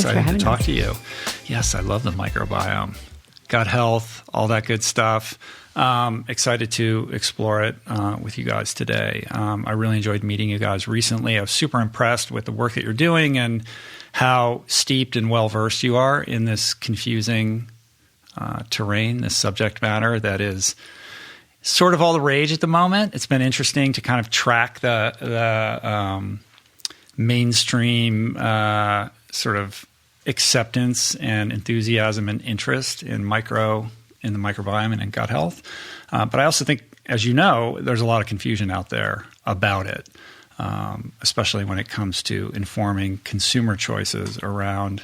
excited to talk to you. Yes, I love the microbiome. Gut health, all that good stuff. Excited to explore it with you guys today. I really enjoyed meeting you guys recently. I was super impressed with the work that you're doing and how steeped and well-versed you are in this confusing terrain, this subject matter that is sort of all the rage at the moment. It's been interesting to kind of track the mainstream sort of acceptance and enthusiasm and interest in the microbiome and in gut health. But I also think, as you know, there's a lot of confusion out there about it, especially when it comes to informing consumer choices around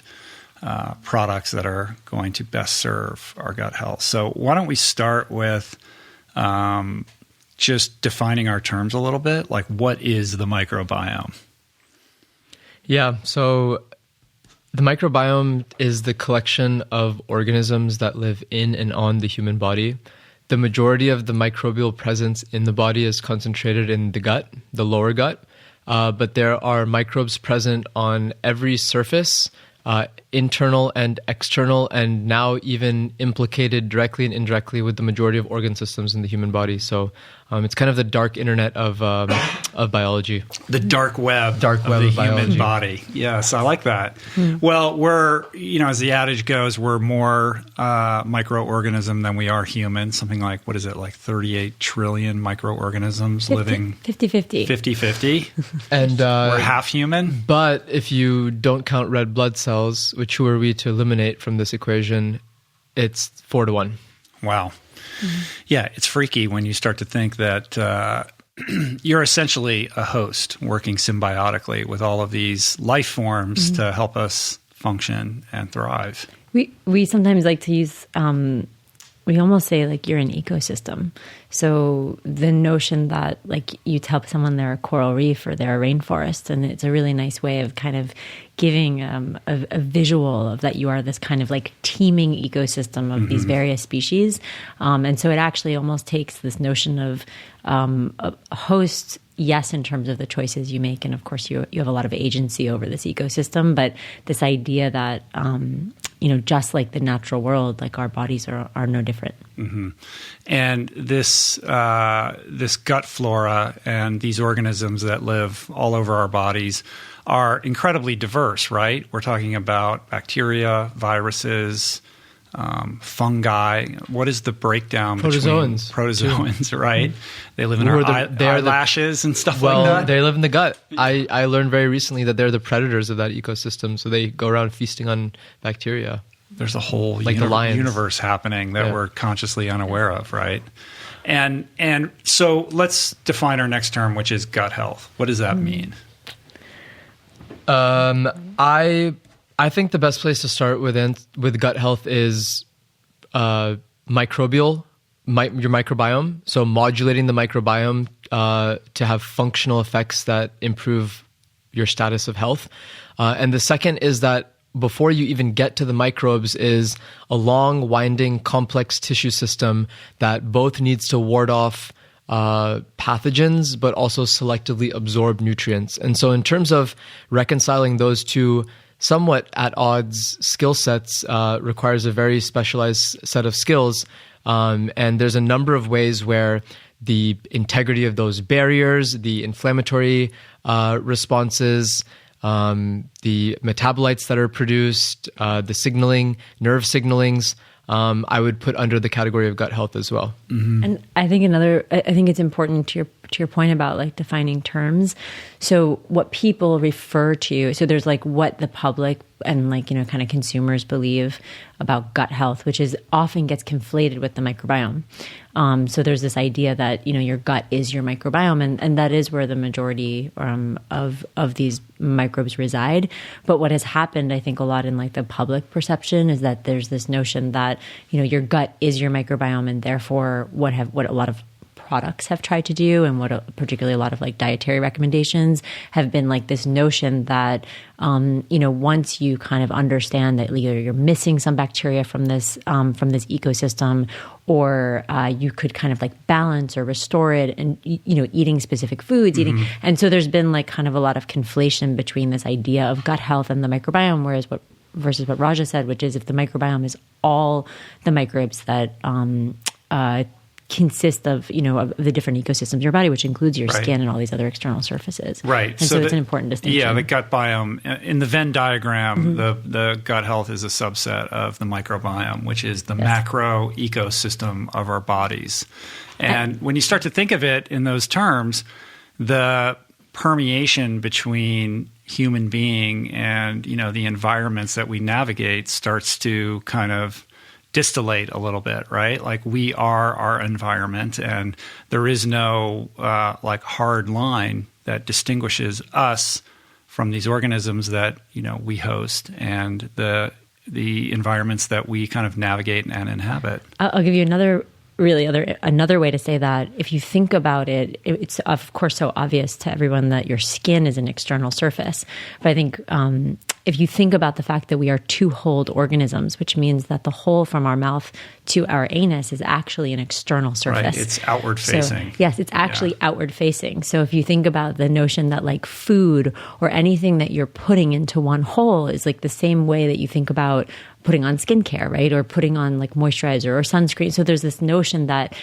products that are going to best serve our gut health. So why don't we start with just defining our terms a little bit? Like, what is the microbiome? Yeah, so the microbiome is the collection of organisms that live in and on the human body. The majority of the microbial presence in the body is concentrated in the gut, the lower gut, but there are microbes present on every surface, internal and external, and now even implicated directly and indirectly with the majority of organ systems in the human body. So it's kind of the dark internet of biology. The dark web of the human body. Yes, I like that. Well, we're, as the adage goes, we're more microorganism than we are human. Something like, what is it, like 38 trillion microorganisms living 50-50. 50-50. And we're half human. But if you don't count red blood cells, which who are we to eliminate from this equation, it's 4-1. Wow. Yeah, it's freaky when you start to think that you're essentially a host working symbiotically with all of these life forms to help us function and thrive. We sometimes like to use, we almost say like you're an ecosystem. So the notion that like you tell someone they're a coral reef or they're a rainforest, and it's a really nice way of kind of giving a visual of that you are this kind of like teeming ecosystem of these various species. And so it actually almost takes this notion of a host, yes, in terms of the choices you make. And of course, you have a lot of agency over this ecosystem. But this idea that, just like the natural world, like our bodies are no different. And this gut flora and these organisms that live all over our bodies are incredibly diverse, right? We're talking about bacteria, viruses, fungi. What is the breakdown Protozoans. between protozoans, right? They live in our eyelashes and stuff like that. Well, they live in the gut. I learned very recently that they're the predators of that ecosystem, so they go around feasting on bacteria. There's a whole the universe happening that we're consciously unaware of, right? And so let's define our next term, which is gut health. What does that mean? I think the best place to start with gut health is your microbiome. So modulating the microbiome to have functional effects that improve your status of health. And the second is that before you even get to the microbes is a long, winding, complex tissue system that both needs to ward off pathogens, but also selectively absorb nutrients. And so in terms of reconciling those two somewhat at odds skill sets requires a very specialized set of skills. And there's a number of ways where the integrity of those barriers, the inflammatory responses, the metabolites that are produced, the signaling, nerve signalings, I would put under the category of gut health as well. And I think it's important to your point about like defining terms. So what people refer to, so there's like what the public and like, kind of consumers believe about gut health, which is often gets conflated with the microbiome. So there's this idea that, your gut is your microbiome, and that is where the majority of these microbes reside. But what has happened, I think, a lot in like the public perception is that there's this notion that, your gut is your microbiome, and therefore what a lot of products have tried to do, and particularly a lot of like dietary recommendations have been like this notion that, once you kind of understand that either you're missing some bacteria from this ecosystem, or you could kind of like balance or restore it, and eating specific foods, and so there's been like kind of a lot of conflation between this idea of gut health and the microbiome, whereas what versus what Raja said, which is if the microbiome is all the microbes that consist of, of the different ecosystems in your body, which includes your skin and all these other external surfaces. Right. And so it's an important distinction. Yeah, the gut biome. In the Venn diagram, the gut health is a subset of the microbiome, which is the macro ecosystem of our bodies. And when you start to think of it in those terms, the permeation between human being and, the environments that we navigate starts to kind of distillate a little bit, right? Like we are our environment, and there is no hard line that distinguishes us from these organisms that we host and the environments that we kind of navigate and inhabit. I'll give you another way to say that. If you think about it, it's of course so obvious to everyone that your skin is an external surface. But I think if you think about the fact that we are two-holed organisms, which means that the hole from our mouth to our anus is actually an external surface. Right, it's outward facing. So, yes, it's actually outward facing. So if you think about the notion that like food or anything that you're putting into one hole is like the same way that you think about putting on skincare, right? Or putting on like moisturizer or sunscreen. So there's this notion that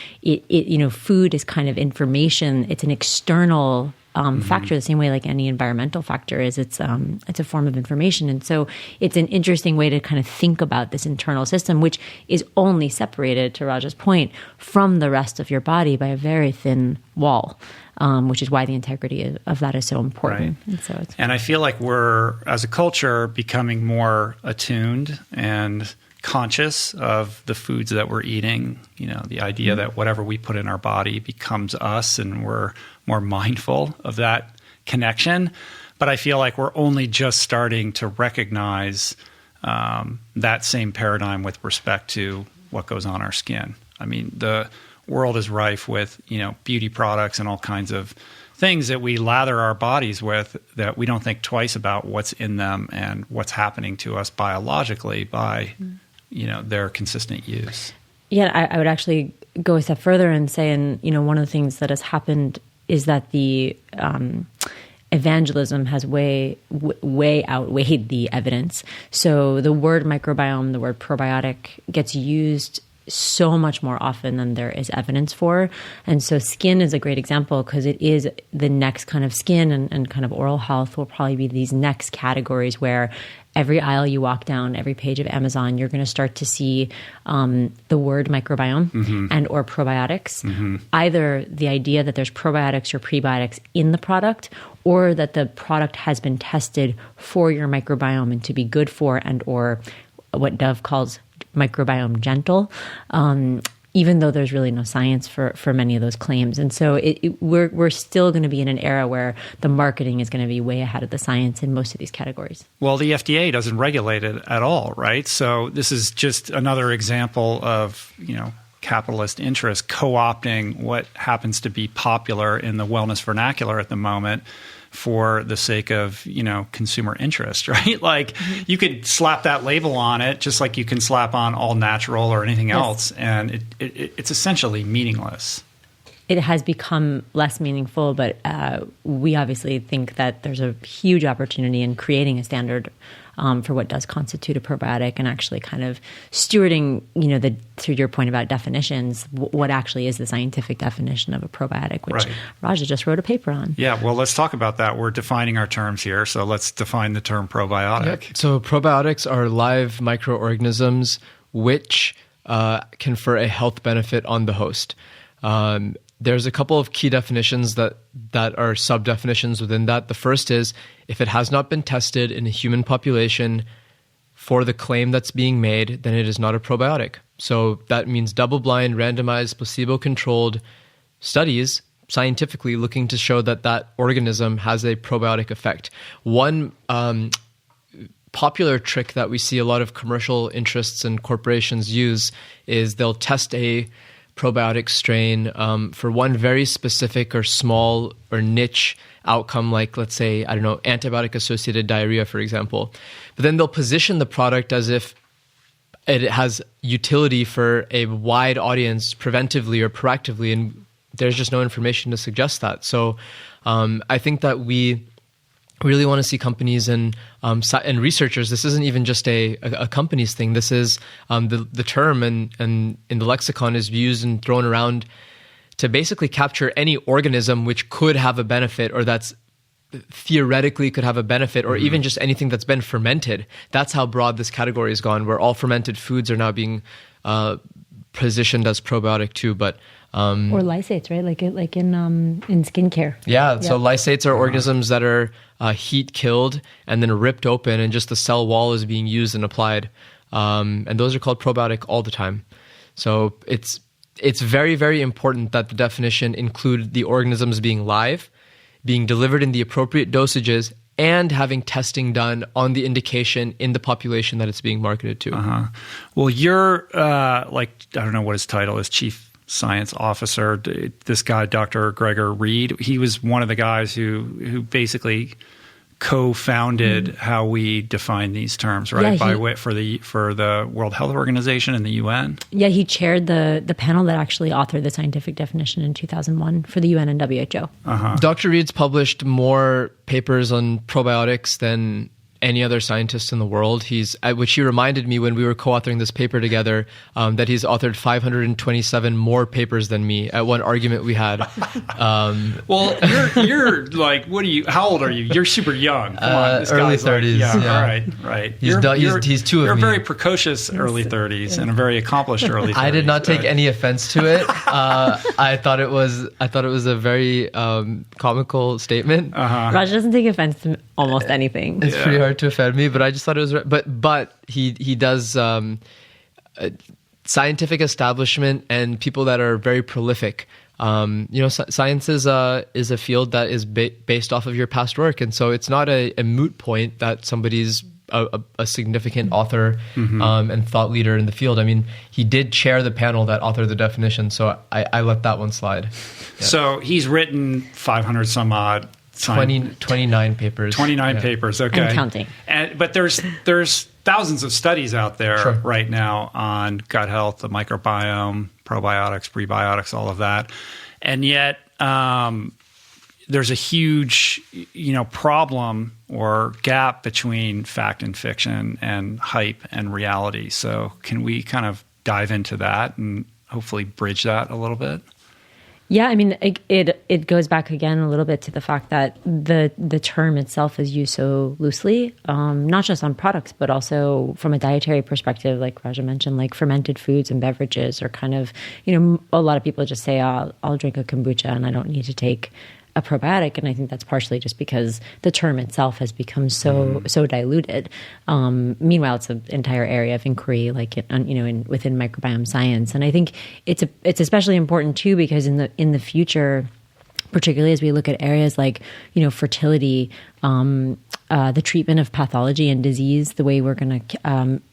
food is kind of information. It's an external factor, the same way like any environmental factor is. It's a form of information. And so it's an interesting way to kind of think about this internal system, which is only separated, to Raja's point, from the rest of your body by a very thin wall. Which is why the integrity of that is so important. Right. And I feel like we're, as a culture, becoming more attuned and conscious of the foods that we're eating. The idea that whatever we put in our body becomes us, and we're more mindful of that connection. But I feel like we're only just starting to recognize that same paradigm with respect to what goes on our skin. I mean, the world is rife with, beauty products and all kinds of things that we lather our bodies with that we don't think twice about what's in them and what's happening to us biologically by, their consistent use. Yeah, I would actually go a step further and say, one of the things that has happened is that the evangelism has way outweighed the evidence. So the word microbiome, the word probiotic gets used so much more often than there is evidence for. And so skin is a great example because it is the next kind of skin and kind of oral health will probably be these next categories where every aisle you walk down, every page of Amazon, you're going to start to see the word microbiome and or probiotics. Either the idea that there's probiotics or prebiotics in the product, or that the product has been tested for your microbiome and to be good for and or what Dove calls microbiome gentle, even though there's really no science for many of those claims. And so we're still going to be in an era where the marketing is going to be way ahead of the science in most of these categories. Well, the FDA doesn't regulate it at all, right? So this is just another example of, capitalist interest co-opting what happens to be popular in the wellness vernacular at the moment for the sake of, consumer interest, right? Like you could slap that label on it just like you can slap on all natural or anything else, and it's essentially meaningless. It has become less meaningful, but we obviously think that there's a huge opportunity in creating a standard for what does constitute a probiotic and actually kind of stewarding, through your point about definitions, what actually is the scientific definition of a probiotic, which Raja just wrote a paper on. Yeah, well, let's talk about that. We're defining our terms here, so let's define the term probiotic. Yep. So probiotics are live microorganisms which confer a health benefit on the host. There's a couple of key definitions that are sub-definitions within that. The first is, if it has not been tested in a human population for the claim that's being made, then it is not a probiotic. So that means double-blind, randomized, placebo-controlled studies scientifically looking to show that organism has a probiotic effect. One popular trick that we see a lot of commercial interests and corporations use is they'll test a probiotic strain for one very specific or small or niche outcome, like, let's say, antibiotic-associated diarrhea, for example. But then they'll position the product as if it has utility for a wide audience preventively or proactively, and there's just no information to suggest that. So I think that we really want to see companies and researchers. This isn't even just a company's thing. This is the term and in the lexicon is used and thrown around to basically capture any organism which could have a benefit, or that's theoretically could have a benefit, or even just anything that's been fermented. That's how broad this category has gone, where all fermented foods are now being positioned as probiotic too. But or lysates, right? Like in skincare. Yeah. So lysates are organisms that are heat killed and then ripped open, and just the cell wall is being used and applied. And those are called probiotic all the time. So it's very, very important that the definition include the organisms being live, being delivered in the appropriate dosages, and having testing done on the indication in the population that it's being marketed to. Well, you're I don't know what his title is, Chief Science Officer. This guy, Dr. Gregor Reed, he was one of the guys who basically co-founded how we define these terms, right? Yeah, for the World Health Organization and the UN. Yeah, he chaired the panel that actually authored the scientific definition in 2001 for the UN and WHO. Dr. Reed's published more papers on probiotics than any other scientist in the world. Which he reminded me when we were co-authoring this paper together, that he's authored 527 more papers than me at one argument we had. Well, you're like, how old are you? You're super young. Come on, this early guy's 30s. Like, yeah. Right. He's two of me. You're a very precocious early 30s and a very accomplished early 30s. I did not take any offense to it. I thought it was a very comical statement. Raj doesn't take offense to almost anything. It's pretty hard to offend me, but I just thought it was right. But he does scientific establishment and people that are very prolific. Science is a field that is based off of your past work, and so it's not a moot point that somebody's a significant author and thought leader in the field. I mean, he did chair the panel that authored the definition, so I let that one slide. Yeah. So he's written 500 some odd. 29 papers. 29 papers, okay. And counting. But there's thousands of studies out there right now on gut health, the microbiome, probiotics, prebiotics, all of that. And yet there's a huge problem or gap between fact and fiction and hype and reality. So can we kind of dive into that and hopefully bridge that a little bit? Yeah, I mean, it goes back again a little bit to the fact that the term itself is used so loosely, not just on products, but also from a dietary perspective, like Raja mentioned, like fermented foods and beverages are kind of, a lot of people just say, I'll drink a kombucha and I don't need to take a probiotic, and I think that's partially just because the term itself has become so diluted. Meanwhile, it's an entire area of inquiry, like within microbiome science, and I think it's especially important too because in the future, particularly as we look at areas like fertility, the treatment of pathology and disease, the way we're going to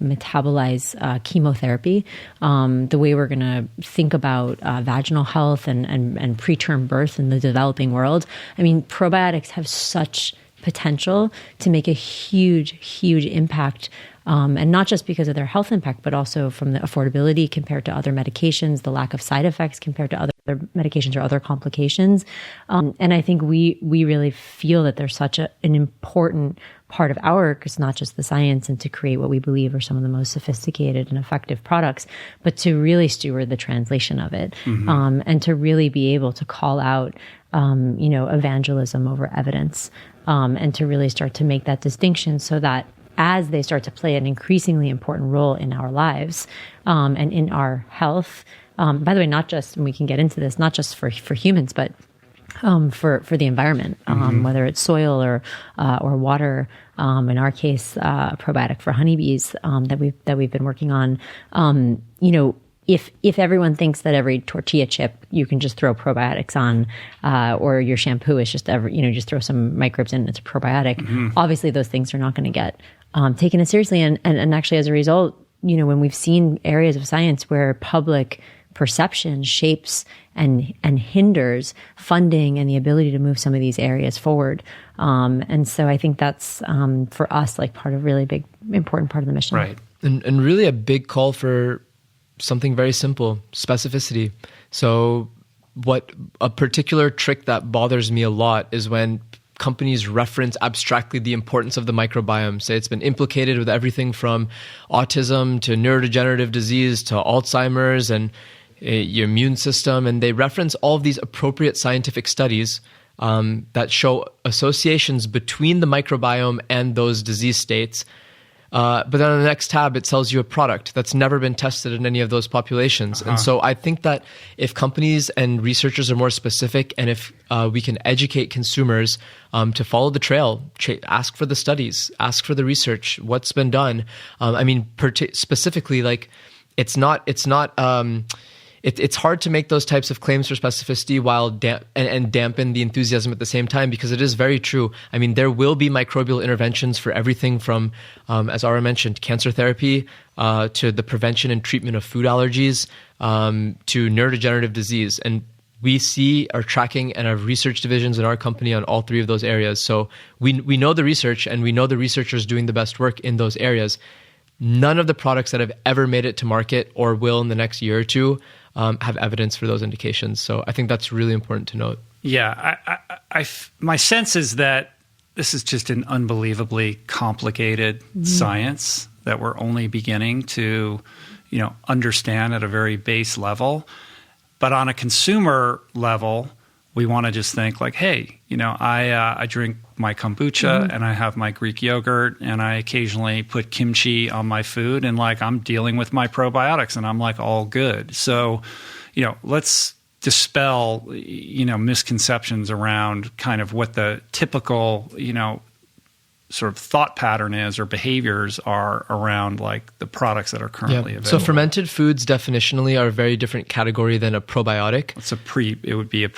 metabolize chemotherapy, the way we're going to think about vaginal health and preterm birth in the developing world. I mean, probiotics have such potential to make a huge, huge impact. And not just because of their health impact, but also from the affordability compared to other medications, the lack of side effects compared to other medications or other complications. And I think we really feel that there's such an important part of our work. It's not just the science and to create what we believe are some of the most sophisticated and effective products, but to really steward the translation of it, and to really be able to call out, evangelism over evidence, and to really start to make that distinction so that as they start to play an increasingly important role in our lives and in our health. By the way, not just, and we can get into this, not just for humans, but for the environment, whether it's soil or water. In our case, a probiotic for honeybees that we've been working on. If everyone thinks that every tortilla chip you can just throw probiotics on, or your shampoo is just just throw some microbes in, it's a probiotic. Obviously, those things are not going to get taken as seriously. And actually, as a result, when we've seen areas of science where public perception shapes and hinders funding and the ability to move some of these areas forward. And so I think that's for us like part of really big, important part of the mission. Right. And really a big call for something very simple, specificity. So what a particular trick that bothers me a lot is when companies reference abstractly the importance of the microbiome. Say it's been implicated with everything from autism to neurodegenerative disease to Alzheimer's and your immune system. And they reference all of these appropriate scientific studies that show associations between the microbiome and those disease states. But then on the next tab, it tells you a product that's never been tested in any of those populations. And so I think that if companies and researchers are more specific, and if we can educate consumers to follow the trail, ask for the studies, ask for the research, what's been done. I mean, specifically, like it's hard to make those types of claims for specificity while dampen the enthusiasm at the same time, because it is very true. I mean, there will be microbial interventions for everything from, as Ara mentioned, cancer therapy to the prevention and treatment of food allergies to neurodegenerative disease. And we are tracking and have research divisions in our company on all three of those areas. So we know the research, and we know the researchers doing the best work in those areas. None of the products that have ever made it to market or will in the next year or two have evidence for those indications. So I think that's really important to note. Yeah, my sense is that this is just an unbelievably complicated science that we're only beginning to, understand at a very base level. But on a consumer level, we want to just think like, hey, I drink my kombucha and I have my Greek yogurt and I occasionally put kimchi on my food, and like I'm dealing with my probiotics and I'm like all good. So, let's dispel, misconceptions around kind of what the typical, sort of thought pattern is or behaviors are around like the products that are currently available. So fermented foods definitionally are a very different category than a probiotic. It would be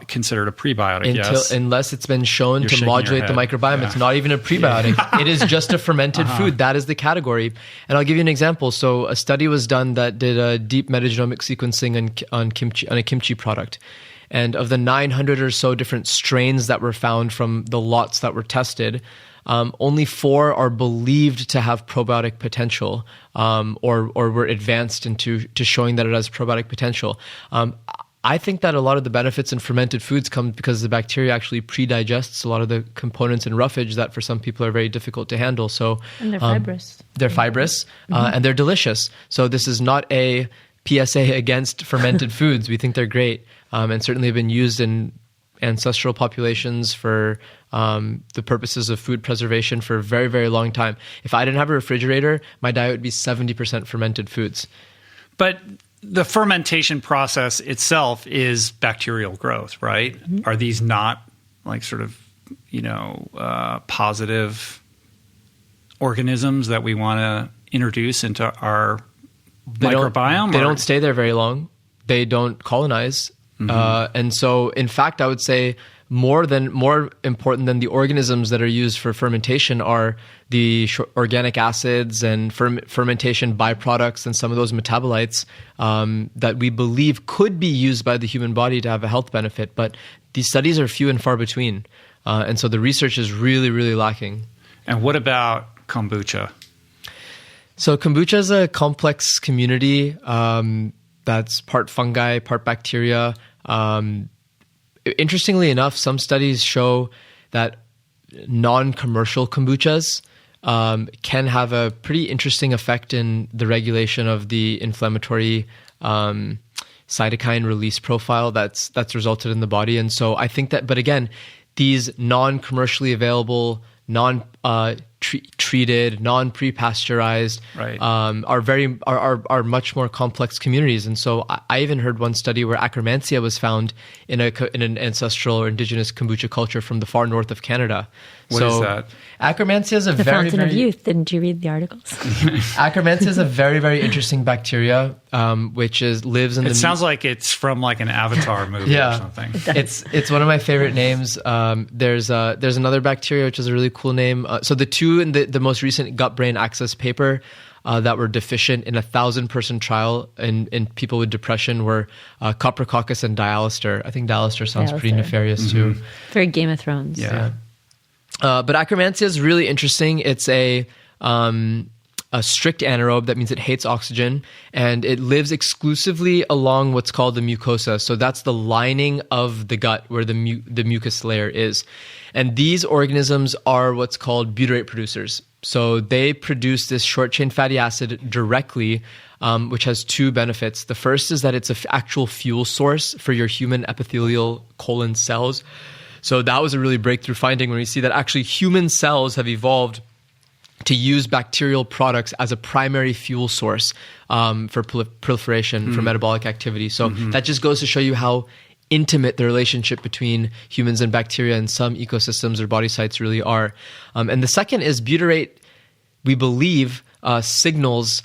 considered a prebiotic, yes. Unless it's been shown to modulate the microbiome. Yeah. It's not even a prebiotic. Yeah. It is just a fermented food. That is the category. And I'll give you an example. So a study was done that did a deep metagenomic sequencing on a kimchi product. And of the 900 or so different strains that were found from the lots that were tested, only 4 are believed to have probiotic potential, or were advanced into showing that it has probiotic potential. I think that a lot of the benefits in fermented foods come because the bacteria actually pre-digests a lot of the components in roughage that for some people are very difficult to handle. So and they're fibrous. They're fibrous, and they're delicious. So this is not a PSA against fermented foods. We think they're great, and certainly have been used in ancestral populations for the purposes of food preservation for a very, very long time. If I didn't have a refrigerator, my diet would be 70% fermented foods. But the fermentation process itself is bacterial growth, right? Mm-hmm. Are these not like sort of, positive organisms that we want to introduce into our microbiome? They don't stay there very long. They don't colonize. And so, in fact, I would say more important than the organisms that are used for fermentation are the organic acids and fermentation byproducts and some of those metabolites that we believe could be used by the human body to have a health benefit. But these studies are few and far between. And so the research is really, really lacking. And what about kombucha? So kombucha is a complex community that's part fungi, part bacteria. Interestingly enough, some studies show that non-commercial kombuchas can have a pretty interesting effect in the regulation of the inflammatory cytokine release profile that's resulted in the body. And so I think that, but again, these non-commercially available, treated, non-pre-pasteurized, right, are much more complex communities. And so I even heard one study where Akkermansia was found in an ancestral or indigenous kombucha culture from the far north of Canada. What is that? Akkermansia is the fountain of youth. Didn't you read the articles? Akkermansia is a very, very interesting bacteria, which lives in. It sounds like it's from like an Avatar movie or something. It's one of my favorite names. There's another bacteria which is a really cool name. So the two in the most recent gut-brain axis paper that were deficient in a 1,000-person trial in people with depression were Coprococcus and Dialister. I think Dialister sounds pretty nefarious too. Very Game of Thrones. Yeah. But Akkermansia is really interesting. It's a a strict anaerobe. That means it hates oxygen, and it lives exclusively along what's called the mucosa. So that's the lining of the gut where the mucus layer is. And these organisms are what's called butyrate producers. So they produce this short-chain fatty acid directly, which has two benefits. The first is that it's an actual fuel source for your human epithelial colon cells. So that was a really breakthrough finding when we see that actually human cells have evolved to use bacterial products as a primary fuel source for proliferation, for metabolic activity. So that just goes to show you how intimate the relationship between humans and bacteria in some ecosystems or body sites really are. And the second is butyrate, we believe, signals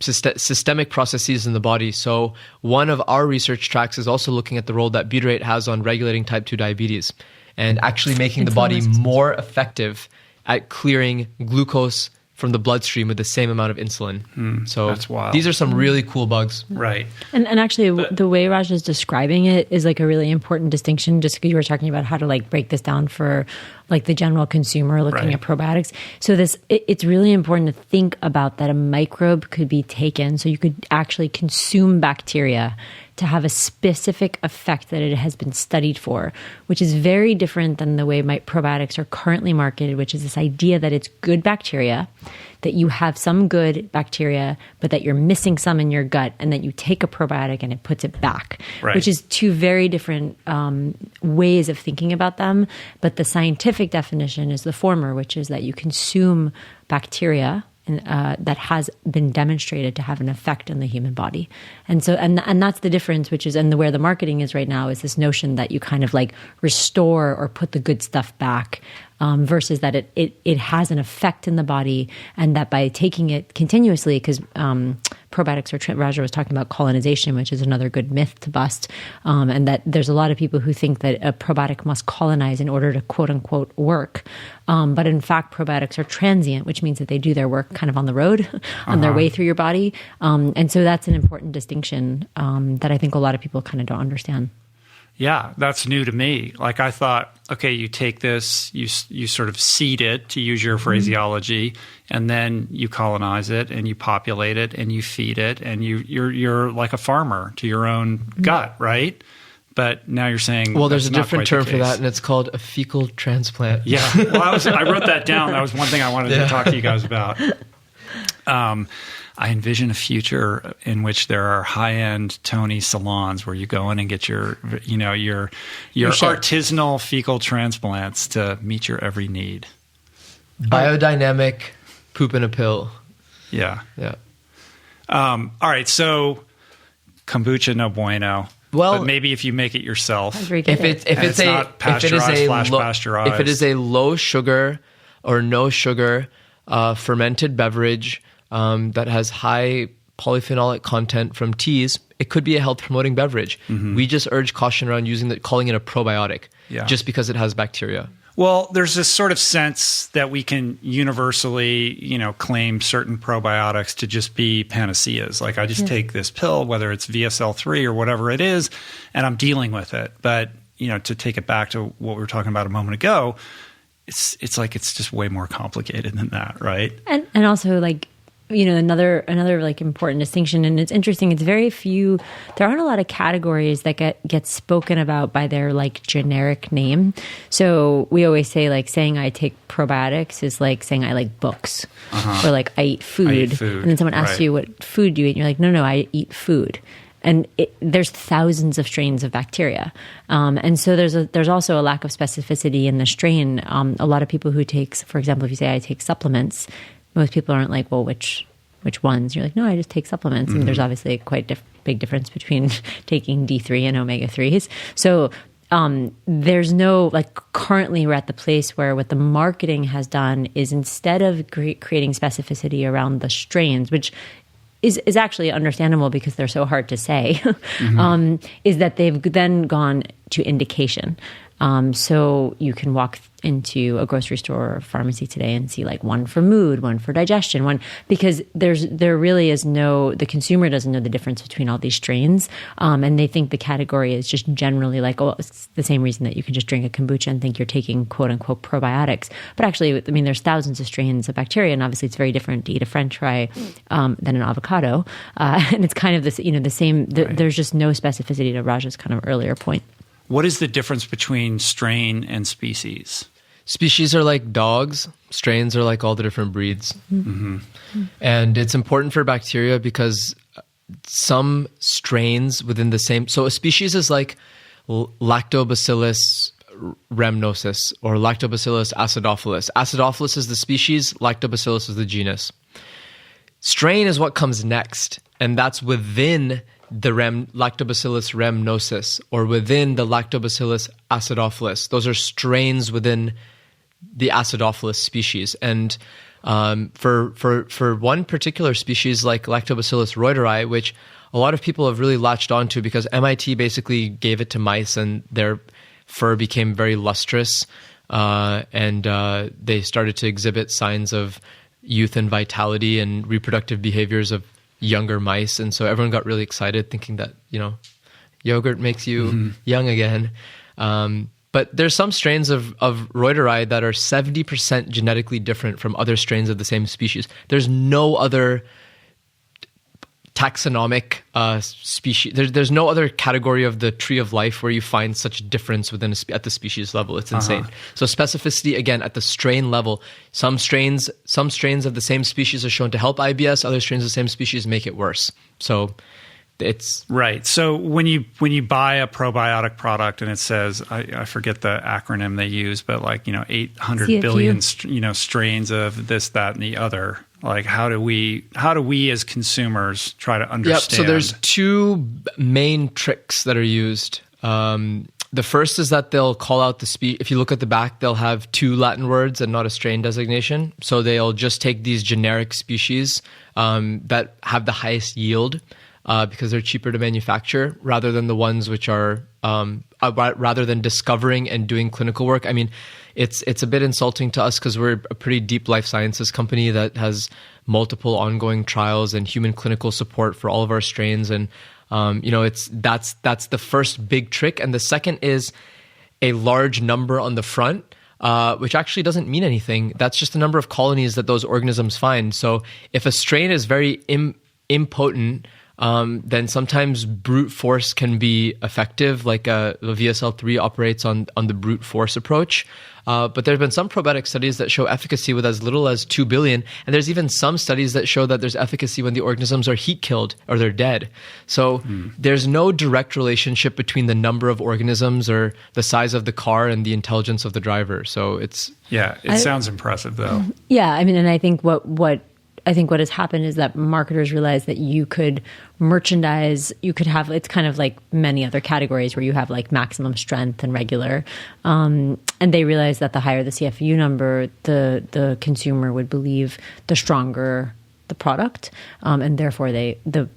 systemic processes in the body. So one of our research tracks is also looking at the role that butyrate has on regulating type 2 diabetes and actually making the body more effective at clearing glucose from the bloodstream with the same amount of insulin. So that's wild. These are some really cool bugs. Right. And actually, the way Raj is describing it is like a really important distinction, just because you were talking about how to like break this down for like the general consumer looking at probiotics. So it's really important to think about that a microbe could be taken, so you could actually consume bacteria to have a specific effect that it has been studied for, which is very different than the way probiotics are currently marketed, which is this idea that it's good bacteria, that you have some good bacteria, but that you're missing some in your gut, and that you take a probiotic and it puts it back, which is two very different ways of thinking about them. But the scientific definition is the former, which is that you consume bacteria that has been demonstrated to have an effect on the human body. And so, and that's the difference, which is, and where the marketing is right now is this notion that you kind of like restore or put the good stuff back, versus that it has an effect in the body, and that by taking it continuously, because probiotics are, Raja was talking about colonization, which is another good myth to bust, and that there's a lot of people who think that a probiotic must colonize in order to quote unquote work. But in fact, probiotics are transient, which means that they do their work kind of on the road, on their way through your body. And so that's an important distinction that I think a lot of people kind of don't understand. Yeah, that's new to me. Like I thought, okay, you take this, you sort of seed it, to use your phraseology, and then you colonize it and you populate it and you feed it, and you're like a farmer to your own gut, right? But now you're saying, well, there's a different term for that, and it's called a fecal transplant. Yeah, well, I wrote that down. That was one thing I wanted to talk to you guys about. I envision a future in which there are high-end Tony salons where you go in and get your artisanal fecal transplants to meet your every need. Biodynamic poop in a pill. Yeah. Yeah. All right. So kombucha, no bueno. Well, but maybe if you make it yourself, if it is a low sugar or no sugar fermented beverage that has high polyphenolic content from teas, it could be a health promoting beverage. We just urge caution around calling it a probiotic, just because it has bacteria. Well, there's this sort of sense that we can universally, claim certain probiotics to just be panaceas. Like I just take this pill, whether it's VSL3 or whatever it is, and I'm dealing with it. But, to take it back to what we were talking about a moment ago, it's like it's just way more complicated than that, right? And also like, another like important distinction, and it's interesting, it's very few, there aren't a lot of categories that get spoken about by their like generic name. So we always say like saying I take probiotics is like saying I like books, or like I eat food. And then someone asks you what food do you eat, and you're like, no, I eat food. And there's thousands of strains of bacteria. And so there's also a lack of specificity in the strain. A lot of people who take, for example, if you say I take supplements, most people aren't like, well, which ones? You're like, no, I just take supplements. And there's obviously a quite big difference between taking D3 and omega-3s. So there's no, like, currently we're at the place where what the marketing has done is, instead of creating specificity around the strains, which is actually understandable because they're so hard to say, is that they've then gone to indication. So you can walk into a grocery store or pharmacy today and see like one for mood, one for digestion, one because there really is the consumer doesn't know the difference between all these strains, and they think the category is just generally like, oh, it's the same reason that you can just drink a kombucha and think you're taking quote unquote probiotics. But actually, I mean, there's thousands of strains of bacteria, and obviously it's very different to eat a French fry than an avocado, and it's kind of this, the same. Right. There's just no specificity to Raja's kind of earlier point. What is the difference between strain and species? Species are like dogs. Strains are like all the different breeds. Mm-hmm. And it's important for bacteria because some strains within the same... So a species is like Lactobacillus rhamnosus or Lactobacillus acidophilus. Acidophilus is the species, Lactobacillus is the genus. Strain is what comes next, and that's within the Lactobacillus rhamnosus or within the Lactobacillus acidophilus. Those are strains within the acidophilus species. And for one particular species like Lactobacillus reuteri, which a lot of people have really latched onto because MIT basically gave it to mice and their fur became very lustrous, and they started to exhibit signs of youth and vitality and reproductive behaviors of younger mice. And so everyone got really excited thinking that, yogurt makes you young again. But there's some strains of reuteri that are 70% genetically different from other strains of the same species. There's no other taxonomic species. There's no other category of the tree of life where you find such difference within at the species level. It's insane. So specificity, again, at the strain level, some strains of the same species are shown to help IBS. Other strains of the same species make it worse. So it's right. So when you buy a probiotic product and it says, I forget the acronym they use, but 800 CFU. billion strains of this, that, and the other. Like how do we as consumers try to understand? Yep. So there's two main tricks that are used. The first is that they'll call out the species. If you look at the back, they'll have two Latin words and not a strain designation. So they'll just take these generic species that have the highest yield because they're cheaper to manufacture rather than the ones which are rather than discovering and doing clinical work. I mean, it's a bit insulting to us because we're a pretty deep life sciences company that has multiple ongoing trials and human clinical support for all of our strains. And, that's the first big trick. And the second is a large number on the front, which actually doesn't mean anything. That's just the number of colonies that those organisms find. So if a strain is very impotent, then sometimes brute force can be effective, like the VSL3 operates on the brute force approach. But there have been some probiotic studies that show efficacy with as little as 2 billion. And there's even some studies that show that there's efficacy when the organisms are heat killed or they're dead. So there's no direct relationship between the number of organisms or the size of the car and the intelligence of the driver. So it's... Yeah, it sounds impressive though. Yeah, I mean, and I think what has happened is that marketers realize that you could merchandise, you could have, it's kind of like many other categories where you have like maximum strength and regular. And they realize that the higher the CFU number, the consumer would believe the stronger the product, and therefore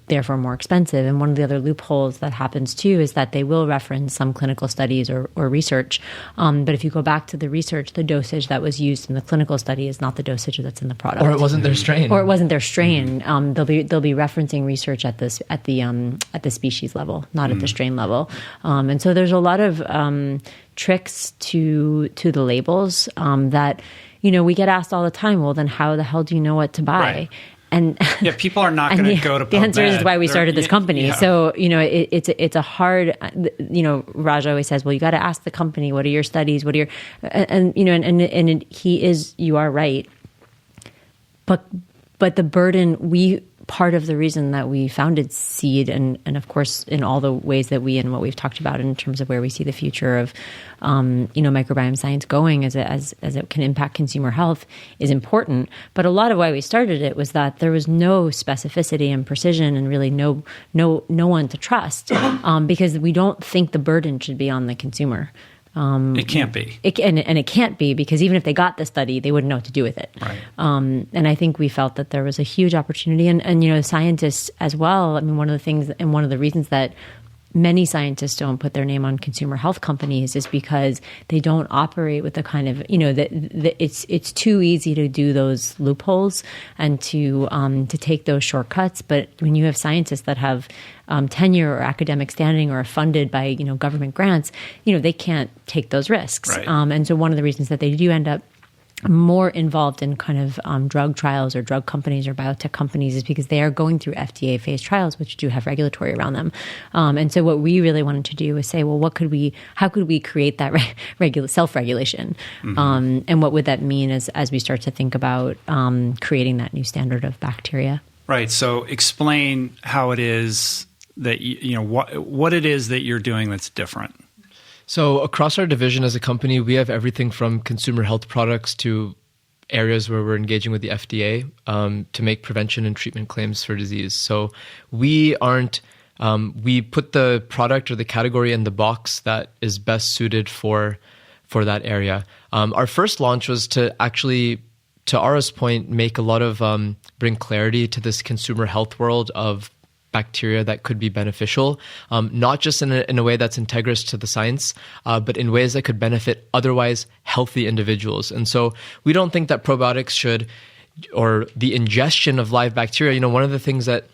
therefore more expensive. And one of the other loopholes that happens too is that they will reference some clinical studies or research. But if you go back to the research, the dosage that was used in the clinical study is not the dosage that's in the product. Or it wasn't their strain. They'll be referencing research at the species level, not at the strain level. And so there's a lot of tricks to the labels that we get asked all the time. Well, then how the hell do you know what to buy? Right. And yeah, people are not going to go to PubMed. The answer is why we started this company. Yeah. So it's a hard. Raja always says, "Well, you got to ask the company. What are your studies? What are your?" And he is. You are right. But the burden part of the reason that we founded Seed and of course in all the ways that what we've talked about in terms of where we see the future of microbiome science going as it can impact consumer health is important. But a lot of why we started it was that there was no specificity and precision and really no one to trust because we don't think the burden should be on the consumer. It can't be. It can't be because even if they got the study, they wouldn't know what to do with it. Right. And I think we felt that there was a huge opportunity. And scientists as well, I mean, one of the things and one of the reasons that many scientists don't put their name on consumer health companies is because they don't operate with the kind of, it's too easy to do those loopholes and to take those shortcuts. But when you have scientists that have tenure or academic standing or are funded by government grants, they can't take those risks. Right. And so one of the reasons that they do end up more involved in kind of drug trials or drug companies or biotech companies is because they are going through FDA phase trials, which do have regulatory around them. And so what we really wanted to do was say, well, how could we create that self-regulation? And what would that mean as we start to think about creating that new standard of bacteria? Right. So explain how it is that, what it is that you're doing that's different. So across our division as a company, we have everything from consumer health products to areas where we're engaging with the FDA to make prevention and treatment claims for disease. So we put the product or the category in the box that is best suited for that area. Our first launch was to actually, to Ara's point, make a lot of, bring clarity to this consumer health world of bacteria that could be beneficial, not just in a way that's integrous to the science, but in ways that could benefit otherwise healthy individuals. And so we don't think that probiotics should, or the ingestion of live bacteria, one of the things that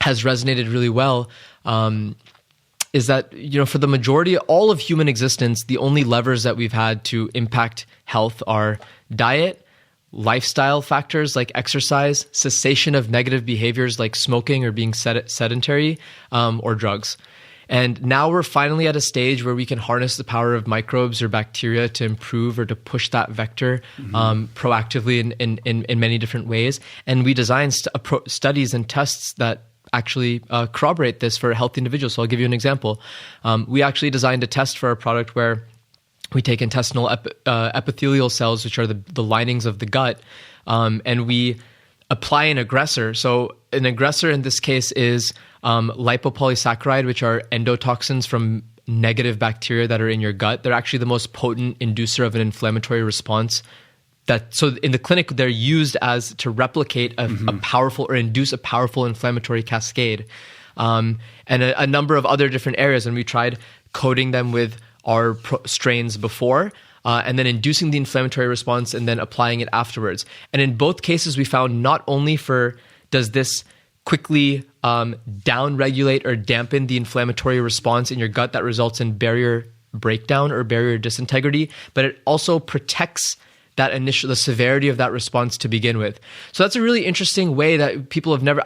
has resonated really well is that, for the majority, all of human existence, the only levers that we've had to impact health are diet, lifestyle factors like exercise, cessation of negative behaviors like smoking or being sedentary, or drugs. And now we're finally at a stage where we can harness the power of microbes or bacteria to improve or to push that vector proactively in many different ways. And we design studies and tests that actually corroborate this for healthy individuals. So I'll give you an example. We actually designed a test for our product where we take intestinal epithelial cells, which are the linings of the gut, and we apply an aggressor. So an aggressor in this case is lipopolysaccharide, which are endotoxins from negative bacteria that are in your gut. They're actually the most potent inducer of an inflammatory response. So in the clinic, they're used to replicate a powerful or induce a powerful inflammatory cascade, and a number of other different areas. And we tried coating them with our strains before, and then inducing the inflammatory response and then applying it afterwards. And in both cases, we found not only does this quickly down-regulate or dampen the inflammatory response in your gut that results in barrier breakdown or barrier disintegrity, but it also protects the severity of that response to begin with. So that's a really interesting way that people have never,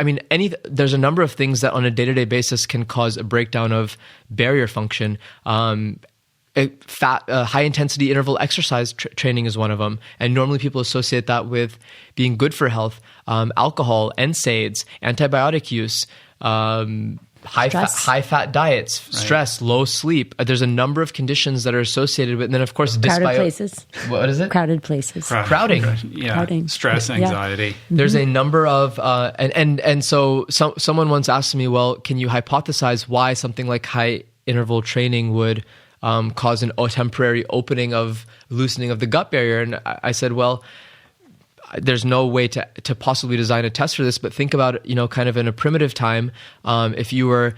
there's a number of things that on a day-to-day basis can cause a breakdown of barrier function. High-intensity interval exercise training is one of them. And normally people associate that with being good for health. Alcohol, NSAIDs, antibiotic use, high-fat diets, stress, low sleep. There's a number of conditions that are associated with, and then of course, crowded places. What is it? Crowded places. Crowding. Yeah. Crowding. Stress, anxiety. Yeah. There's a number of, and so someone once asked me, well, can you hypothesize why something like high interval training would cause a temporary loosening of the gut barrier? And I said, well, there's no way to possibly design a test for this, but think about it, kind of in a primitive time, if you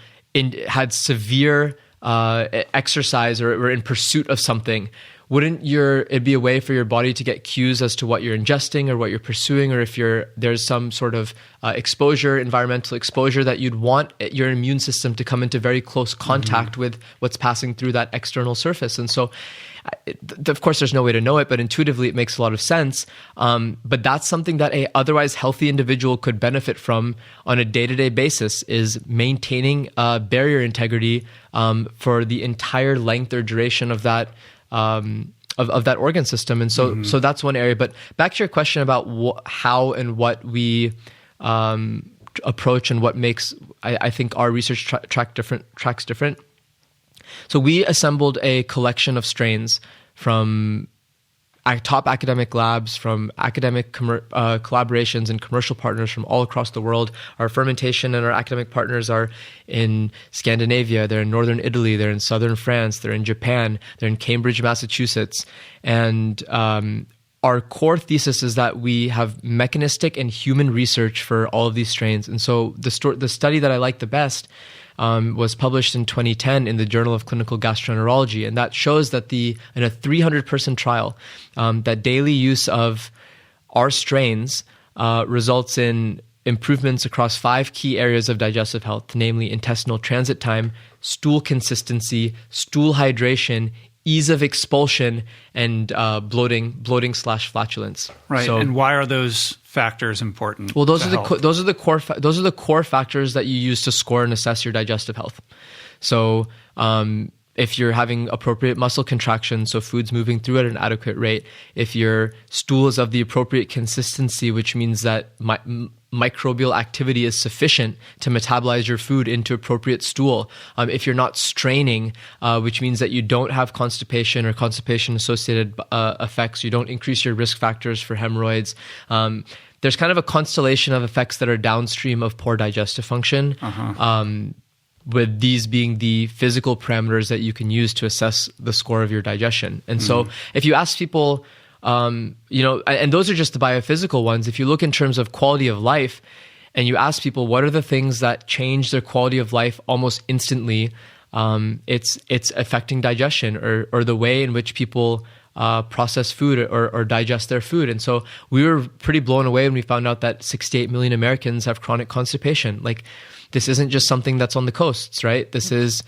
had severe exercise or were in pursuit of something, wouldn't it be a way for your body to get cues as to what you're ingesting or what you're pursuing, or if there's some sort of environmental exposure that you'd want your immune system to come into very close contact with what's passing through that external surface? And so, of course, there's no way to know it, but intuitively it makes a lot of sense. But that's something that a otherwise healthy individual could benefit from on a day-to-day basis, is maintaining barrier integrity for the entire length or duration of that of that organ system. And so that's one area. But back to your question about how and what we approach and what makes, I think, our research tracks different. So we assembled a collection of strains from top academic labs, from academic collaborations and commercial partners from all across the world. Our fermentation and our academic partners are in Scandinavia, they're in northern Italy, they're in southern France, they're in Japan, they're in Cambridge, Massachusetts. And our core thesis is that we have mechanistic and human research for all of these strains. And so the study that I like the best was published in 2010 in the Journal of Clinical Gastroenterology, and that shows that in a 300-person trial, that daily use of our strains results in improvements across 5 key areas of digestive health, namely intestinal transit time, stool consistency, stool hydration, ease of expulsion, and bloating/flatulence. Right. So, and why are those factors important? well, those are the core factors that you use to score and assess your digestive health. So, if you're having appropriate muscle contraction, so food's moving through at an adequate rate, if your stool is of the appropriate consistency, which means that microbial activity is sufficient to metabolize your food into appropriate stool, if you're not straining, which means that you don't have constipation or constipation-associated effects, you don't increase your risk factors for hemorrhoids. There's kind of a constellation of effects that are downstream of poor digestive function. With these being the physical parameters that you can use to assess the score of your digestion. And so if you ask people, and those are just the biophysical ones, if you look in terms of quality of life and you ask people what are the things that change their quality of life almost instantly, it's affecting digestion or the way in which people process food or digest their food. And so we were pretty blown away when we found out that 68 million Americans have chronic constipation. Like, this isn't just something that's on the coasts, right? This is...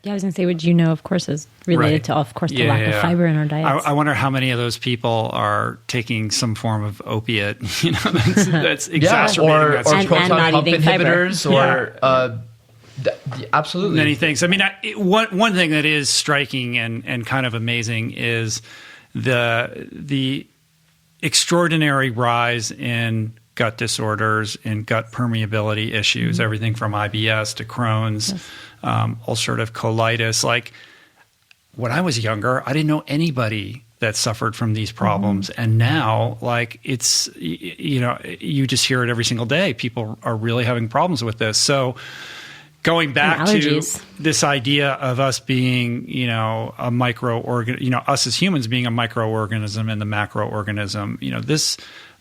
Yeah, I was going to say, what you know, of course, is related to, of course, the lack of fiber in our diets. I wonder how many of those people are taking some form of opiate, that's exacerbating that or proton not pump eating inhibitors, absolutely many things. I mean, one thing that is striking and kind of amazing is the extraordinary rise in gut disorders and gut permeability issues, everything from IBS to Crohn's, ulcerative colitis. Like, when I was younger, I didn't know anybody that suffered from these problems. And now, like, it's, you just hear it every single day. People are really having problems with this. So going back to this idea of us being, a microorganism, us as humans being a microorganism and the macroorganism,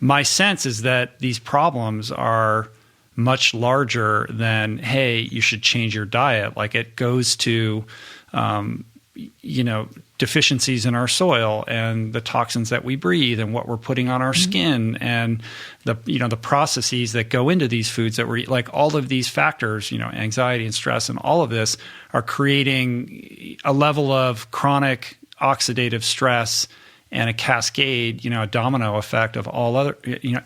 my sense is that these problems are much larger than, hey, you should change your diet. Like, it goes to, deficiencies in our soil and the toxins that we breathe and what we're putting on our skin and the processes that go into these foods that we eat. Like, all of these factors, anxiety and stress and all of this are creating a level of chronic oxidative stress and a cascade, a domino effect of all other,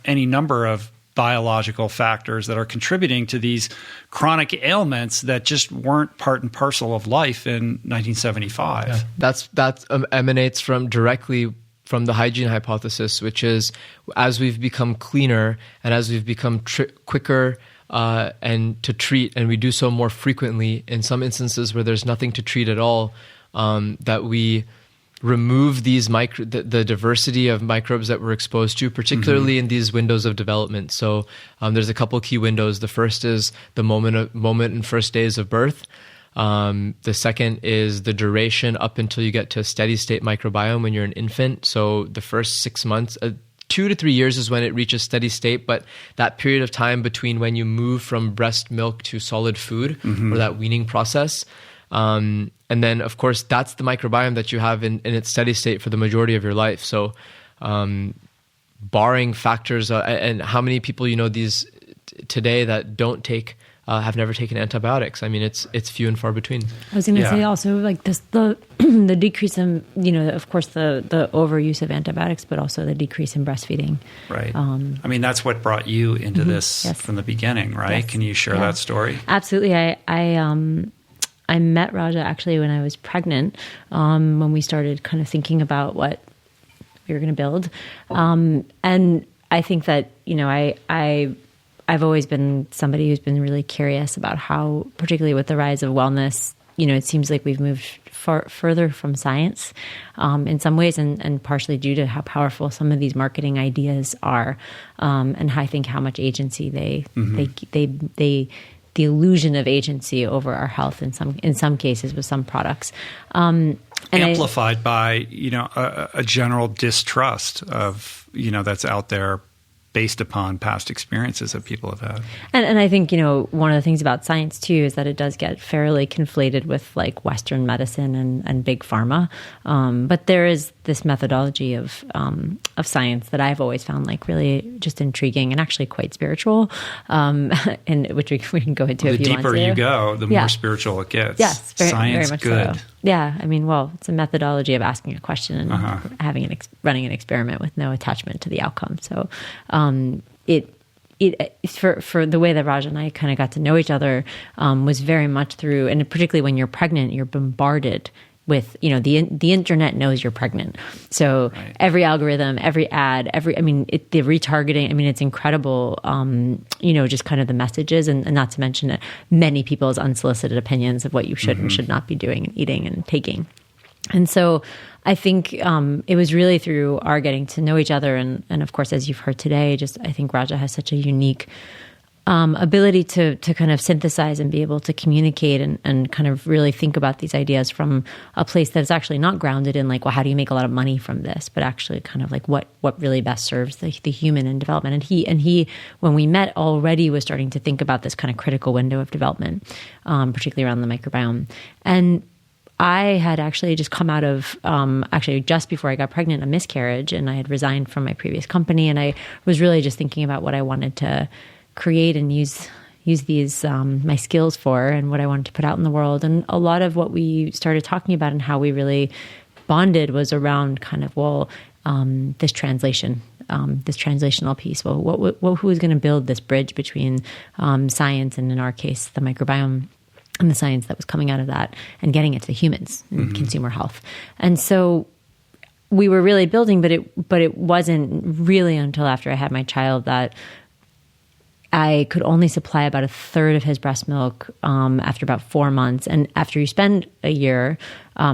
any number of biological factors that are contributing to these chronic ailments that just weren't part and parcel of life in 1975. Yeah. That emanates directly from the hygiene hypothesis, which is, as we've become cleaner and as we've become quicker and to treat, and we do so more frequently in some instances where there's nothing to treat at all, that we remove these the diversity of microbes that we're exposed to, particularly in these windows of development. So there's a couple key windows. The first is the moment and first days of birth. The second is the duration up until you get to a steady state microbiome when you're an infant. So the first 6 months, 2 to 3 years is when it reaches steady state, but that period of time between when you move from breast milk to solid food, or that weaning process, and then, of course, that's the microbiome that you have in its steady state for the majority of your life. So barring factors, and how many people these today that don't take, have never taken antibiotics? I mean, it's few and far between. I was going to say also, like, this, the decrease in, of course, the overuse of antibiotics, but also the decrease in breastfeeding. Right. I mean, that's what brought you into this from the beginning, right? Yes. Can you share that story? Absolutely. I met Raja actually when I was pregnant, when we started kind of thinking about what we were going to build. And I think that, I've always been somebody who's been really curious about how, particularly with the rise of wellness, it seems like we've moved further from science in some ways, and partially due to how powerful some of these marketing ideas are, and I think how much agency they the illusion of agency over our health in some cases with some products, amplified by a general distrust of that's out there based upon past experiences that people have had. And I think, one of the things about science too is that it does get fairly conflated with like Western medicine and big pharma. But there is this methodology of science that I've always found like really just intriguing and actually quite spiritual, and which we can go into if you want to. The deeper you go, the more spiritual it gets. Yes, science very much good. So. Yeah, I mean, it's a methodology of asking a question and having running an experiment with no attachment to the outcome. So, for the way that Raj and I kind of got to know each other was very much through, and particularly when you're pregnant, you're bombarded with, the internet knows you're pregnant. So every algorithm, every ad, the retargeting, it's incredible, just kind of the messages and not to mention many people's unsolicited opinions of what you should and should not be doing and eating and taking. And so I think it was really through our getting to know each other. And of course, as you've heard today, I think Raja has such a unique ability to kind of synthesize and be able to communicate and kind of really think about these ideas from a place that's actually not grounded in like, well, how do you make a lot of money from this? But actually kind of like what really best serves the human in development. And he, when we met already was starting to think about this kind of critical window of development, particularly around the microbiome. And I had actually just come out of, just before I got pregnant, a miscarriage, and I had resigned from my previous company. And I was really just thinking about what I wanted to create and use these, my skills for, and what I wanted to put out in the world. And a lot of what we started talking about and how we really bonded was around kind of, this translation, this translational piece. Well, who is going to build this bridge between science and, in our case, the microbiome, and the science that was coming out of that, and getting it to humans and consumer health. And so we were really building, but it wasn't really until after I had my child that I could only supply about a third of his breast milk after about 4 months. And after you spend a year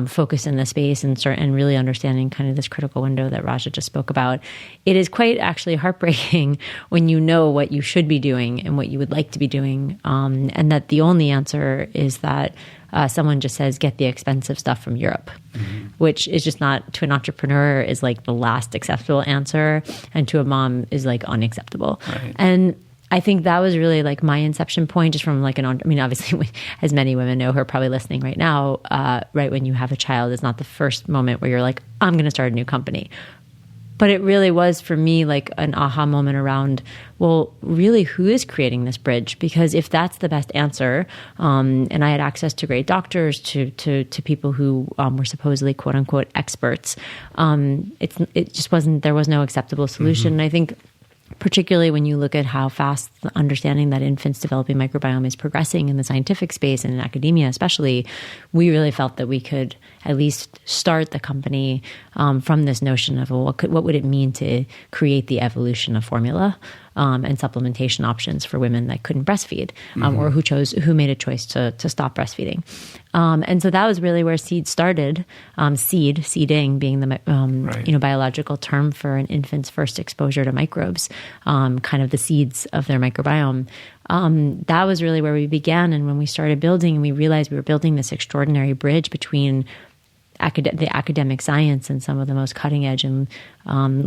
focused in the space and really understanding kind of this critical window that Raja just spoke about, it is quite actually heartbreaking when you know what you should be doing and what you would like to be doing, and that the only answer is that someone just says, get the expensive stuff from Europe, which is just not, to an entrepreneur, is like the last acceptable answer, and to a mom is like unacceptable. Right. And I think that was really like my inception point, just from like obviously, as many women know who are probably listening right now, right when you have a child is not the first moment where you're like, I'm going to start a new company. But it really was for me like an aha moment around, well, really, who is creating this bridge? Because if that's the best answer, and I had access to great doctors, to people who were supposedly quote unquote experts, it just wasn't, there was no acceptable solution. And I think, particularly when you look at how fast the understanding that infants developing microbiome is progressing in the scientific space and in academia especially, we really felt that we could at least start the company from this notion of, well, what would it mean to create the evolution of formula and supplementation options for women that couldn't breastfeed, or who made a choice to stop breastfeeding. And so that was really where seed started. Seeding being the biological term for an infant's first exposure to microbes, kind of the seeds of their microbiome. That was really where we began. And when we started building, and we realized we were building this extraordinary bridge between the academic science and some of the most cutting edge and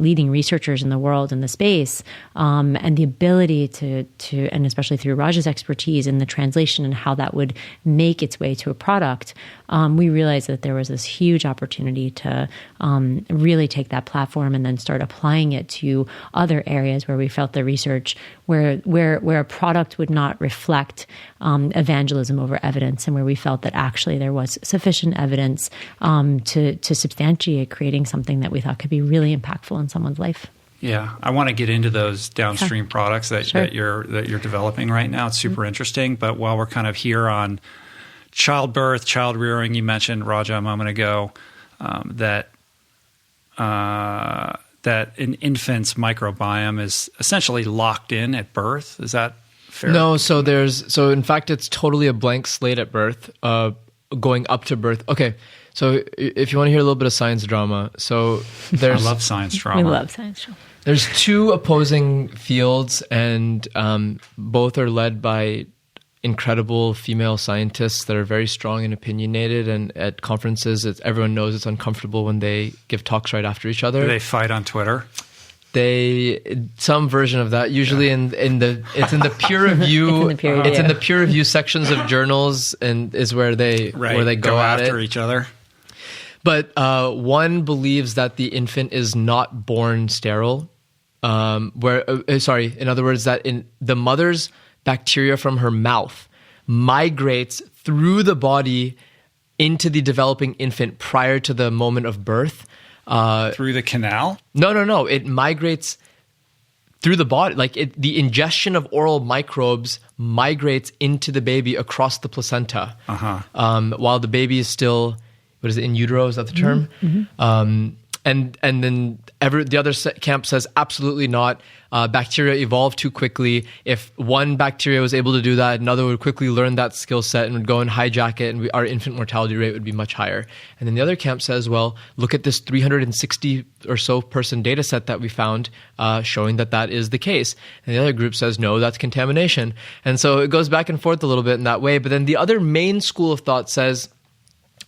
leading researchers in the world in the space, and the ability to and especially through Raj's expertise in the translation and how that would make its way to a product, we realized that there was this huge opportunity to really take that platform and then start applying it to other areas where we felt the research where a product would not reflect evangelism over evidence, and where we felt that actually there was sufficient evidence to substantiate creating something that we thought could be really impactful in someone's life. Yeah, I want to get into those downstream products that you're developing right now. It's super interesting. But while we're kind of here on childbirth, child rearing, you mentioned, Raja, a moment ago, that an infant's microbiome is essentially locked in at birth. Is that fair? No, so in fact it's totally a blank slate at birth, going up to birth. Okay. So if you want to hear a little bit of science drama, I love science drama. We love science drama. There's two opposing fields, and both are led by incredible female scientists that are very strong and opinionated. And at conferences, everyone knows it's uncomfortable when they give talks right after each other. Do they fight on Twitter? Some version of that, usually it's in the peer review it's in the peer review sections of journals, and is where they go at after it. each other. But one believes that the infant is not born sterile. In other words, that in the mother's bacteria from her mouth migrates through the body into the developing infant prior to the moment of birth. Through the canal? No. It migrates through the body. Like the ingestion of oral microbes migrates into the baby across the placenta. While the baby is still, what is it, in utero? Is that the term? Mm-hmm. And then the other camp says absolutely not. Bacteria evolve too quickly. If one bacteria was able to do that, another would quickly learn that skill set and would go and hijack it, and our infant mortality rate would be much higher. And then the other camp says, well, look at this 360 or so person data set that we found showing that is the case. And the other group says, no, that's contamination. And so it goes back and forth a little bit in that way. But then the other main school of thought says,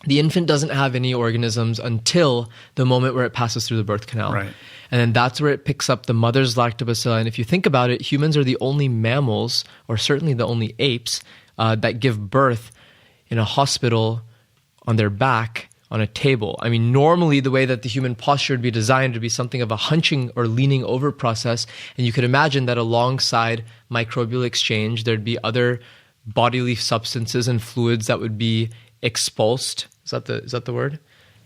the infant doesn't have any organisms until the moment where it passes through the birth canal. Right. And then that's where it picks up the mother's lactobacilli. And if you think about it, humans are the only mammals, or certainly the only apes, that give birth in a hospital on their back on a table. I mean, normally the way that the human posture would be designed would be something of a hunching or leaning over process. And you could imagine that alongside microbial exchange, there'd be other bodily substances and fluids that would be expulsed. Is that the word?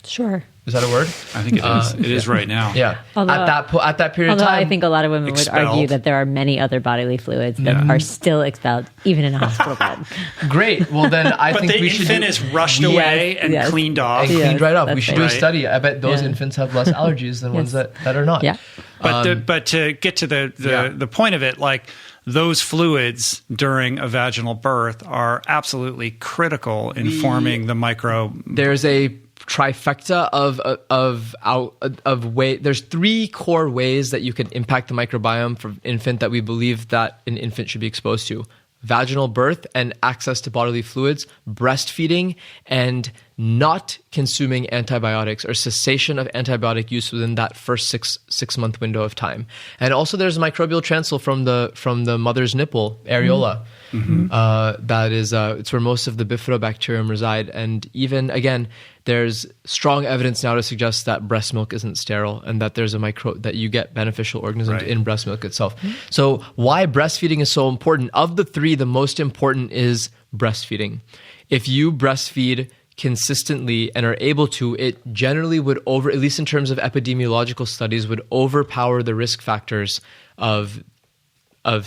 Sure. Is that a word? I think it is. It is right now. Yeah. Although, at that period of time. I think a lot of women expelled. would argue that there are many other bodily fluids that are still expelled, even in a hospital bed. Great. Well, then I think we should. But the infant is rushed away and cleaned off. And cleaned right off. We should do a right. study. I bet those infants have less allergies than ones that are not. Yeah. But to get to the point of it, like, those fluids during a vaginal birth are absolutely critical in forming the microbe. There's a trifecta of way. There's 3 core ways that you can impact the microbiome for infant that we believe that an infant should be exposed to: vaginal birth and access to bodily fluids, breastfeeding, and not consuming antibiotics or cessation of antibiotic use within that first six month window of time. And also there's microbial transfer from the mother's nipple, areola. Mm-hmm. That is, it's where most of the bifidobacterium reside. And even, again, there's strong evidence now to suggest that breast milk isn't sterile and that there's that you get beneficial organisms in breast milk itself. Mm-hmm. So why breastfeeding is so important? Of the 3, the most important is breastfeeding. If you breastfeed consistently and are able to, it generally would at least in terms of epidemiological studies, would overpower the risk factors of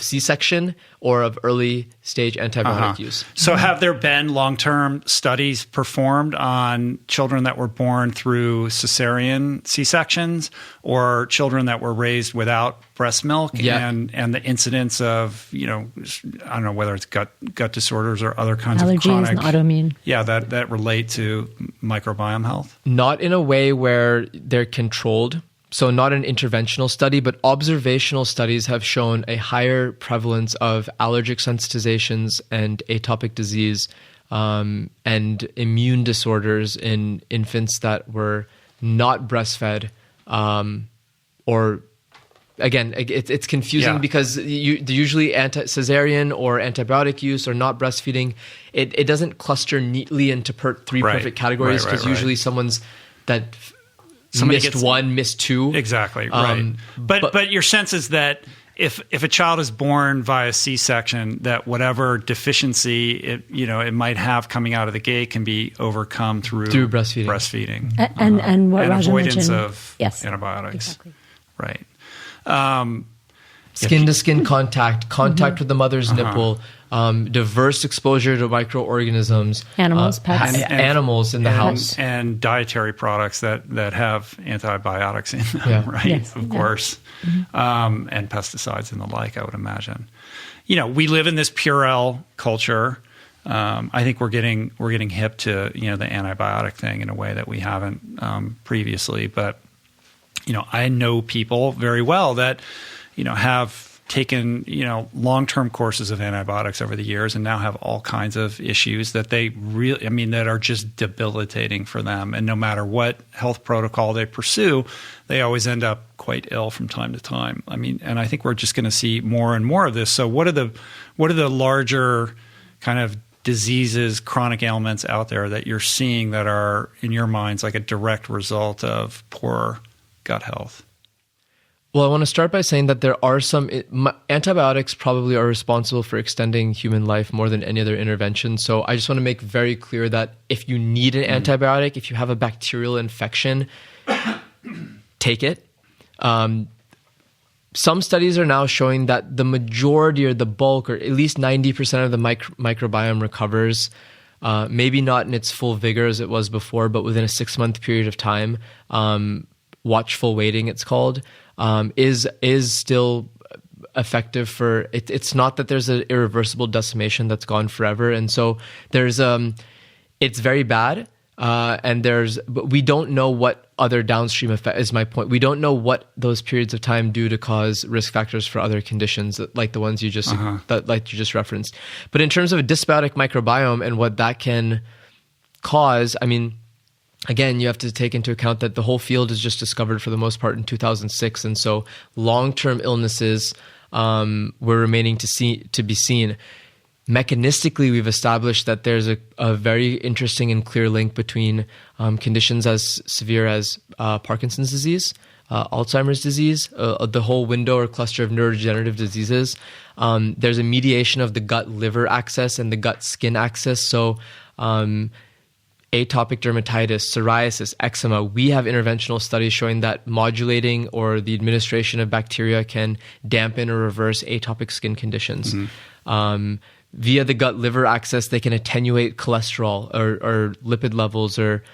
C-section or of early stage antibiotic use. So have there been long-term studies performed on children that were born through cesarean C-sections or children that were raised without breast milk and the incidence of, I don't know whether it's gut disorders or other kinds of chronic... Allergies and autoimmune. Yeah, that relate to microbiome health? Not in a way where they're controlled. So not an interventional study, but observational studies have shown a higher prevalence of allergic sensitizations and atopic disease and immune disorders in infants that were not breastfed. Or again, it's confusing because usually cesarean or antibiotic use or not breastfeeding, it doesn't cluster neatly into 3 perfect categories because usually someone's that... Somebody missed 2. Exactly, right. But your sense is that if a child is born via C-section, that whatever deficiency it might have coming out of the gate can be overcome through breastfeeding. And what Raja avoidance mentioned, of antibiotics. Exactly. Right. Skin-to-skin contact with the mother's nipple, diverse exposure to microorganisms, animals, pets, animals in the house, and dietary products that have antibiotics in them, right? Yes. Of course, and pesticides and the like. I would imagine. We live in this Purell culture. I think we're getting hip to the antibiotic thing in a way that we haven't previously. But I know people very well that have taken long-term courses of antibiotics over the years and now have all kinds of issues that that are just debilitating for them. And no matter what health protocol they pursue, they always end up quite ill from time to time. I mean, and I think we're just going to see more and more of this. So what are the larger kind of diseases, chronic ailments out there that you're seeing that are, in your minds, like a direct result of poor gut health? Well, I want to start by saying that there are some antibiotics probably are responsible for extending human life more than any other intervention. So I just want to make very clear that if you need an antibiotic, if you have a bacterial infection, take it. Some studies are now showing that the majority or the bulk, or at least 90% of the microbiome recovers. Maybe not in its full vigor as it was before, but within a 6-month period of time. Watchful waiting, it's called. Is still effective for it. It's not that there's an irreversible decimation that's gone forever, and so there's it's very bad, but we don't know what other downstream effect is my point. We don't know what those periods of time do to cause risk factors for other conditions like the ones you just referenced. But in terms of a dysbiotic microbiome and what that can cause, I mean, again, you have to take into account that the whole field is just discovered for the most part in 2006. And so long-term illnesses were remaining to be seen. Mechanistically, we've established that there's a very interesting and clear link between conditions as severe as Parkinson's disease, Alzheimer's disease, the whole window or cluster of neurodegenerative diseases. There's a mediation of the gut-liver axis and the gut-skin axis. So atopic dermatitis, psoriasis, eczema. We have interventional studies showing that modulating or the administration of bacteria can dampen or reverse atopic skin conditions. Via the gut-liver axis, they can attenuate cholesterol or lipid levels or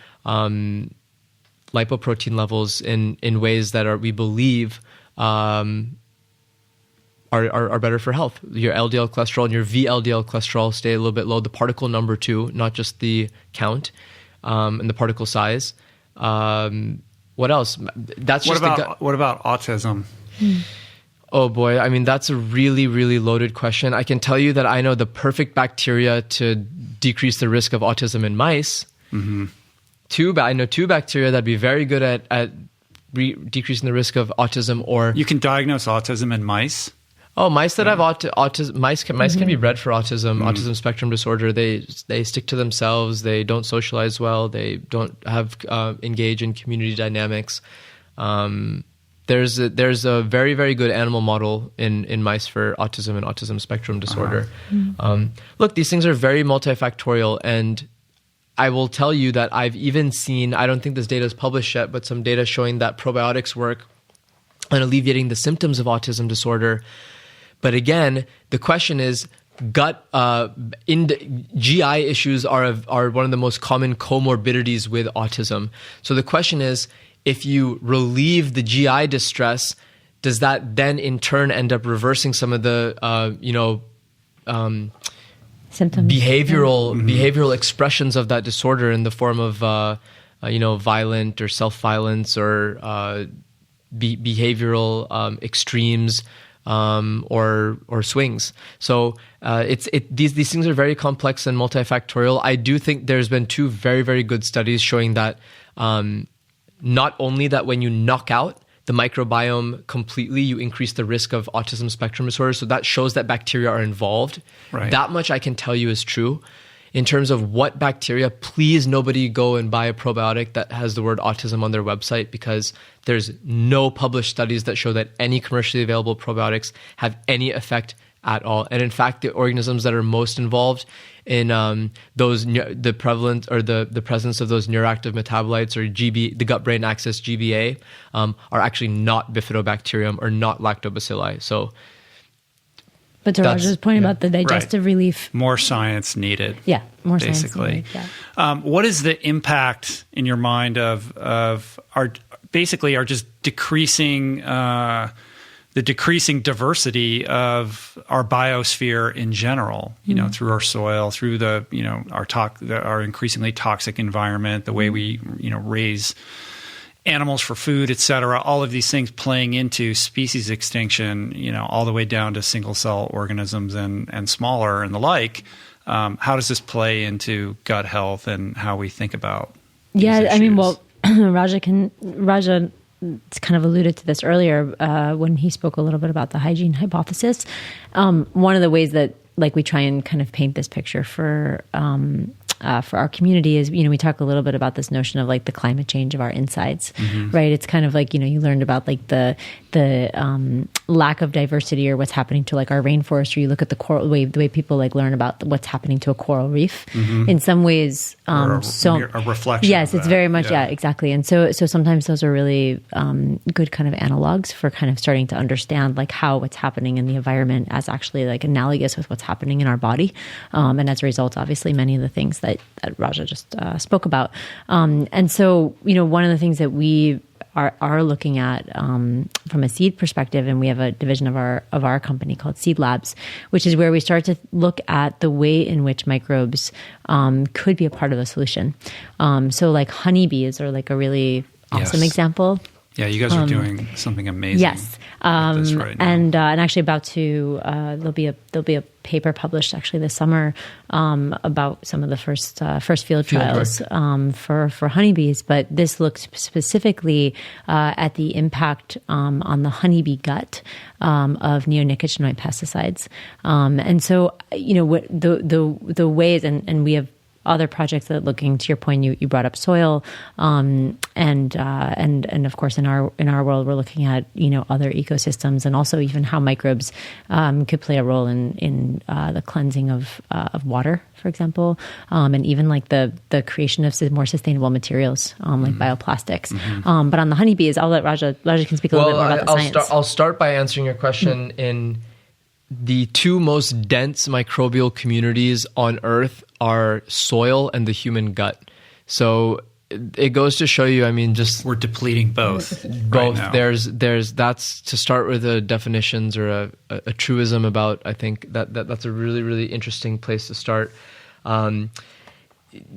lipoprotein levels in ways that we believe are better for health. Your LDL cholesterol and your VLDL cholesterol stay a little bit low. The particle number too, not just the count and the particle size. What else? What about autism? Oh boy, I mean, that's a really, really loaded question. I can tell you that I know the perfect bacteria to decrease the risk of autism in mice. I know two bacteria that'd be very good at decreasing the risk of autism. Or you can diagnose autism in mice. Oh, mice that have autism. Mice can be bred for autism spectrum disorder. They stick to themselves. They don't socialize well. They don't have engage in community dynamics. There's a very, very good animal model in mice for autism and autism spectrum disorder. Look, these things are very multifactorial, and I will tell you that I've even seen, I don't think this data is published yet, but some data showing that probiotics work on alleviating the symptoms of autism disorder. But again, the question is, GI issues are one of the most common comorbidities with autism. So the question is, if you relieve the GI distress, does that then in turn end up reversing some of the symptoms, behavioral expressions of that disorder in the form of violent or self-violence or behavioral extremes or swings? So these things are very complex and multifactorial. I do think there's been two very, very good studies showing that not only that when you knock out the microbiome completely, you increase the risk of autism spectrum disorder. So that shows that bacteria are involved. Right. That much I can tell you is true. In terms of what bacteria, please nobody go and buy a probiotic that has the word autism on their website, because there's no published studies that show that any commercially available probiotics have any effect at all. And in fact, the organisms that are most involved in the prevalence or the presence of those neuroactive metabolites or the gut-brain axis GBA are actually not bifidobacterium or not lactobacilli. So, but to Roger's point about the digestive relief, more science needed. Yeah, more basically. Science needed, yeah. What is the impact in your mind of our just decreasing the decreasing diversity of our biosphere in general, through our soil, through our increasingly toxic environment, the way we, raise animals for food, et cetera, all of these things playing into species extinction, all the way down to single cell organisms and smaller and the like. How does this play into gut health and how we think about these issues? I mean, well, Raja kind of alluded to this earlier when he spoke a little bit about the hygiene hypothesis. One of the ways that like we try and kind of paint this picture for our community is, we talk a little bit about this notion of like the climate change of our insides, right? It's kind of like, you learned about like the lack of diversity or what's happening to like our rainforest, or you look at the coral, the way people like learn about what's happening to a coral reef. In some ways, or a reflection. Yes, of it's that. very much, yeah, exactly. And so sometimes those are really good kind of analogs for kind of starting to understand like how what's happening in the environment as actually like analogous with what's happening in our body. And as a result, obviously, many of the things that Raja just spoke about. And so, one of the things that we are looking at from a seed perspective, and we have a division of our company called Seed Labs, which is where we start to look at the way in which microbes could be a part of the solution. So like honeybees are like a really awesome example. Yeah, you guys are doing something amazing. Yes, with this right now. and actually about to there'll be a paper published actually this summer about some of the first field trials for honeybees. But this looked specifically at the impact on the honeybee gut of neonicotinoid pesticides, and so the ways, and we have other projects that looking to your point, you brought up soil, and of course in our world we're looking at other ecosystems, and also even how microbes could play a role in the cleansing of water, for example, and even like the creation of more sustainable materials like bioplastics. But on the honeybees, I'll let Raja can speak a little bit more about the science. I'll start by answering your question. In the two most dense microbial communities on Earth are soil and the human gut. So it goes to show you, we're depleting both. Both. Right now. There's that's to start with the definitions or a truism about. I think that's a really, really interesting place to start.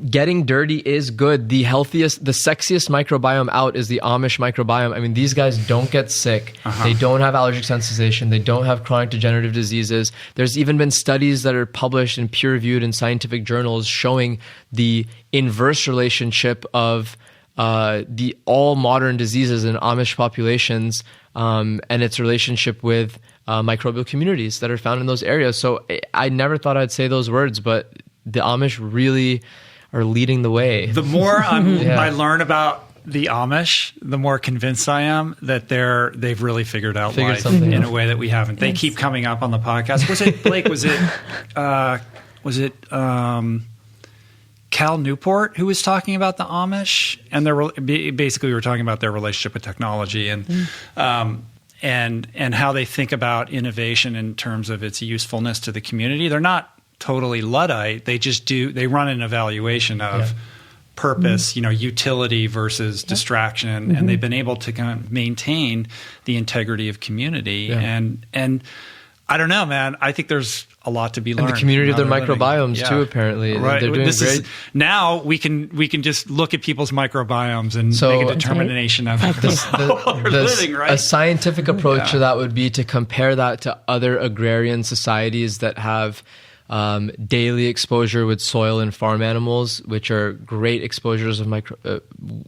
Getting dirty is good. The healthiest, the sexiest microbiome out is the Amish microbiome. These guys don't get sick. They don't have allergic sensitization. They don't have chronic degenerative diseases. There's even been studies that are published and peer-reviewed in scientific journals showing the inverse relationship of the all modern diseases in Amish populations and its relationship with microbial communities that are found in those areas. So I never thought I'd say those words, but the Amish really are leading the way. The more I learn about the Amish, the more convinced I am that they've really figured life in a way that we haven't. They keep coming up on the podcast. Was it Blake? Was it Cal Newport who was talking about the Amish? And basically we were talking about their relationship with technology and how they think about innovation in terms of its usefulness to the community. They're not totally Luddite. They run an evaluation of purpose, utility versus distraction, and they've been able to kind of maintain the integrity of community. And I don't know, man. I think there's a lot to be learned. And the community of their microbiomes too, apparently. Right. They're doing great. Now we can just look at people's microbiomes and make a determination of how they're living, right? A scientific approach to that would be to compare that to other agrarian societies that have daily exposure with soil and farm animals, which are great exposures of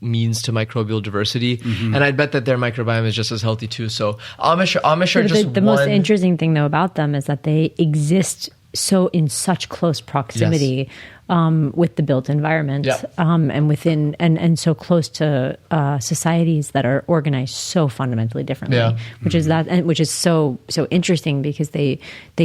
means to microbial diversity. And I'd bet that their microbiome is just as healthy too. So Amish are just the most interesting thing though about them is that they exist in such close proximity with the built environment, and within and so close to societies that are organized so fundamentally differently, which is so interesting because they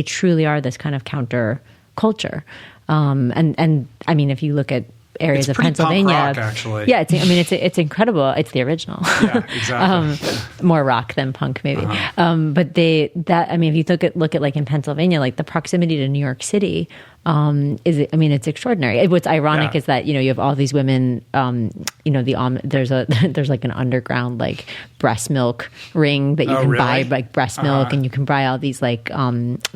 truly are this kind of counter culture. And if you look at areas of Pennsylvania, punk rock, actually. Yeah, it's incredible. It's the original. Yeah, exactly. More rock than punk, maybe. But if you look at like in Pennsylvania, like the proximity to New York City, it's extraordinary. What's ironic is that you have all these women. There's like an underground like breast milk ring that you can buy like breast milk, and you can buy all these like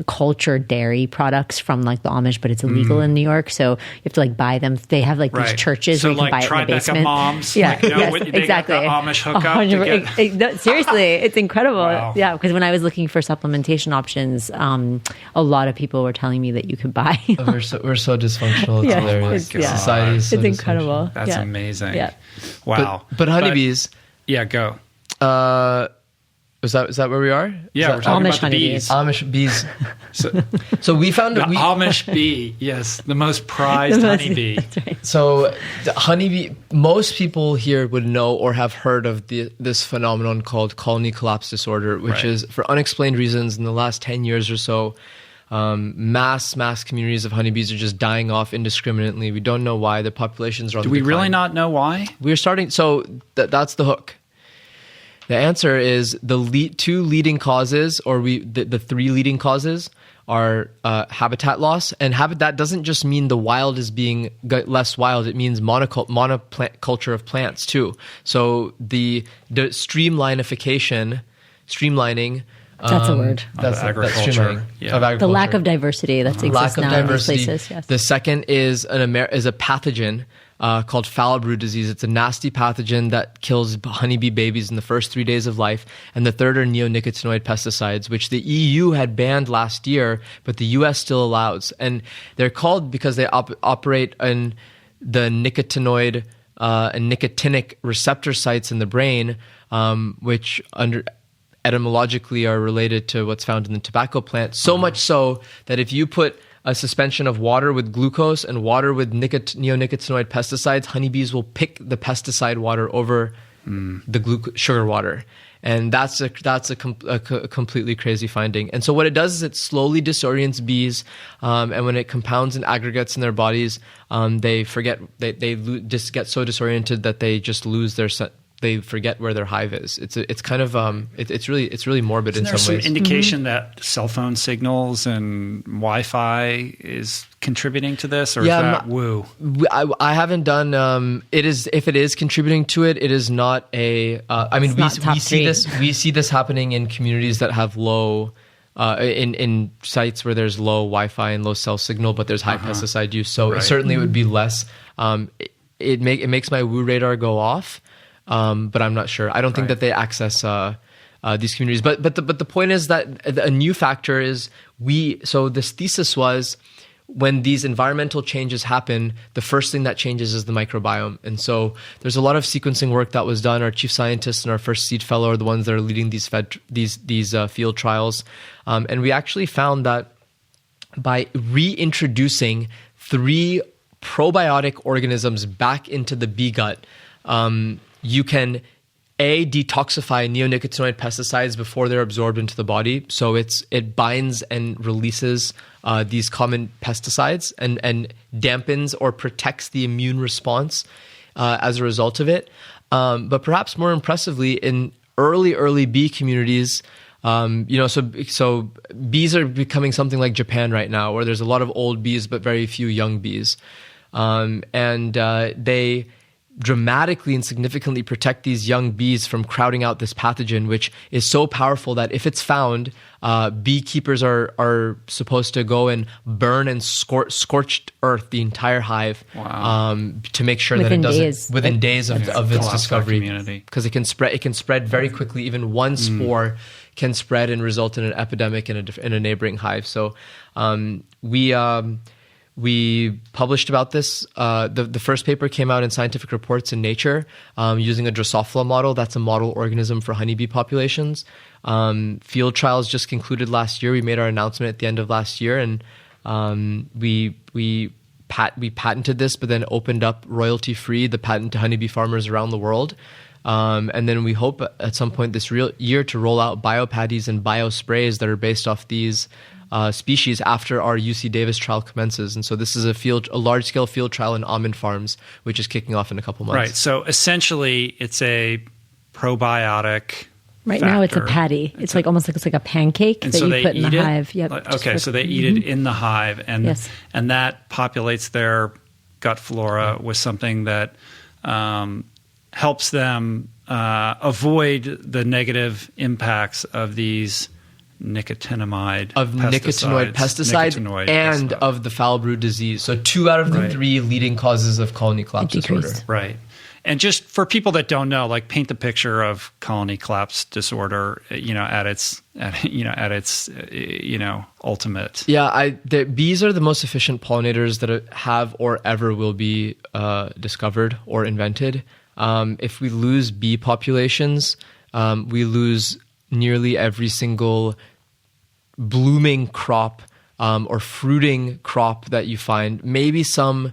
cultured dairy products from like the Amish, but it's illegal in New York, so you have to like buy them. They have like these churches where you can buy it in the basement. Moms, they exactly. Got the Amish hookup. Seriously, it's incredible. Wow. Yeah, because when I was looking for supplementation options, a lot of people were telling me that you could buy. We're so dysfunctional. It's hilarious. Society is so it's incredible. That's amazing. Yeah. Wow. But honeybees. Go. Is that where we are? Yeah, we're talking Amish about the honeybees. bees. Amish bees. So, So we found the that Amish bee, yes, the most prized honeybee. That's right. So the honeybee, most people here would know or have heard of this phenomenon called colony collapse disorder, which Right. is for unexplained reasons in the last 10 years or so, mass communities of honeybees are just dying off indiscriminately. We don't know why. The populations are on Do the we really decline. not know why? We're starting. So that's the hook. The answer is the two leading causes, or the three leading causes, are habitat loss. And habitat doesn't just mean the wild is being less wild. It means monoculture of plants too. So the streamlining. That's a word. That's agriculture. streamlining Yeah. of The agriculture. lack of diversity that exists Lack of now diversity. in these places. Yes. The second is is a pathogen called foul brood disease. It's a nasty pathogen that kills honeybee babies in the first 3 days of life. And the third are neonicotinoid pesticides, which the EU had banned last year, but the US still allows. And they're called because they operate in the nicotinoid and nicotinic receptor sites in the brain, which etymologically are related to what's found in the tobacco plant. So much so that if you put a suspension of water with glucose and water with neonicotinoid pesticides, honeybees will pick the pesticide water over the sugar water. And that's a completely crazy finding. And so what it does is it slowly disorients bees, and when it compounds and aggregates in their bodies, they forget, just get so disoriented that they just lose they forget where their hive is. It's kind of it's really morbid in Isn't there some some ways. indication that cell phone signals and Wi-Fi is contributing to this, or is that woo? I haven't done. It is, if it is contributing to it, it is not a. I mean, not top three. We see this happening in communities that have low. In sites where there's low Wi-Fi and low cell signal, but there's high pesticide use. So Right. certainly it would be less. It makes my woo radar go off. But I'm not sure. I don't think that they access these communities. But the point is that a new factor is so this thesis was, when these environmental changes happen, the first thing that changes is the microbiome. And so there's a lot of sequencing work that was done. Our chief scientists and our first seed fellow are the ones that are leading these field trials. And we actually found that by reintroducing 3 probiotic organisms back into the bee gut, you can detoxify neonicotinoid pesticides before they're absorbed into the body. So it binds and releases these common pesticides and dampens or protects the immune response as a result of it. But perhaps more impressively, in early bee communities, so bees are becoming something like Japan right now, where there's a lot of old bees but very few young bees, and they dramatically and significantly protect these young bees from crowding out this pathogen, which is so powerful that if it's found, beekeepers are supposed to go and burn and scorched earth the entire hive. Wow. To make sure Within that it doesn't days. within days of its Collapse discovery, community. because it can spread very quickly. Even one spore can spread and result in an epidemic in a neighboring hive. So we published about this. The first paper came out in Scientific Reports in Nature, using a Drosophila model. That's a model organism for honeybee populations. Field trials just concluded last year. We made our announcement at the end of last year, and we patented this, but then opened up royalty-free the patent to honeybee farmers around the world. And then we hope at some point this year to roll out biopatties and biosprays that are based off these species after our UC Davis trial commences. And so this is a large-scale field trial in almond farms, which is kicking off in a couple months. Right. So essentially, it's a probiotic. Right now, it's a factor. patty. It's like almost like it's like a pancake And that so you they put in the eat it? hive. Yep. Okay, so they eat it in the hive, and Yes. and that populates their gut flora with something that helps them avoid the negative impacts of these nicotinoid pesticides and of the foul brood disease. So 2 out of the 3 leading causes of colony collapse disorder. Right. And just for people that don't know, like, paint the picture of colony collapse disorder, at its ultimate. Yeah, the bees are the most efficient pollinators that have or ever will be discovered or invented. If we lose bee populations, we lose nearly every single blooming crop or fruiting crop that you find. Maybe some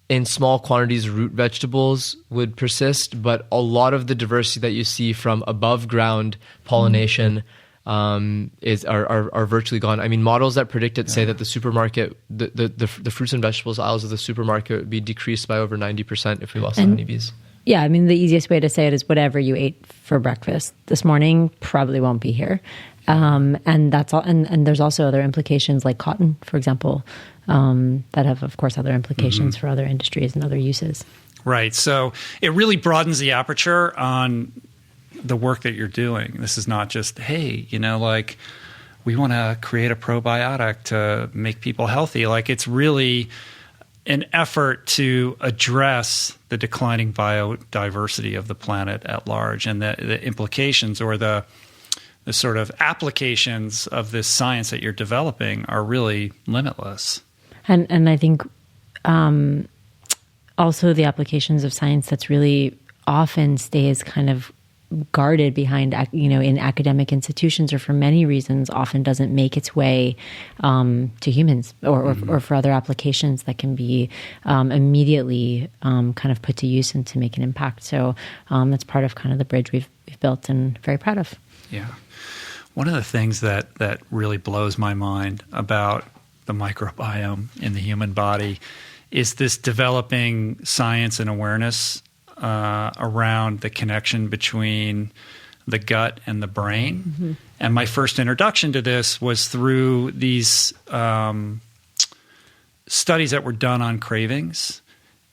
in small quantities root vegetables would persist, but a lot of the diversity that you see from above ground pollination are virtually gone. I mean, models that predict it say that the supermarket, the fruits and vegetables aisles of the supermarket would be decreased by over 90% if we lost the honeybees. Yeah, I mean, the easiest way to say it is whatever you ate for breakfast this morning probably won't be here. And that's all. And there's also other implications like cotton, for example, that have, of course, other implications for other industries and other uses. Right. So it really broadens the aperture on the work that you're doing. This is not just, hey, like we want to create a probiotic to make people healthy. Like it's really an effort to address the declining biodiversity of the planet at large, and the implications or the sort of applications of this science that you're developing are really limitless. And I think also the applications of science that's really often stays kind of guarded behind, in academic institutions or for many reasons, often doesn't make its way to humans or for other applications that can be immediately kind of put to use and to make an impact. So that's part of kind of the bridge we've built and very proud of. Yeah. One of the things that really blows my mind about the microbiome in the human body is this developing science and awareness around the connection between the gut and the brain. Mm-hmm. And my first introduction to this was through these studies that were done on cravings.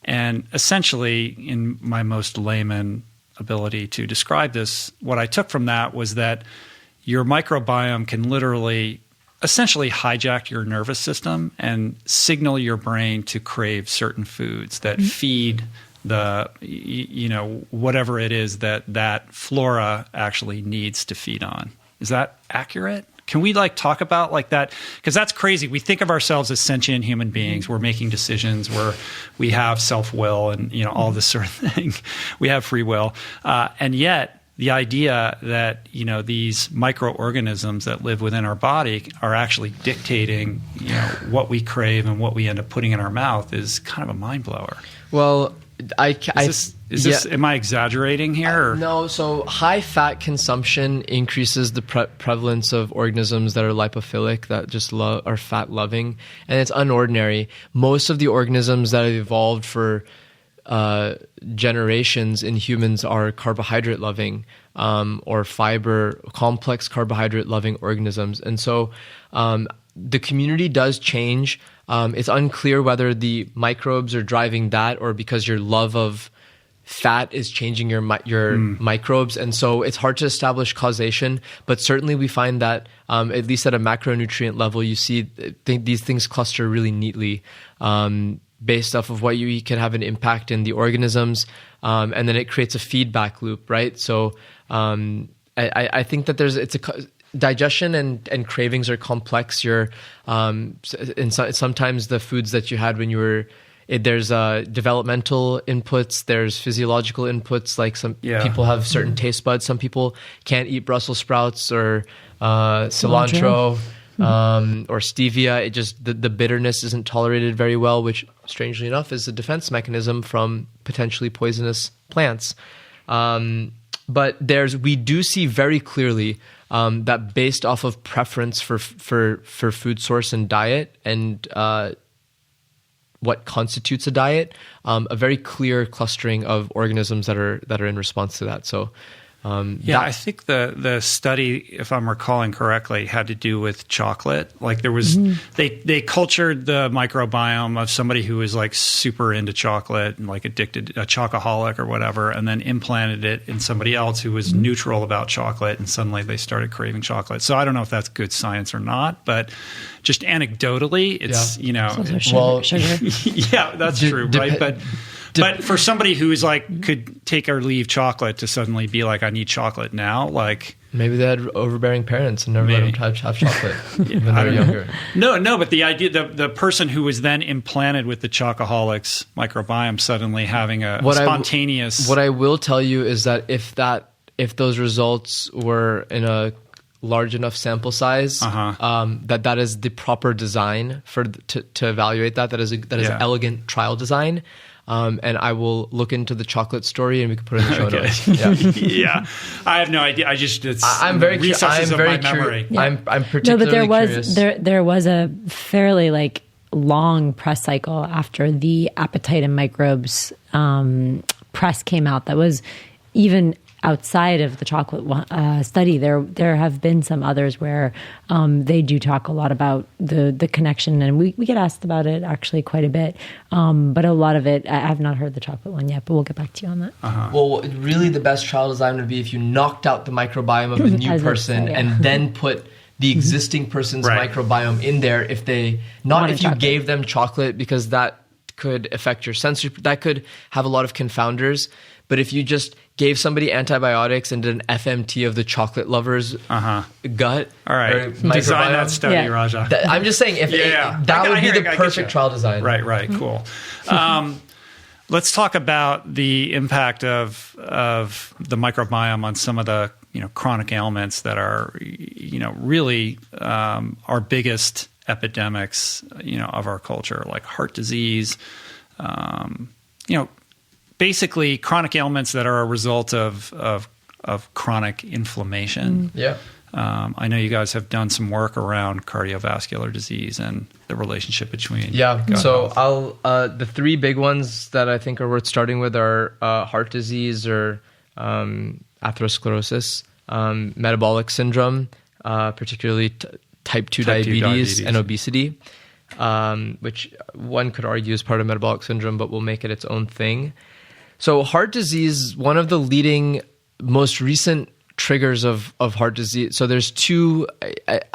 And essentially, in my most layman ability to describe this, what I took from that was that your microbiome can literally essentially hijack your nervous system and signal your brain to crave certain foods that feed the, whatever it is that flora actually needs to feed on. Is that accurate? Can we talk about that? Because that's crazy. We think of ourselves as sentient human beings. We're making decisions. We have self-will and all this sort of thing. We have free will, and yet the idea that these microorganisms that live within our body are actually dictating what we crave and what we end up putting in our mouth is kind of a mind blower. Well, am I exaggerating here? No. So high fat consumption increases the prevalence of organisms that are lipophilic, that just are fat loving, and it's unordinary. Most of the organisms that have evolved for generations in humans are carbohydrate loving or complex carbohydrate loving organisms, and so the community does change. It's unclear whether the microbes are driving that or because your love of fat is changing your microbes. And so it's hard to establish causation, but certainly we find that at least at a macronutrient level, you see these things cluster really neatly based off of what you eat can have an impact in the organisms. And then it creates a feedback loop, right? So I think that digestion and cravings are complex. Sometimes the foods that you had when you were, there's developmental inputs, there's physiological inputs. Like some people have certain taste buds. Some people can't eat Brussels sprouts or cilantro or stevia. It just the bitterness isn't tolerated very well, which strangely enough is a defense mechanism from potentially poisonous plants. But we do see very clearly that based off of preference for food source and diet and what constitutes a diet, a very clear clustering of organisms that are in response to that. So I think the study, if I'm recalling correctly, had to do with chocolate. Like there was, they cultured the microbiome of somebody who was super into chocolate and addicted, a chocoholic or whatever, and then implanted it in somebody else who was neutral about chocolate, and suddenly they started craving chocolate. So I don't know if that's good science or not, but just anecdotally, it's sugar. Yeah, that's true, right? But for somebody who is could take or leave chocolate to suddenly be I need chocolate now, maybe they had overbearing parents and never let them have chocolate when they were younger. No, but the idea, the person who was then implanted with the chocoholic's microbiome suddenly having a spontaneous. What I will tell you is that if if those results were in a large enough sample size, that is the proper design to evaluate that. That is elegant trial design. And I will look into the chocolate story, and we can put it in the show notes. Yeah, I have no idea. I'm very curious. I'm particularly curious. There was a fairly like long press cycle after the appetite and microbes press came out. That was even outside of the chocolate study. There have been some others where they do talk a lot about the connection, and we get asked about it actually quite a bit. But a lot of it, I have not heard the chocolate one yet, but we'll get back to you on that. Well, really the best trial design would be if you knocked out the microbiome of the new person and then put the existing person's microbiome in there if you gave them chocolate, because that could affect your sensory, that could have a lot of confounders. But if you just gave somebody antibiotics and did an FMT of the chocolate lover's gut, all right, design that study, Raja. I'm just saying, that would be the perfect trial design. Right, cool. Let's talk about the impact of the microbiome on some of the chronic ailments that are really our biggest epidemics of our culture, like heart disease. Basically, chronic ailments that are a result of chronic inflammation. I know you guys have done some work around cardiovascular disease and the relationship between. So the three big ones that I think are worth starting with are heart disease or atherosclerosis, metabolic syndrome, particularly type 2 diabetes and obesity, which one could argue is part of metabolic syndrome, but we'll make it its own thing. So heart disease, one of the leading, most recent triggers of heart disease. So there's two,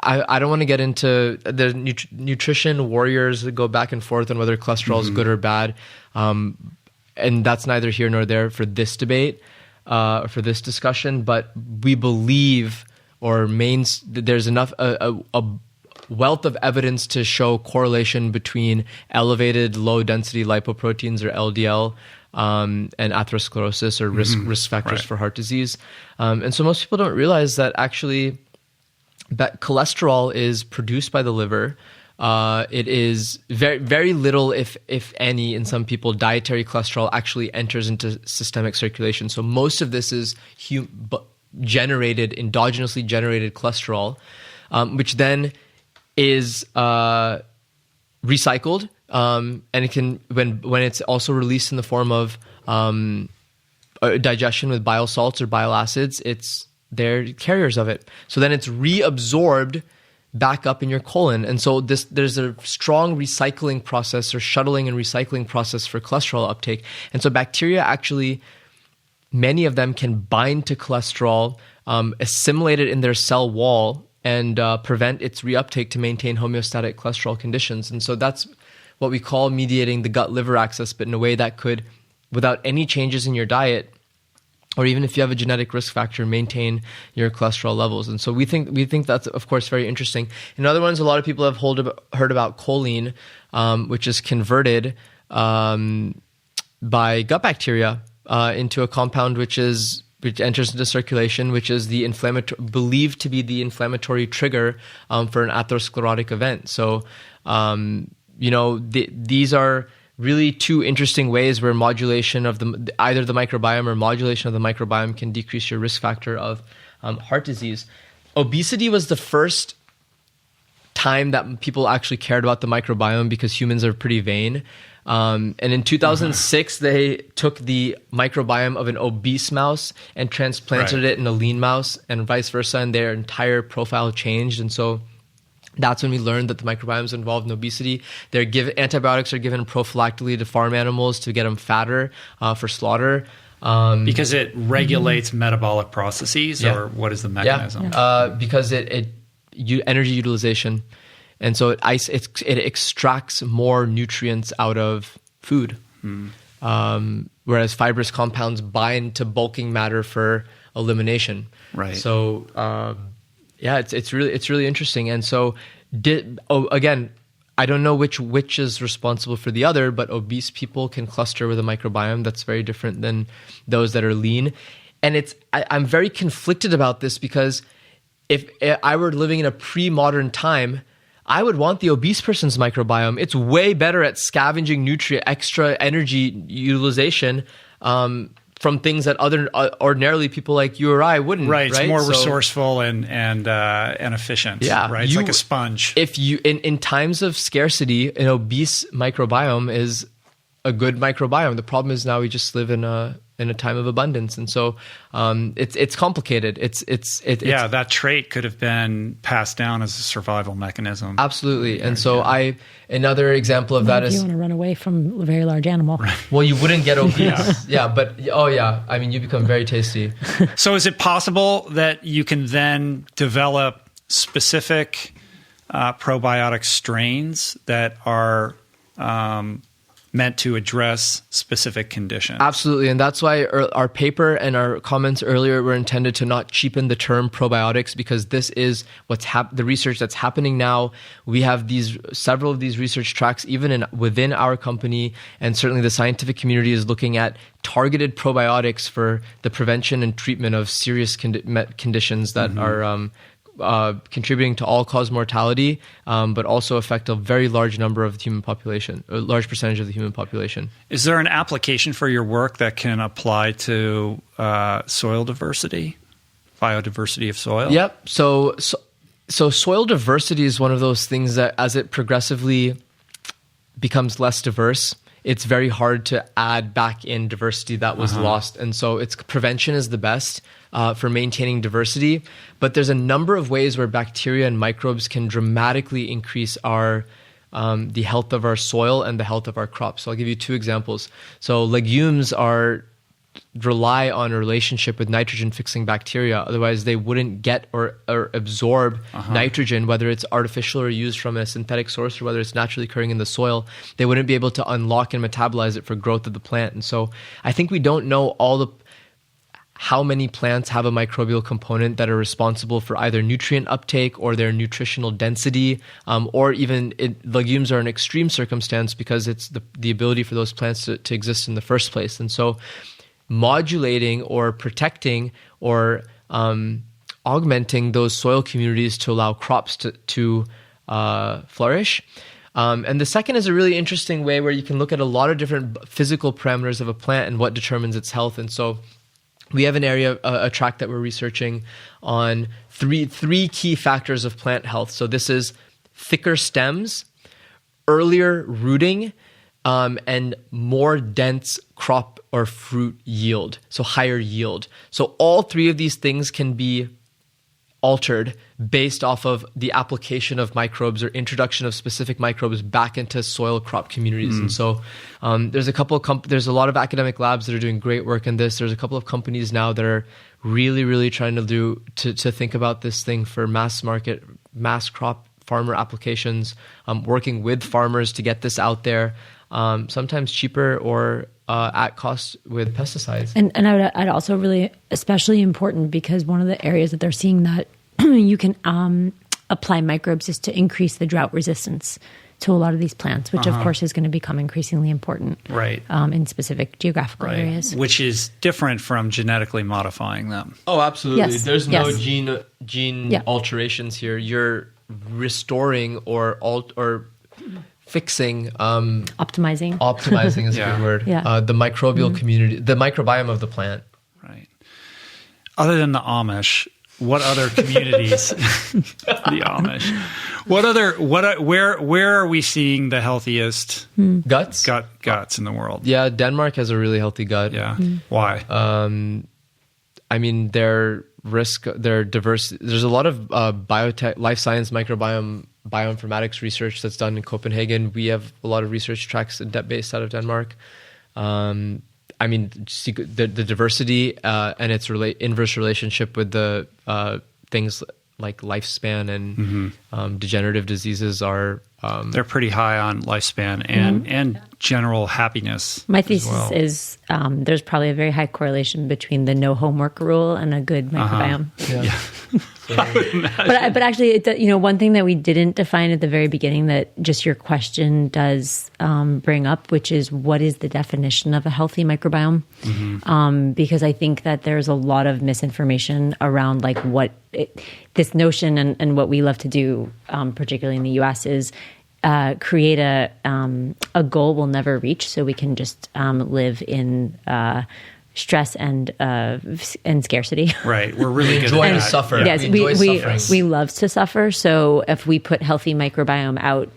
I don't want to get into the nutrition warriors that go back and forth on whether cholesterol is good or bad. And that's neither here nor there for this debate, for this discussion. But we believe there's enough, a wealth of evidence to show correlation between elevated low density lipoproteins or LDL and atherosclerosis or risk factors for heart disease. And so most people don't realize that actually that cholesterol is produced by the liver. It is very, very little, if any, in some people, dietary cholesterol actually enters into systemic circulation. So most of this is endogenously generated cholesterol, which then is recycled. And it can, when it's also released in the form of digestion with bile salts or bile acids, they're carriers of it. So then it's reabsorbed back up in your colon. And so there's a strong recycling process or shuttling and recycling process for cholesterol uptake. And so bacteria actually, many of them can bind to cholesterol, assimilate it in their cell wall, and prevent its reuptake to maintain homeostatic cholesterol conditions. And so that's what we call mediating the gut-liver axis, but in a way that could, without any changes in your diet, or even if you have a genetic risk factor, maintain your cholesterol levels. And so we think that's, of course, very interesting. In other ones, a lot of people have heard about choline, which is converted by gut bacteria into a compound which enters into circulation, which is believed to be the inflammatory trigger for an atherosclerotic event. So, these are really two interesting ways where modulation of either the microbiome or modulation of the microbiome can decrease your risk factor of heart disease. Obesity was the first time that people actually cared about the microbiome because humans are pretty vain. And in 2006, they took the microbiome of an obese mouse and transplanted it in a lean mouse, and vice versa, and their entire profile changed. And so that's when we learned that the microbiome is involved in obesity. Antibiotics are given prophylactically to farm animals to get them fatter for slaughter. Because it regulates metabolic processes, or what is the mechanism? Because energy utilization. And so it extracts more nutrients out of food, whereas fibrous compounds bind to bulking matter for elimination. Right. So it's really interesting. And so again, I don't know which is responsible for the other, but obese people can cluster with a microbiome that's very different than those that are lean. And I'm very conflicted about this because if I were living in a pre-modern time, I would want the obese person's microbiome. It's way better at scavenging extra energy utilization from things that ordinarily people like you or I wouldn't. Right, it's more resourceful and efficient. Yeah, right. It's like a sponge. If you in times of scarcity, an obese microbiome is a good microbiome. The problem is now we just live in a time of abundance, and so it's complicated. That trait could have been passed down as a survival mechanism. Absolutely, and so another example of that is you want to run away from a very large animal. Right. Well, you wouldn't get obese. I mean, you become very tasty. So, is it possible that you can then develop specific probiotic strains that are meant to address specific conditions? Absolutely. And that's why our paper and our comments earlier were intended to not cheapen the term probiotics, because this is the research that's happening now. We have several of these research tracks even within our company, and certainly the scientific community is looking at targeted probiotics for the prevention and treatment of serious conditions that are contributing to all-cause mortality, but also affect a very large number of the human population, a large percentage of the human population. Is there an application for your work that can apply to soil diversity, biodiversity of soil? Yep. So soil diversity is one of those things that, as it progressively becomes less diverse, it's very hard to add back in diversity that was lost. And so prevention is the best for maintaining diversity. But there's a number of ways where bacteria and microbes can dramatically increase the health of our soil and the health of our crops. So I'll give you two examples. So legumes rely on a relationship with nitrogen-fixing bacteria. Otherwise, they wouldn't get or absorb nitrogen, whether it's artificial or used from a synthetic source, or whether it's naturally occurring in the soil. They wouldn't be able to unlock and metabolize it for growth of the plant. And so I think we don't know how many plants have a microbial component that are responsible for either nutrient uptake or their nutritional density, or even legumes are an extreme circumstance because it's the ability for those plants to exist in the first place. And so modulating or protecting or augmenting those soil communities to allow crops to flourish. And the second is a really interesting way where you can look at a lot of different physical parameters of a plant and what determines its health. And so we have a track that we're researching on three key factors of plant health. So this is thicker stems, earlier rooting, and more dense crop or fruit yield, so higher yield. So all three of these things can be altered based off of the application of microbes or introduction of specific microbes back into soil crop communities. And so there's a lot of academic labs that are doing great work in this. There's a couple of companies now that are really, really trying to think about this thing for mass market, mass crop farmer applications, working with farmers to get this out there, sometimes cheaper or at cost with pesticides. And I'd also really, especially important, because one of the areas that they're seeing that you can apply microbes is to increase the drought resistance to a lot of these plants, which of course is going to become increasingly important, right? In specific geographical areas, which is different from genetically modifying them. Oh, absolutely. Yes. There's no gene alterations here. You're restoring or fixing, optimizing is a good word. The microbial community, the microbiome of the plant. Right. Other than the Amish, what other communities? The Amish. Where are we seeing the healthiest guts in the world? Yeah, Denmark has a really healthy gut. Yeah. Why? I mean, their diverse. There's a lot of biotech, life science, microbiome, bioinformatics research that's done in Copenhagen. We have a lot of research tracks based out of Denmark. I mean, the diversity and its inverse relationship with the things like lifespan and degenerative diseases are they're pretty high on lifespan and general happiness. My thesis is there's probably a very high correlation between the no homework rule and a good microbiome. Yeah. But actually, one thing that we didn't define at the very beginning that just your question does bring up, which is what is the definition of a healthy microbiome? Because I think that there's a lot of misinformation around like this notion and what we love to do, particularly in the U.S., is create a goal we'll never reach, so we can just live in stress and scarcity. Right, we're really good enjoy at to that. suffer. Yes, Suffering. we love to suffer. So if we put healthy microbiome out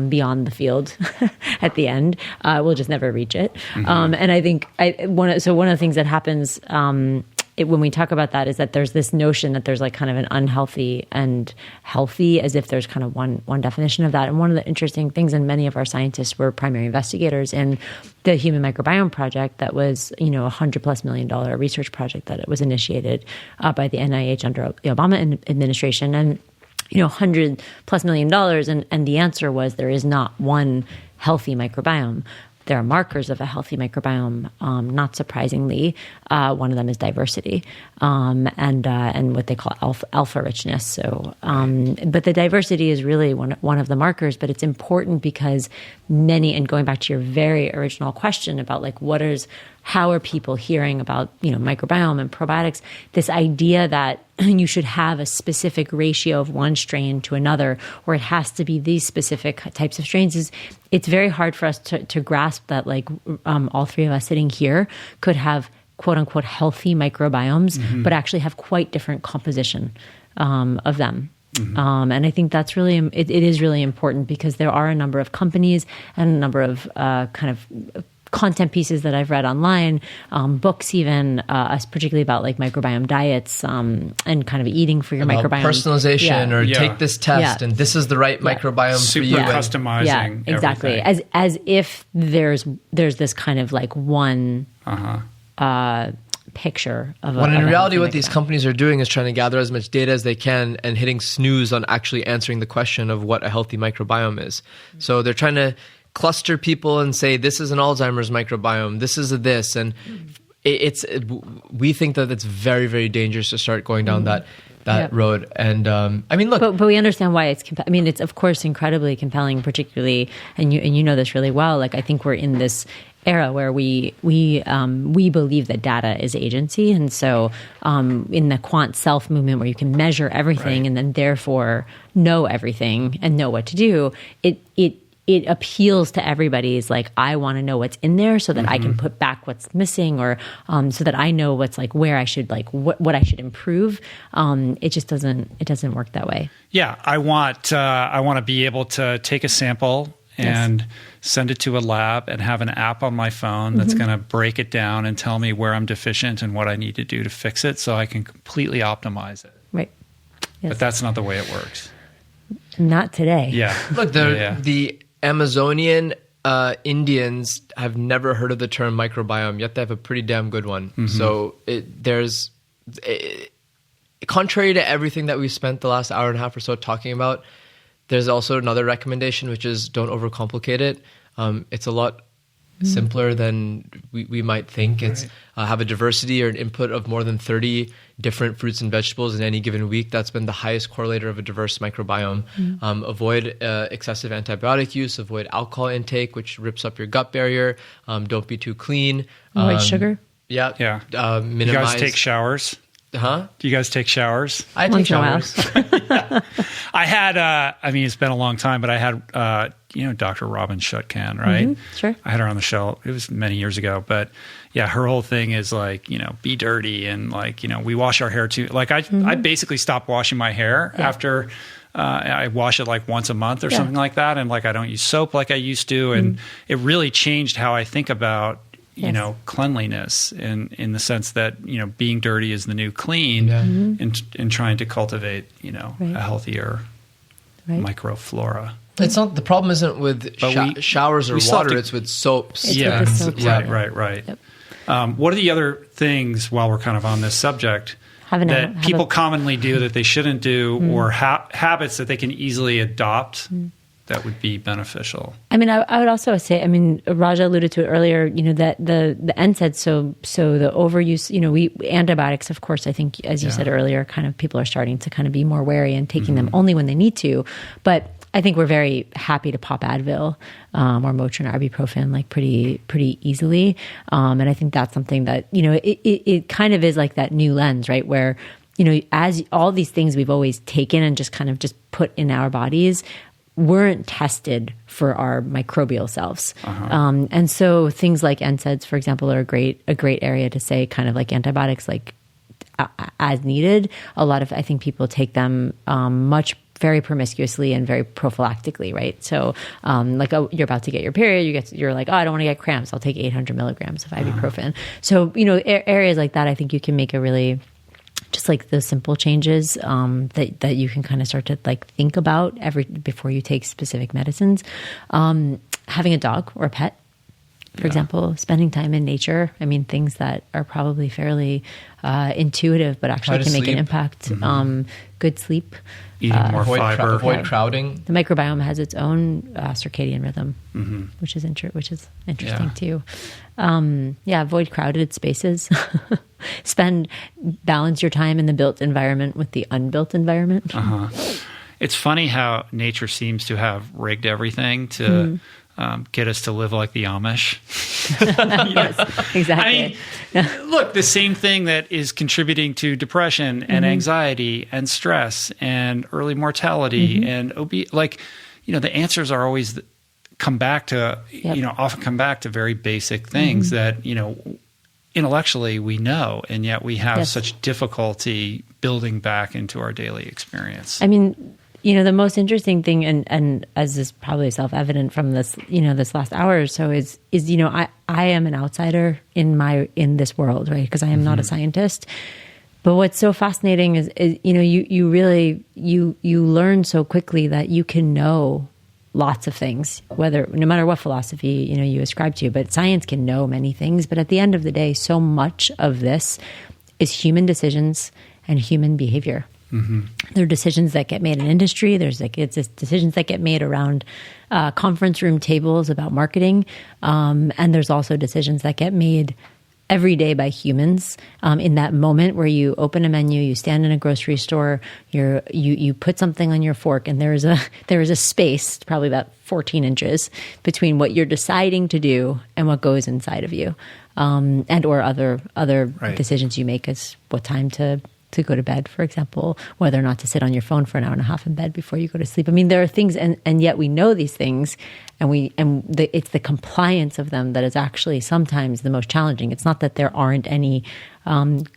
beyond the field at the end, we'll just never reach it. And I think one of the things that happens when we talk about that is that there's this notion that there's like kind of an unhealthy and healthy, as if there's kind of one definition of that. And one of the interesting things, and many of our scientists were primary investigators in the Human Microbiome Project, that was $100+ million research project that was initiated by the NIH under the Obama administration, and $100+ million, and the answer was there is not one healthy microbiome. There are markers of a healthy microbiome. Not surprisingly, one of them is diversity, and what they call alpha richness. So, but the diversity is really one of the markers. But it's important because and going back to your very original question about like how are people hearing about microbiome and probiotics? This idea that you should have a specific ratio of one strain to another, or it has to be these specific types of strains, it's very hard for us to grasp that like all three of us sitting here could have quote unquote healthy microbiomes, but actually have quite different composition of them. And I think that's it is really important, because there are a number of companies and a number of kind of content pieces that I've read online, books even, particularly about like microbiome diets and kind of eating for your about microbiome. Personalization or take this test and this is the right microbiome Super for you. Customizing exactly. everything. As if there's this kind of like one picture of when in reality what microbiome. these companies are doing is trying to gather as much data as they can and hitting snooze on actually answering the question of what a healthy microbiome is. So they're trying to cluster people and say this is an Alzheimer's microbiome, this is this, and we think that it's very, very dangerous to start going down that road. And I mean, look, but we understand why it's. It's of course incredibly compelling, particularly, and you know this really well. Like I think we're in this era where we believe that data is agency, and so in the quant self movement, where you can measure everything and then therefore know everything and know what to do, it appeals to everybody's like, I want to know what's in there so that I can put back what's missing, or so that I know what's like where I should like what I should improve. It just doesn't work that way. Yeah, I want to be able to take a sample and send it to a lab and have an app on my phone that's going to break it down and tell me where I'm deficient and what I need to do to fix it, so I can completely optimize it. Right. Yes. But that's not the way it works. Not today. Yeah. Look, the Amazonian Indians have never heard of the term microbiome, yet they have a pretty damn good one. So contrary to everything that we've spent the last hour and a half or so talking about, there's also another recommendation, which is don't overcomplicate it. It's a lot simpler than we might think. It's have a diversity or an input of more than 30 different fruits and vegetables in any given week. That's been the highest correlator of a diverse microbiome. Avoid excessive antibiotic use. Avoid alcohol intake, which rips up your gut barrier. Don't be too clean. Avoid sugar. Yeah. You guys take showers? Huh? Do you guys take showers? I take showers. I had, it's been a long time, but I had, Dr. Robin Shutkan, right? Sure. I had her on the show. It was many years ago, but yeah, her whole thing is like, be dirty, and like, we wash our hair too. Like I basically stopped washing my hair after I wash it like once a month or something like that. And like, I don't use soap like I used to. And it really changed how I think about cleanliness in the sense that, being dirty is the new clean, and trying to cultivate, a healther microflora. It's not, the problem isn't with showers or water, it's with soaps. Right. Yep. What are the other things, while we're kind of on this subject, that people commonly do that they shouldn't do, or habits that they can easily adopt that would be beneficial? I mean, I would also say, I mean, Raja alluded to it earlier, that the NSAIDs, so the overuse, antibiotics, of course, I think, as you said earlier, kind of people are starting to kind of be more wary and taking them only when they need to. But I think we're very happy to pop Advil or Motrin or ibuprofen like pretty easily. And I think that's something that, it kind of is like that new lens, right? Where, as all these things we've always taken and just kind of just put in our bodies weren't tested for our microbial selves. And so things like NSAIDs, for example, are a great area to say, kind of like antibiotics, like as needed. A lot of, I think, people take them very promiscuously and very prophylactically, right? So, you're about to get your period, you're like, oh, I don't want to get cramps, I'll take 800 milligrams of ibuprofen. So, areas like that, I think you can make a really, just like those simple changes that you can kind of start to like think about before you take specific medicines. Having a dog or a pet, for example, spending time in nature. I mean, things that are probably fairly intuitive, but actually can make an impact. Good sleep. Eating more fiber. Avoid crowding. The microbiome has its own circadian rhythm, which is interesting too. Avoid crowded spaces. Balance your time in the built environment with the unbuilt environment. It's funny how nature seems to have rigged everything to get us to live like the Amish. Yes, exactly. I mean, look, the same thing that is contributing to depression and anxiety and stress and early mortality and the answers are always come back to, often come back to very basic things that, intellectually we know, and yet we have such difficulty building back into our daily experience. I mean, the most interesting thing, and as is probably self-evident from this, this last hour or so is I am an outsider in this world, right? Because I am not a scientist. But what's so fascinating is you really learn so quickly that you can know lots of things, no matter what philosophy, you ascribe to, but science can know many things. But at the end of the day, so much of this is human decisions and human behavior. There are decisions that get made in industry. It's decisions that get made around conference room tables about marketing. And there's also decisions that get made every day by humans in that moment where you open a menu, you stand in a grocery store, you put something on your fork, and there is a space, probably about 14 inches, between what you're deciding to do and what goes inside of you, and or other decisions you make as what time to go to bed, for example, whether or not to sit on your phone for an hour and a half in bed before you go to sleep. I mean, there are things, and yet we know these things, and it's the compliance of them that is actually sometimes the most challenging. It's not that there aren't any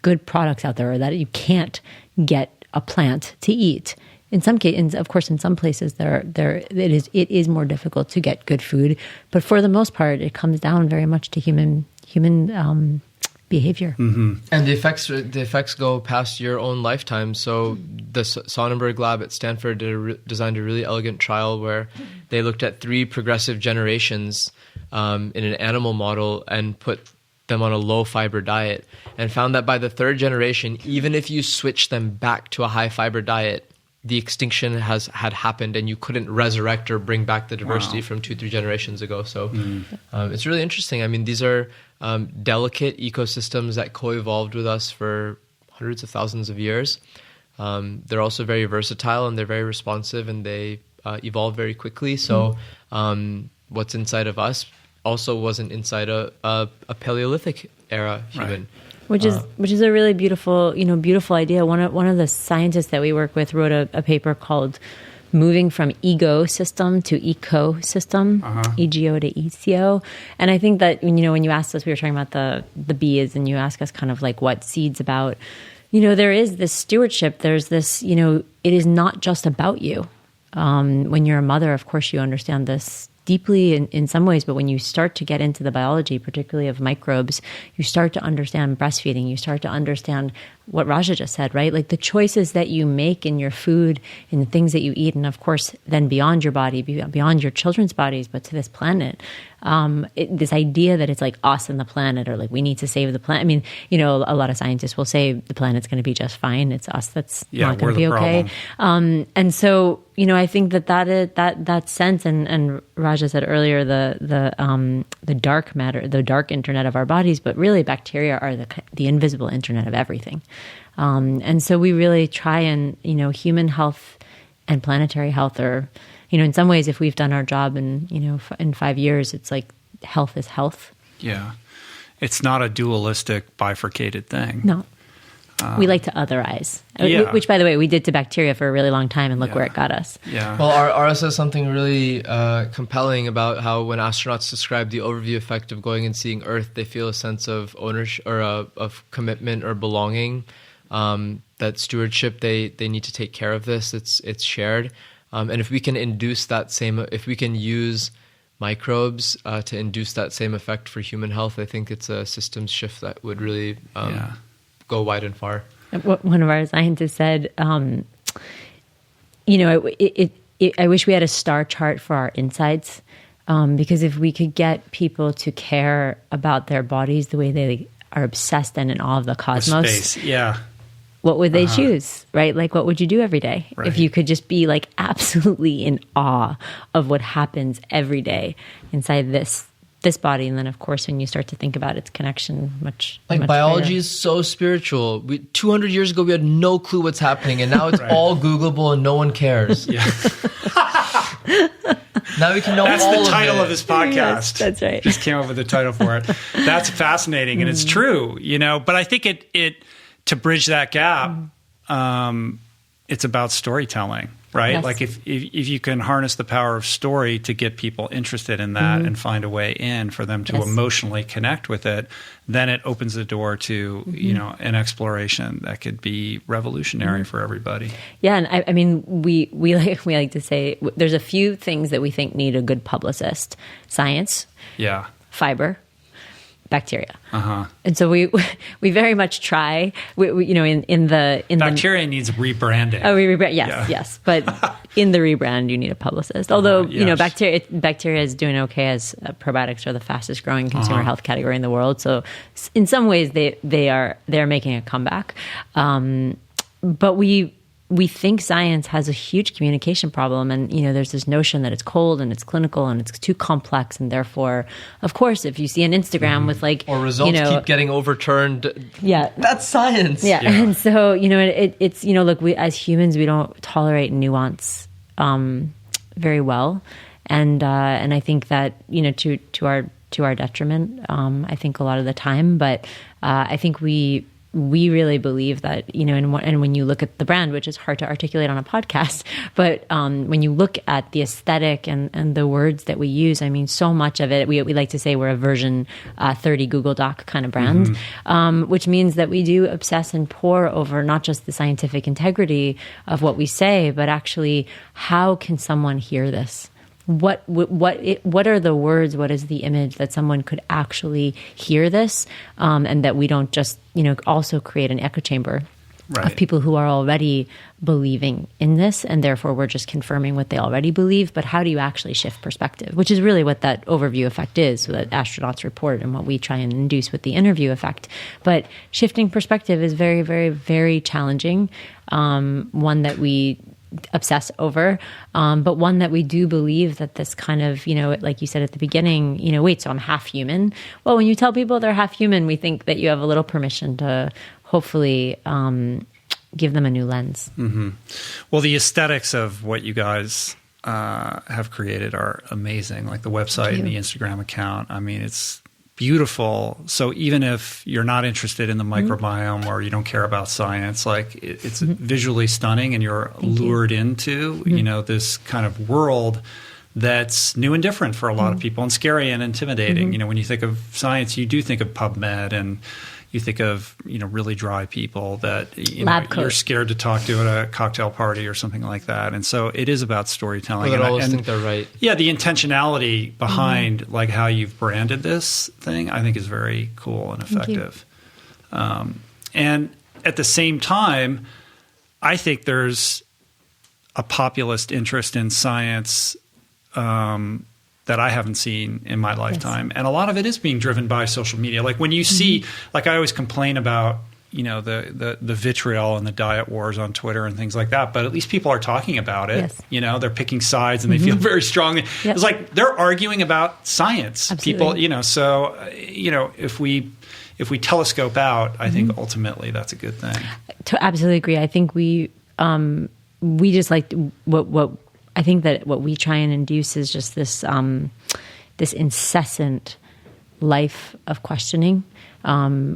good products out there, or that you can't get a plant to eat. In some cases, of course, in some places, it is more difficult to get good food, but for the most part, it comes down very much to human behavior. And the effects go past your own lifetime. So the Sonnenberg lab at Stanford designed a really elegant trial where they looked at 3 progressive generations in an animal model and put them on a low fiber diet, and found that by the 3rd generation, even if you switch them back to a high fiber diet, the extinction had happened, and you couldn't resurrect or bring back the diversity from 2-3 generations ago. So it's really interesting. I mean, these are delicate ecosystems that co-evolved with us for hundreds of thousands of years. They're also very versatile, and they're very responsive, and they evolve very quickly. So what's inside of us also wasn't inside a Paleolithic era human. Which is a really beautiful idea. One of the scientists that we work with wrote a paper called "Moving from Ego-System to Ecosystem," EGO to ECO. And I think that when you asked us, we were talking about the bees, and you ask us kind of like what seed's about. There is this stewardship. There's this. It is not just about you. When you're a mother, of course, you understand this deeply in some ways, but when you start to get into the biology, particularly of microbes, you start to understand breastfeeding. You start to understand what Raja just said, right? Like the choices that you make in your food, in the things that you eat, and of course, then beyond your body, beyond your children's bodies, but to this planet. this idea that it's like us and the planet, or like we need to save the planet. I mean, you know, a lot of scientists will say the planet's going to be just fine. It's us that's not going to be okay. And so, you know, I think that sense, and Raja said earlier, the dark matter, the dark internet of our bodies, but really bacteria are the invisible internet of everything. And so we really try and, you know, human health and planetary health are, you know, in some ways, if we've done our job in, you know, in 5 years, it's like health is health. Yeah. It's not a dualistic, bifurcated thing. No. We like to otherize, which, by the way, we did to bacteria for a really long time, and look where it got us. Yeah. Well, Ara says something really compelling about how when astronauts describe the overview effect of going and seeing Earth, they feel a sense of ownership or of commitment or belonging. That stewardship, they need to take care of this. It's shared, and if we can induce that same, if we can use microbes to induce that same effect for human health, I think it's a systems shift that would really go wide and far. One of our scientists said, you know, I wish we had a star chart for our insides, because if we could get people to care about their bodies the way they are obsessed and in awe of the cosmos, Space. What would they choose, right? Like, what would you do every day if you could just be like absolutely in awe of what happens every day inside this body? And then, of course, when you start to think about its connection, much biology greater. is so spiritual. 200 years ago, we had no clue what's happening, and now it's all Googleable and no one cares. Yeah. Now we can know That's all of it. the title of this podcast. Yes, that's right. Just came up with the title for it. That's fascinating, and it's true, you know. But I think it to bridge that gap, it's about storytelling, right? Yes. Like if you can harness the power of story to get people interested in that and find a way in for them to emotionally connect with it, then it opens the door to you know, an exploration that could be revolutionary for everybody. Yeah, and I mean, we like to say there's a few things that we think need a good publicist: science, fiber, bacteria. And so we very much try. We you know, in the Bacteria needs rebranding. Oh, we rebrand. Yes. But in the rebrand, you need a publicist. Although you know, bacteria is doing okay, as probiotics are the fastest growing consumer health category in the world. So in some ways, they're making a comeback. But we think science has a huge communication problem, and you know, there's this notion that it's cold and it's clinical and it's too complex, and therefore, of course, if you see an Instagram with like, or results keep getting overturned, that's science. And so you know, it's you know, look, we as humans, we don't tolerate nuance very well, and I think that, you know, to our detriment, I think a lot of the time, but I think we really believe that, you know, and when you look at the brand, which is hard to articulate on a podcast, but when you look at the aesthetic and the words that we use, I mean, so much of it, we like to say we're a version 30 Google Doc kind of brand, which means that we do obsess and pore over not just the scientific integrity of what we say, but actually how can someone hear this? What are the words? What is the image that someone could actually hear this, and that we don't just, you know, also create an echo chamber of people who are already believing in this, and therefore we're just confirming what they already believe. But how do you actually shift perspective? Which is really what that overview effect is, so that astronauts report, and what we try and induce with the interview effect. But shifting perspective is very, very, very challenging. One that we obsess over, but one that we do believe that this kind of, you know, like you said at the beginning, you know, wait, so I'm half human. Well, when you tell people they're half human, we think that you have a little permission to hopefully give them a new lens. Well, the aesthetics of what you guys have created are amazing, like the website and the Instagram account. I mean, it's beautiful. So even if you're not interested in the microbiome or you don't care about science, like it's visually stunning, and you're lured into, you know, this kind of world that's new and different for a lot of people, and scary and intimidating. You know, when you think of science, you do think of PubMed, and you think of, you know, really dry people that, you know, you're scared to talk to at a cocktail party or something like that. And so it is about storytelling. But I always think they're right. Yeah, the intentionality behind like how you've branded this thing, I think, is very cool and effective. And at the same time, I think there's a populist interest in science that that I haven't seen in my lifetime. Yes. And a lot of it is being driven by social media. Like when you see, like I always complain about, the vitriol and the diet wars on Twitter and things like that, but at least people are talking about it. Yes. They're picking sides and they feel very strongly. Yep. It's like they're arguing about science. Absolutely. People, so if we telescope out, I think ultimately that's a good thing. To absolutely agree. I think we just like what I think that what we try and induce is just this this incessant life of questioning,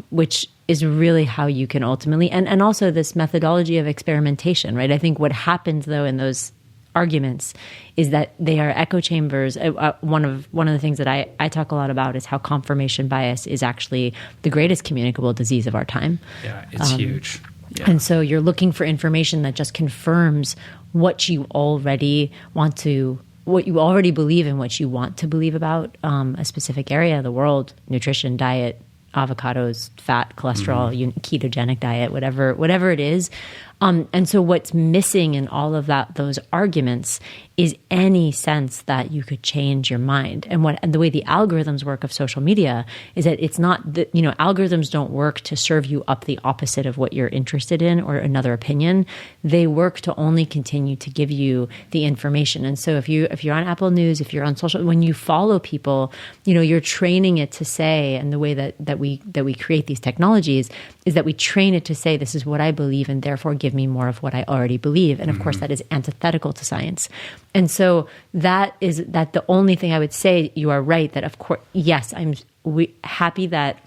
which is really how you can ultimately, and also this methodology of experimentation, right? I think what happens though in those arguments is that they are echo chambers. One of the things that I talk a lot about is how confirmation bias is actually the greatest communicable disease of our time. Yeah, it's huge. Yeah. And so you're looking for information that just confirms what you already believe and what you want to believe about a specific area of the world, nutrition, diet, avocados, fat, cholesterol, ketogenic diet, whatever it is. And so what's missing in all of those arguments is any sense that you could change your mind. And the way the algorithms work of social media is that it's not that, algorithms don't work to serve you up the opposite of what you're interested in or another opinion. They work to only continue to give you the information. And so if you're on Apple News, if you're on social, when you follow people, you're training it to say, and the way that we create these technologies is that we train it to say, this is what I believe, and therefore give me more of what I already believe. And of course, that is antithetical to science. And so that the only thing I would say, you are right, that of course, yes, I'm happy that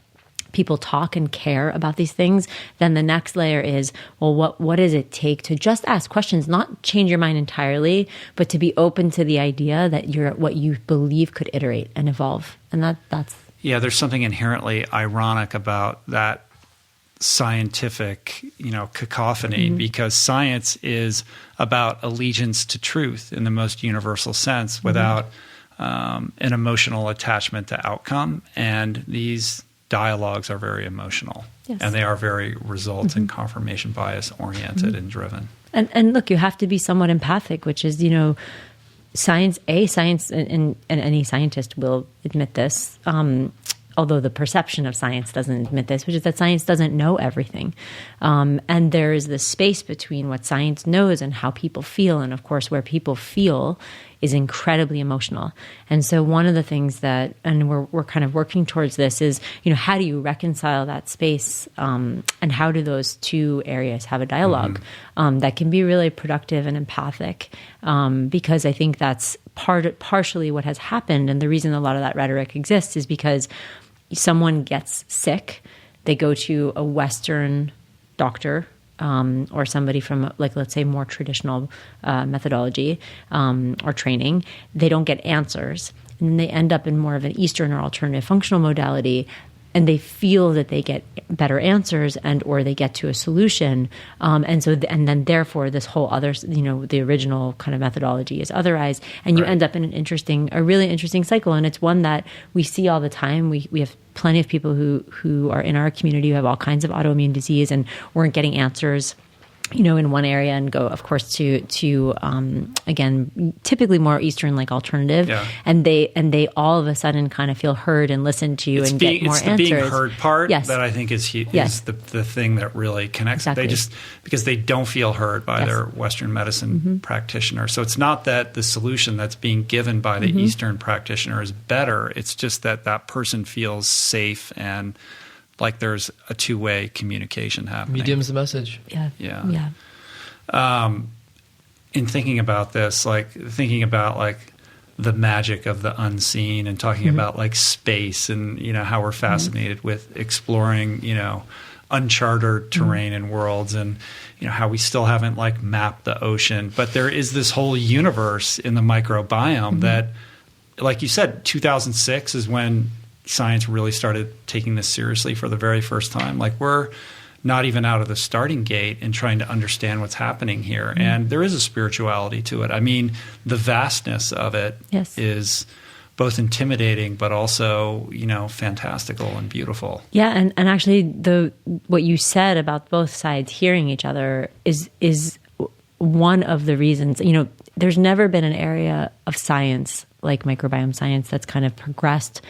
people talk and care about these things. Then the next layer is, well, what does it take to just ask questions, not change your mind entirely, but to be open to the idea that what you believe could iterate and evolve. And that's... Yeah, there's something inherently ironic about that scientific, cacophony, because science is about allegiance to truth in the most universal sense without an emotional attachment to outcome. And these dialogues are very emotional, and they are very results and confirmation bias oriented and driven. And look, you have to be somewhat empathic, which is, science, and any scientist will admit this, although the perception of science doesn't admit this, which is that science doesn't know everything. And there is this space between what science knows and how people feel. And of course, where people feel is incredibly emotional. And so one of the things that, and we're kind of working towards this is, how do you reconcile that space? And how do those two areas have a dialogue that can be really productive and empathic? Because I think that's partially what has happened. And the reason a lot of that rhetoric exists is because someone gets sick, they go to a Western doctor or somebody from, let's say, more traditional methodology or training. They don't get answers. And then they end up in more of an Eastern or alternative functional modality, and they feel that they get better answers or they get to a solution. And then therefore this whole other, the original kind of methodology is otherized, and you end up in a really interesting cycle. And it's one that we see all the time. We have plenty of people who are in our community who have all kinds of autoimmune disease and weren't getting answers, in one area, and go, of course, to again, typically more Eastern alternative, and they all of a sudden kind of feel heard and listened to and get more answers. It's the being heard part that I think is the thing that really connects. Exactly. They just, because they don't feel heard by their Western medicine practitioner. So it's not that the solution that's being given by the Eastern practitioner is better. It's just that person feels safe and like there's a two-way communication happening. Medium's the message. Yeah. In thinking about this, thinking about the magic of the unseen and talking about space and, how we're fascinated with exploring, uncharted terrain and worlds, and, how we still haven't mapped the ocean. But there is this whole universe in the microbiome that, like you said, 2006 is when science really started taking this seriously for the very first time. We're not even out of the starting gate in trying to understand what's happening here. And there is a spirituality to it. I mean, the vastness of it is both intimidating, but also, fantastical and beautiful. Yeah. And actually what you said about both sides hearing each other is one of the reasons, there's never been an area of science like microbiome science that's kind of progressed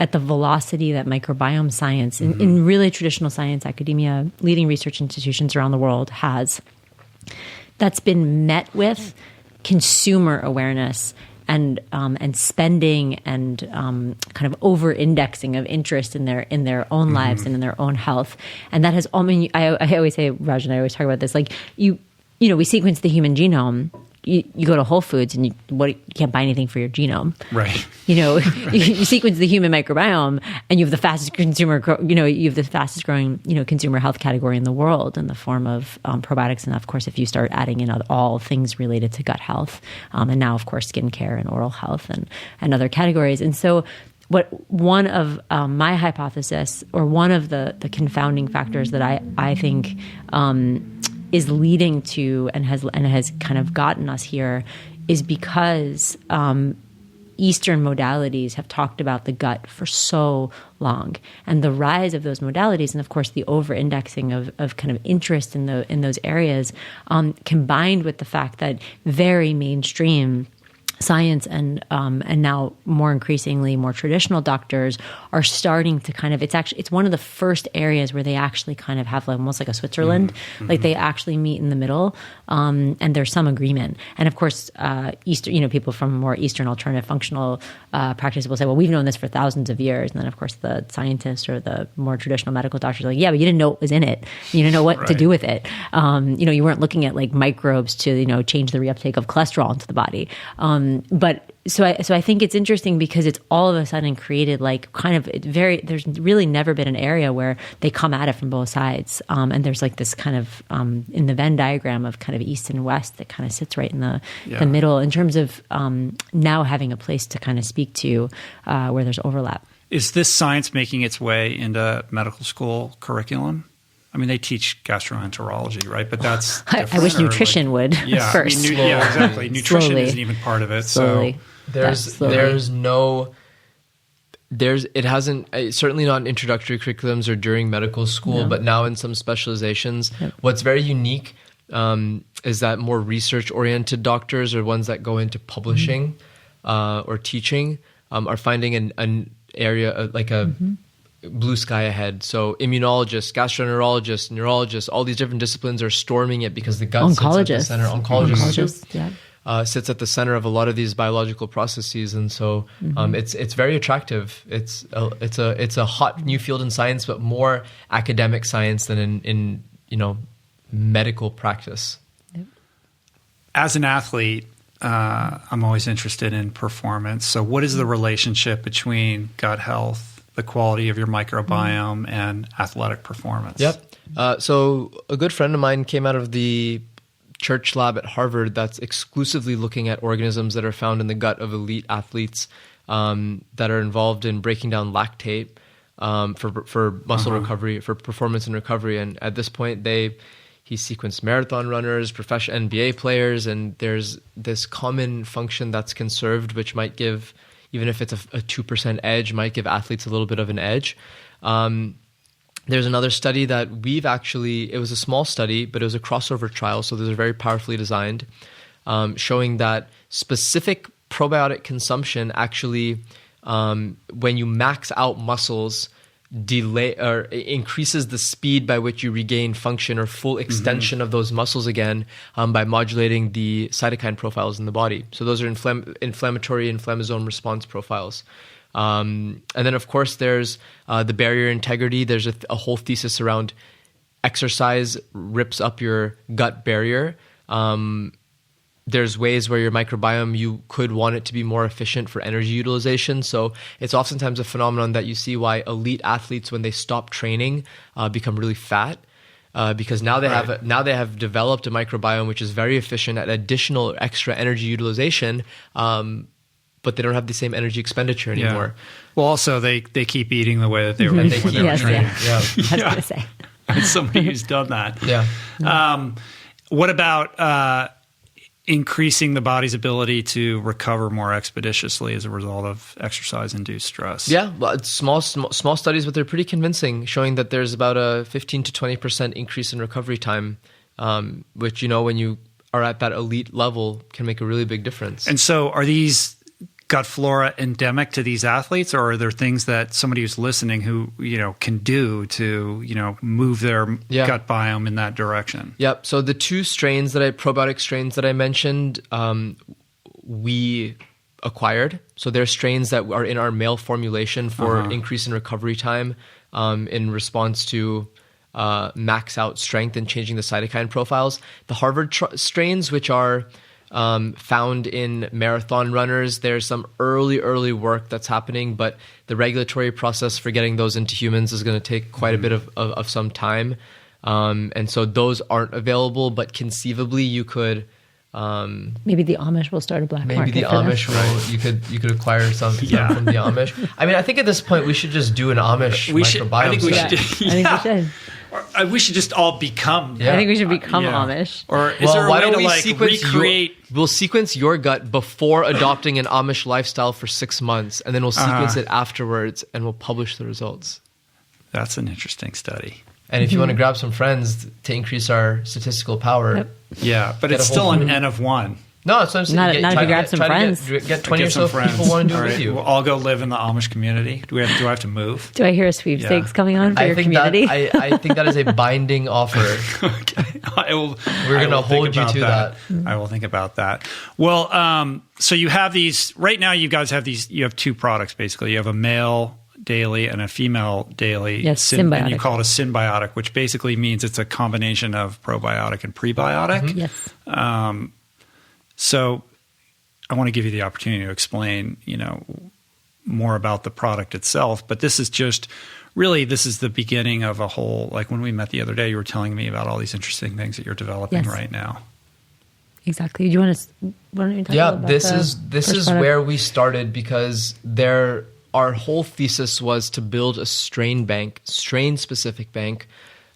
at the velocity that microbiome science, in really traditional science, academia, leading research institutions around the world has, that's been met with consumer awareness and spending and kind of over-indexing of interest in their own lives and in their own health. And that has, I mean, I always say, Raj and I always talk about this, like you know, we sequence the human genome. You go to Whole Foods and you can't buy anything for your genome. Right. You know, you sequence the human microbiome and you have the fastest growing, consumer health category in the world in the form of probiotics. And of course, if you start adding in all things related to gut health, and now of course, skincare and oral health and other categories. And so one of my hypothesis, or one of the confounding factors that I think, is leading to and has kind of gotten us here, is because Eastern modalities have talked about the gut for so long, and the rise of those modalities, and of course the over-indexing of kind of interest in those areas, combined with the fact that very mainstream science and now more increasingly more traditional doctors are starting to kind of, it's one of the first areas where they actually kind of have almost like a Switzerland, like they actually meet in the middle, and there's some agreement. And of course, people from more Eastern alternative functional practice will say, well, we've known this for thousands of years. And then of course the scientists or the more traditional medical doctors are like, yeah, but you didn't know what was in it. You didn't know what to do with it. You weren't looking at like microbes to, change the reuptake of cholesterol into the body. But so I think it's interesting because it's all of a sudden created like kind of there's really never been an area where they come at it from both sides. And there's like this kind of, in the Venn diagram of kind of East and West that kind of sits right in the middle in terms of now having a place to kind of speak to where there's overlap. Is this science making its way into medical school curriculum? I mean, they teach gastroenterology, right? But that's I wish nutrition would first. Exactly. Nutrition isn't even part of it. Slowly. So it hasn't, certainly not in introductory curriculums or during medical school, but now in some specializations. Yep. What's very unique is that more research-oriented doctors or ones that go into publishing or teaching are finding an area like a blue sky ahead. So immunologists, gastroenterologists, neurologists, all these different disciplines are storming it because the gut sits at the center. Oncologists sits at the center of a lot of these biological processes, and so it's very attractive. It's a hot new field in science, but more academic science than in medical practice. Yep. As an athlete, I'm always interested in performance. So, what is the relationship between gut health, the quality of your microbiome, and athletic performance? Yep. So a good friend of mine came out of the Church lab at Harvard that's exclusively looking at organisms that are found in the gut of elite athletes that are involved in breaking down lactate for muscle recovery, for performance and recovery. And at this point, he sequenced marathon runners, professional NBA players, and there's this common function that's conserved, which might give, even if it's a 2% edge, might give athletes a little bit of an edge. There's another study that it was a small study, but it was a crossover trial, so those are very powerfully designed, showing that specific probiotic consumption actually, when you max out muscles, delay or increases the speed by which you regain function or full extension of those muscles again by modulating the cytokine profiles in the body. So those are inflammatory inflammasome response profiles. And then, of course, there's the barrier integrity. There's a whole thesis around exercise rips up your gut barrier. There's ways where your microbiome, you could want it to be more efficient for energy utilization. So it's oftentimes a phenomenon that you see why elite athletes, when they stop training, become really fat. Because now they have developed a microbiome which is very efficient at additional extra energy utilization, but they don't have the same energy expenditure anymore. Yeah. Well, also they keep eating the way that they were eating when they were training. I was going to say. It's somebody who's done that. Yeah. What about increasing the body's ability to recover more expeditiously as a result of exercise-induced stress? Yeah, well, it's small studies, but they're pretty convincing, showing that there's about a 15 to 20% increase in recovery time, which, when you are at that elite level, can make a really big difference. And so are these gut flora endemic to these athletes, or are there things that somebody who's listening who, can do to, move their gut biome in that direction? Yep. So the two probiotic strains that I mentioned, we acquired. So they're strains that are in our male formulation for increase in recovery time in response to max out strength and changing the cytokine profiles. The Harvard strains, which are found in marathon runners, there's some early work that's happening, but the regulatory process for getting those into humans is going to take quite a bit of some time. And so those aren't available, but conceivably you could... maybe the Amish will start a black market. Maybe the Amish, right? You could acquire some from the Amish. I mean, I think at this point we should just do an Amish microbiome. I think we should. I think we should. We should just all become. I think we should become Amish. Or is there a way to recreate? We'll sequence your gut before adopting an Amish lifestyle for 6 months, and then we'll sequence it afterwards, and we'll publish the results. That's an interesting study. And if you want to grab some friends to increase our statistical power, but it's still an N of 1. No, that's what I'm saying. Not if you grab some friends. Get 20 or so people want to do it with you. We'll all go live in the Amish community. Do I have to move? Do I hear a sweepstakes coming on for your community? I think that is a binding offer. Okay. We're going to hold you to that. I will think about that. Well, so you have these, right now you guys have these, you have two products basically. You have a male daily and a female daily. Yes, symbiotic. And you call it a symbiotic, which basically means it's a combination of probiotic and prebiotic. Yes. So I want to give you the opportunity to explain, more about the product itself, but this is just really, this is the beginning of a whole, like when we met the other day, you were telling me about all these interesting things that you're developing right now. Exactly. Do you want to, why don't you talk about this is where we started, because our whole thesis was to build a strain specific bank,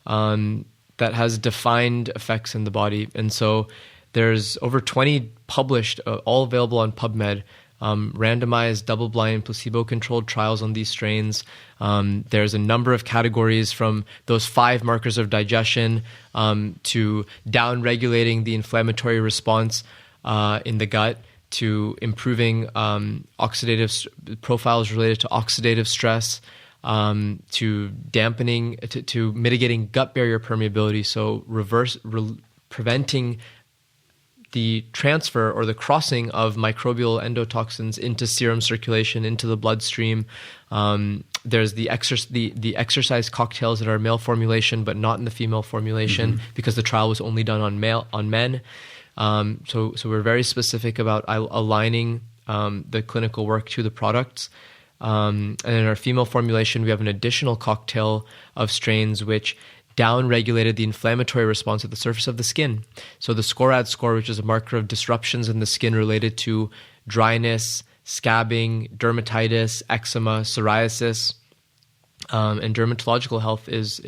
that has defined effects in the body. And so there's over 20 published, all available on PubMed, randomized, double-blind, placebo-controlled trials on these strains. There's a number of categories, from those 5 markers of digestion to down-regulating the inflammatory response in the gut, to improving oxidative preprofiles related to oxidative stress, to dampening, to mitigating gut barrier permeability, so preventing the transfer or the crossing of microbial endotoxins into serum circulation, into the bloodstream. There's the exercise cocktails that are male formulation, but not in the female formulation, because the trial was only done on men. So we're very specific about aligning the clinical work to the products. And in our female formulation, we have an additional cocktail of strains which down-regulated the inflammatory response at the surface of the skin. So the SCORAD score, which is a marker of disruptions in the skin related to dryness, scabbing, dermatitis, eczema, psoriasis, and dermatological health, is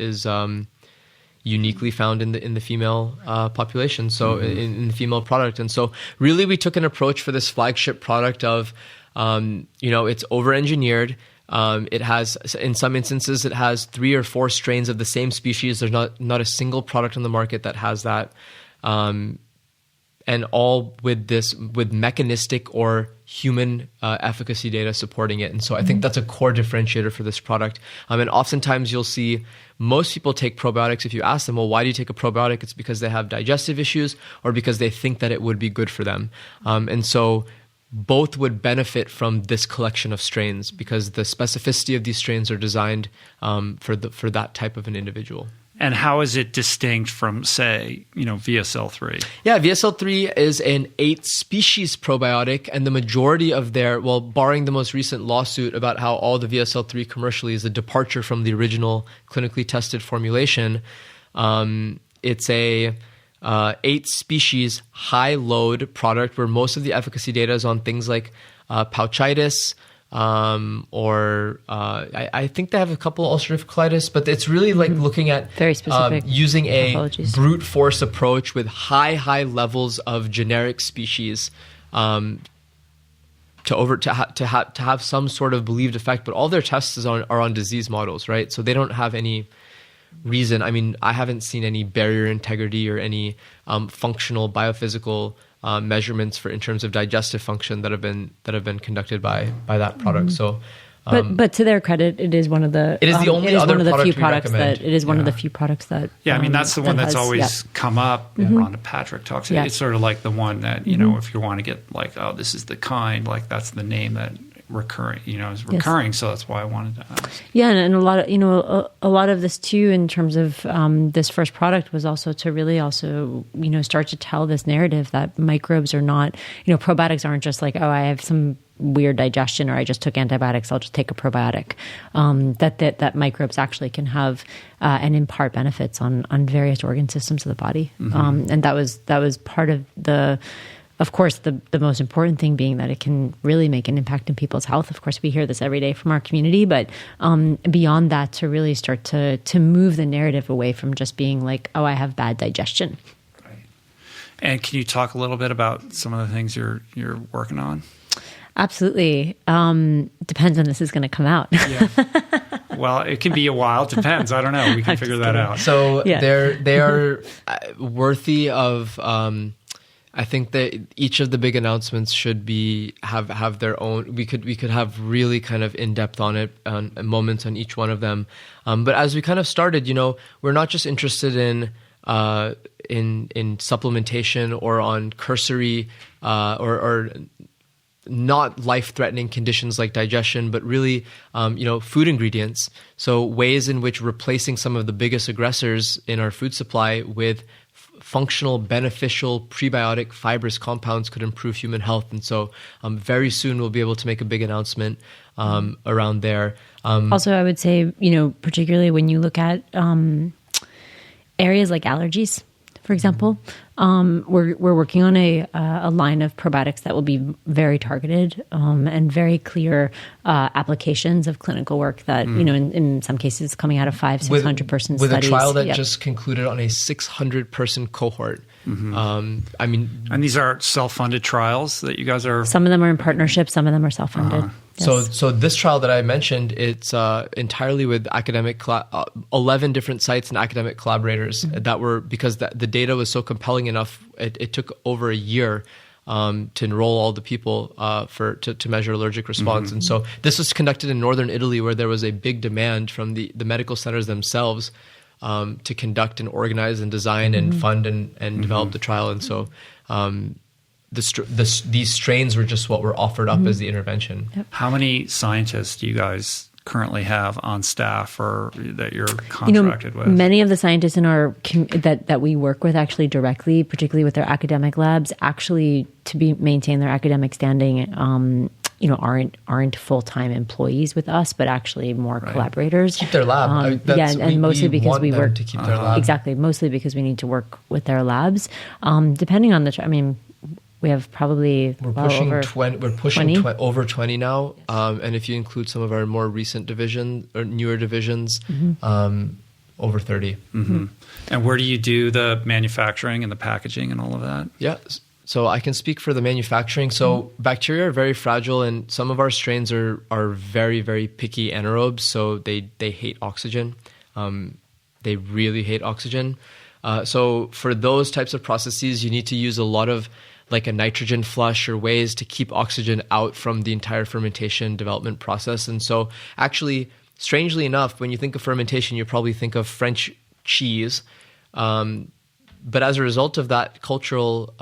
uniquely found in the female population. So in the female product, and so really we took an approach for this flagship product of, it's over-engineered. It has, in some instances, it has 3 or 4 strains of the same species. There's not a single product on the market that has that, and all with mechanistic or human efficacy data supporting it. And so I think that's a core differentiator for this product. And oftentimes you'll see most people take probiotics. If you ask them, well, why do you take a probiotic? It's because they have digestive issues or because they think that it would be good for them. And so both would benefit from this collection of strains, because the specificity of these strains are designed for that type of an individual. And how is it distinct from, say, VSL3? Yeah, VSL3 is an 8-species probiotic, and the majority of barring the most recent lawsuit about how all the VSL3 commercially is a departure from the original clinically tested formulation, it's a 8-species high-load product where most of the efficacy data is on things like pouchitis, or I think they have a couple ulcerative colitis, but it's really like looking at very specific using a brute force approach with high levels of generic species to have some sort of believed effect. But all their tests are on disease models, right? So they don't have any reason. I mean, I haven't seen any barrier integrity or any functional biophysical measurements in terms of digestive function that have been conducted by that product. So. But to their credit, it is one of the. It is the only other product we products recommend. that. It is one of the few products that. Yeah, I mean that's the one that's always come up. Rhonda Patrick talks. Yeah. It's sort of like the one that if you want to get like, oh, this is the kind, like that's the name that recurring, is recurring. Yes. So that's why I wanted to ask. Yeah, and a lot of a lot of this too, in terms of this first product, was also to really also start to tell this narrative that microbes are not, probiotics aren't just like, oh, I have some weird digestion or I just took antibiotics, I'll just take a probiotic. That microbes actually can have and impart benefits on various organ systems of the body. And that was part of of course, the most important thing being that it can really make an impact in people's health. Of course, we hear this every day from our community, but beyond that, to really start to move the narrative away from just being like, oh, I have bad digestion. Right. And can you talk a little bit about some of the things you're working on? Absolutely. Depends when this is going to come out. Yeah. Well, it can be a while. Depends. I don't know. We can figure that out. So they are worthy of. I think that each of the big announcements should have their own. We could have really kind of in depth on it, moments on each one of them. But as we kind of started, we're not just interested in supplementation or on cursory or not life-threatening conditions like digestion, but really, food ingredients. So ways in which replacing some of the biggest aggressors in our food supply with functional, beneficial, prebiotic, fibrous compounds could improve human health. And so very soon we'll be able to make a big announcement around there. Also, I would say, particularly when you look at areas like allergies, for example, we're working on a line of probiotics that will be very targeted and very clear applications of clinical work that in some cases coming out of 500-600 person with studies. A trial that just concluded on a 600 person cohort. And these are self-funded trials that you guys are. Some of them are in partnership, some of them are self-funded. Yes. So this trial that I mentioned, it's entirely with academic 11 different sites and academic collaborators that were, because the data was so compelling enough, it took over a year to enroll all the people to measure allergic response. And so this was conducted in northern Italy, where there was a big demand from the medical centers themselves to conduct and organize and design and fund and develop the trial. And so these strains were just what were offered up as the intervention. Yep. How many scientists do you guys currently have on staff or that you're contracted with? Many of the scientists in our that we work with actually directly, particularly with their academic labs, actually to maintain their academic standing, aren't full-time employees with us, but actually more collaborators. Keep their lab. Mostly because we work to keep their lab. Exactly, mostly because we need to work with their labs. Depending on we have probably over 20 over 20 now, and if you include some of our more recent division or newer divisions, over 30. And where do you do the manufacturing and the packaging and all of that? Yeah. So I can speak for the manufacturing. So bacteria are very fragile, and some of our strains are very, very picky anaerobes. So they hate oxygen. They really hate oxygen. So for those types of processes, you need to use a lot of like a nitrogen flush or ways to keep oxygen out from the entire fermentation development process. And so actually, strangely enough, when you think of fermentation, you probably think of French cheese. But as a result of that cultural,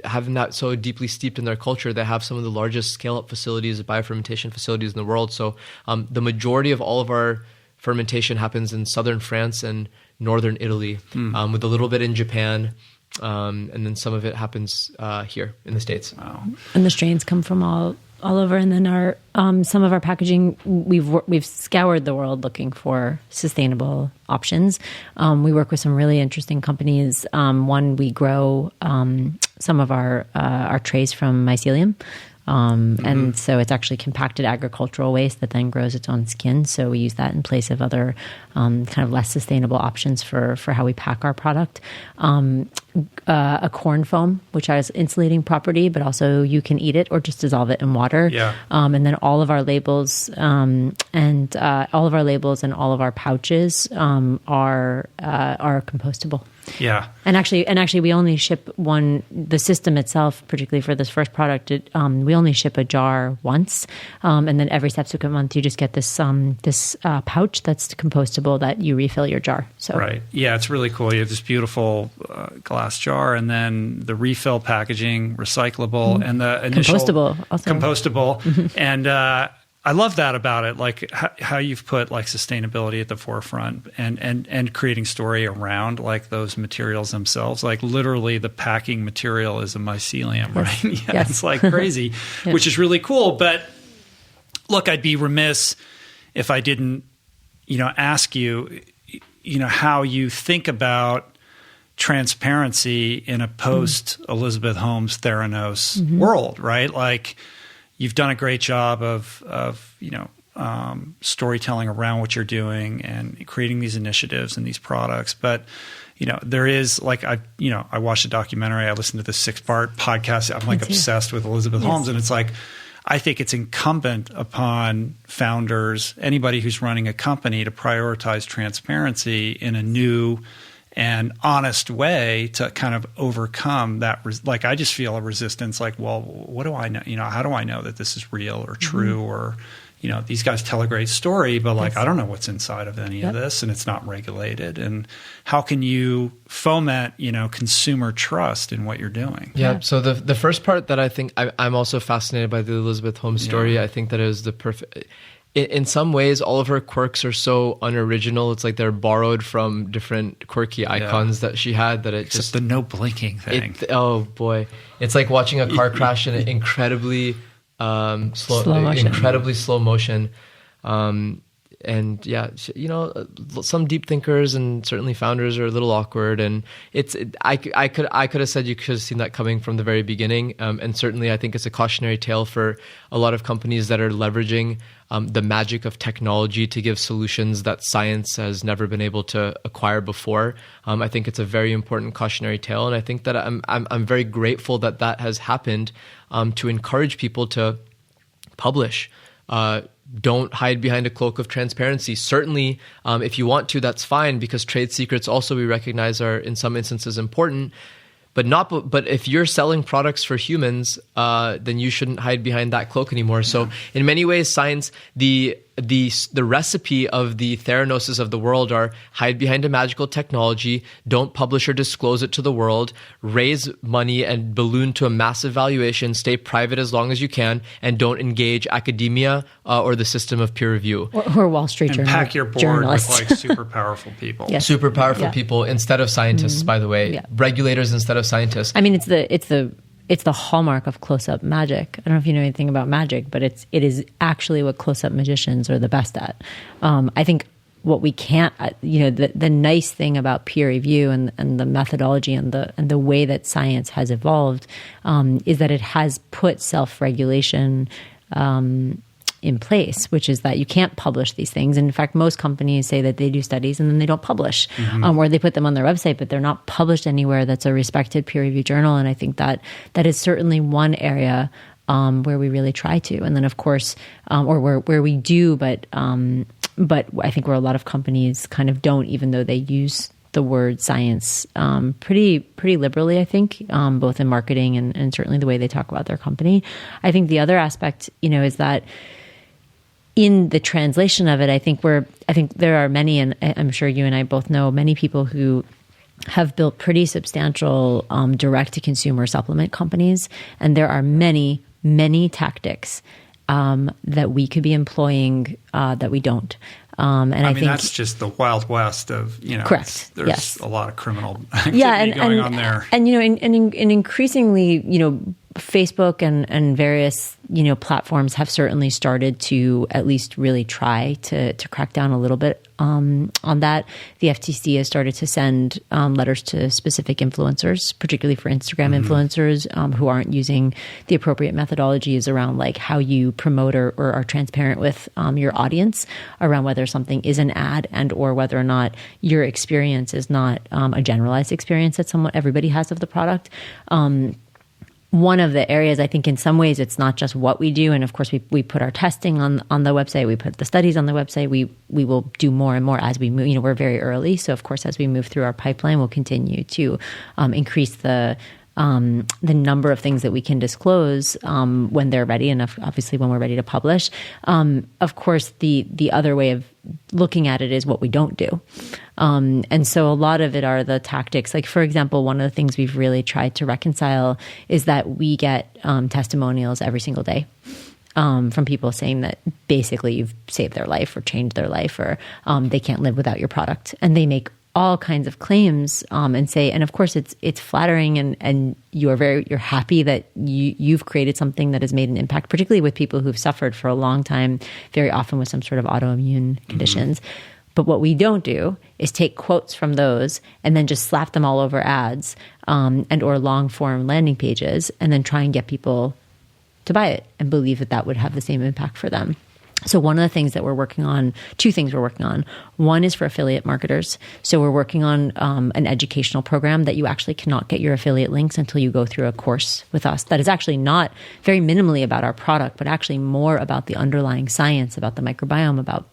having that so deeply steeped in their culture, they have some of the largest scale-up facilities, biofermentation facilities in the world. So the majority of all of our fermentation happens in southern France and northern Italy, with a little bit in Japan. And then some of it happens here in the States. Wow. And the strains come from all over. And then our some of our packaging, we've scoured the world looking for sustainable options. We work with some really interesting companies. One, we grow some of our trays from mycelium. And so it's actually compacted agricultural waste that then grows its own skin. So we use that in place of other kind of less sustainable options for how we pack our product. A corn foam, which has insulating property, but also you can eat it or just dissolve it in water. Yeah. And then all of our labels and all of our pouches are compostable. Yeah. And actually, we only ship the system itself, particularly for this first product, we only ship a jar once. And then every subsequent month, you just get this pouch that's compostable that you refill your jar. So right. Yeah, it's really cool. You have this beautiful glass jar, and then the refill packaging, recyclable, and the initial compostable. And I love that about it, like how you've put like sustainability at the forefront and creating story around like those materials themselves. Like literally the packing material is a mycelium, right? Yeah, yes. It's like crazy, which is really cool. But look, I'd be remiss if I didn't, ask you, how you think about transparency in a post Elizabeth Holmes Theranos world, right? Like, you've done a great job of storytelling around what you're doing and creating these initiatives and these products. But there is like I watched a documentary. I listened to the 6-part podcast. I'm like obsessed with Elizabeth Holmes, and it's like I think it's incumbent upon founders, anybody who's running a company, to prioritize transparency in a new and honest way to kind of overcome that. Like, I just feel a resistance, like, well, what do I know? How do I know that this is real or true? Or, these guys tell a great story, but like, I don't know what's inside of any of this, and it's not regulated. And how can you foment, consumer trust in what you're doing? Yeah. So the first part that I think I'm also fascinated by the Elizabeth Holmes story. I think that it was the perfect. In some ways, all of her quirks are so unoriginal. It's like they're borrowed from different quirky icons that she had. That Except the no blinking thing. Oh boy, it's like watching a car crash in an incredibly incredibly slow motion. And yeah, some deep thinkers and certainly founders are a little awkward, and I could have said you could have seen that coming from the very beginning. And certainly I think it's a cautionary tale for a lot of companies that are leveraging the magic of technology to give solutions that science has never been able to acquire before. I think it's a very important cautionary tale, and I think that I'm very grateful that has happened to encourage people to publish. Don't hide behind a cloak of transparency. Certainly, if you want to, that's fine, because trade secrets also we recognize are in some instances important. But if you're selling products for humans, then you shouldn't hide behind that cloak anymore. So in many ways, science, the recipe of the Theranoses of the world are: hide behind a magical technology, don't publish or disclose it to the world, raise money and balloon to a massive valuation, stay private as long as you can, and don't engage academia or the system of peer review. Or Wall Street Journal. And pack your board with like super powerful people. Yes. Super powerful people instead of scientists, by the way. Yeah. Regulators instead of scientists. I mean, it's the hallmark of close-up magic. I don't know if you know anything about magic, but it is actually what close-up magicians are the best at. I think what we can't, the nice thing about peer review and the methodology and the way that science has evolved is that it has put self-regulation in place, which is that you can't publish these things. And in fact, most companies say that they do studies and then they don't publish, or they put them on their website, but they're not published anywhere that's a respected peer-reviewed journal. And I think that is certainly one area where we really try to. And then, of course, or where we do, but I think where a lot of companies kind of don't, even though they use the word science pretty liberally, I think, both in marketing and certainly the way they talk about their company. I think the other aspect, is that in the translation of it, I think there are many, and I'm sure you and I both know many people who have built pretty substantial direct-to-consumer supplement companies, and there are many, many tactics that we could be employing that we don't. And I think that's just the Wild West of, correct. There's a lot of criminal activity going on there. And, and increasingly, Facebook and various, platforms have certainly started to at least really try to crack down a little bit on that. The FTC has started to send letters to specific influencers, particularly for Instagram influencers who aren't using the appropriate methodologies around like how you promote or are transparent with your audience around whether something is an ad and or whether or not your experience is not a generalized experience that everybody has of the product. one of the areas, I think in some ways it's not just what we do. And of course we put our testing on the website, we put the studies on the website, we will do more and more as we move. We're very early. So of course, as we move through our pipeline, we'll continue to increase the number of things that we can disclose when they're ready, and obviously when we're ready to publish. Of course, the other way of looking at it is what we don't do. And so a lot of it are the tactics. Like, for example, one of the things we've really tried to reconcile is that we get testimonials every single day from people saying that basically you've saved their life or changed their life, or they can't live without your product. And they make all kinds of claims and say, and of course it's flattering, and you're happy that you've created something that has made an impact, particularly with people who've suffered for a long time, very often with some sort of autoimmune conditions. But what we don't do is take quotes from those and then just slap them all over ads and or long form landing pages, and then try and get people to buy it and believe that would have the same impact for them. So one of the things that we're working on, two things we're working on. One is for affiliate marketers. So we're working on an educational program that you actually cannot get your affiliate links until you go through a course with us that is actually not very minimally about our product, but actually more about the underlying science, about the microbiome, about,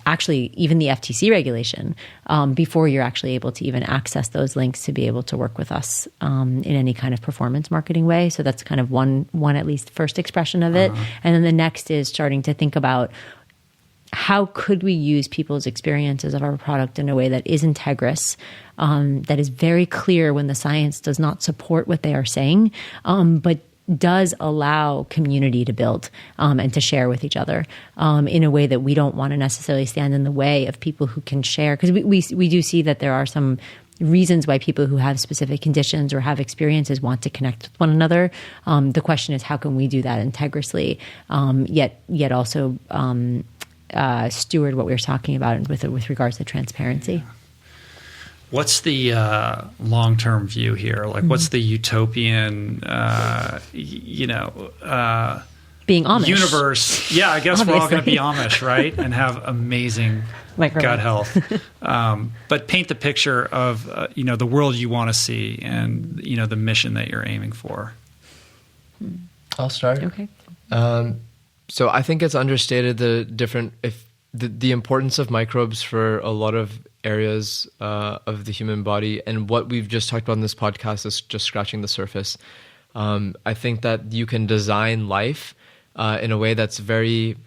actually even the FTC regulation, before you're actually able to even access those links to be able to work with us in any kind of performance marketing way. So that's kind of one at least first expression of it. And then the next is starting to think about how could we use people's experiences of our product in a way that is Integris, that is very clear when the science does not support what they are saying, but does allow community to build and to share with each other in a way that we don't want to necessarily stand in the way of people who can share. Because we do see that there are some reasons why people who have specific conditions or have experiences want to connect with one another. The question is, how can we do that integrally, yet also steward what we were talking about with regards to transparency? What's the long-term view here? Like, what's the utopian, being Amish universe? Yeah, I guess we're all going to be Amish, right? And have amazing gut health. But paint the picture of the world you want to see, and the mission that you're aiming for. I'll start. Okay. So I think it's understated the importance of microbes for a lot of areas of the human body, and what we've just talked about in this podcast is just scratching the surface. I think that you can design life in a way that's very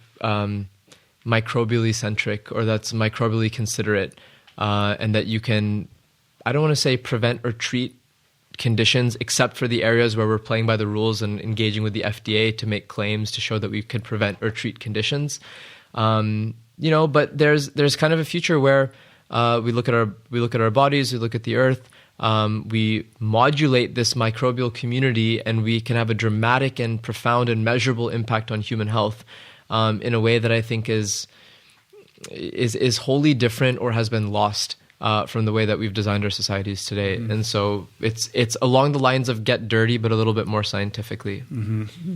microbially centric, or that's microbially considerate, and that you can, I don't want to say prevent or treat conditions, except for the areas where we're playing by the rules and engaging with the FDA to make claims to show that we can prevent or treat conditions. But there's kind of a future where we look at our bodies, we look at the earth, we modulate this microbial community, and we can have a dramatic and profound and measurable impact on human health in a way that I think is wholly different, or has been lost from the way that we've designed our societies today. Mm-hmm. And so it's along the lines of get dirty, but a little bit more scientifically. Mm-hmm.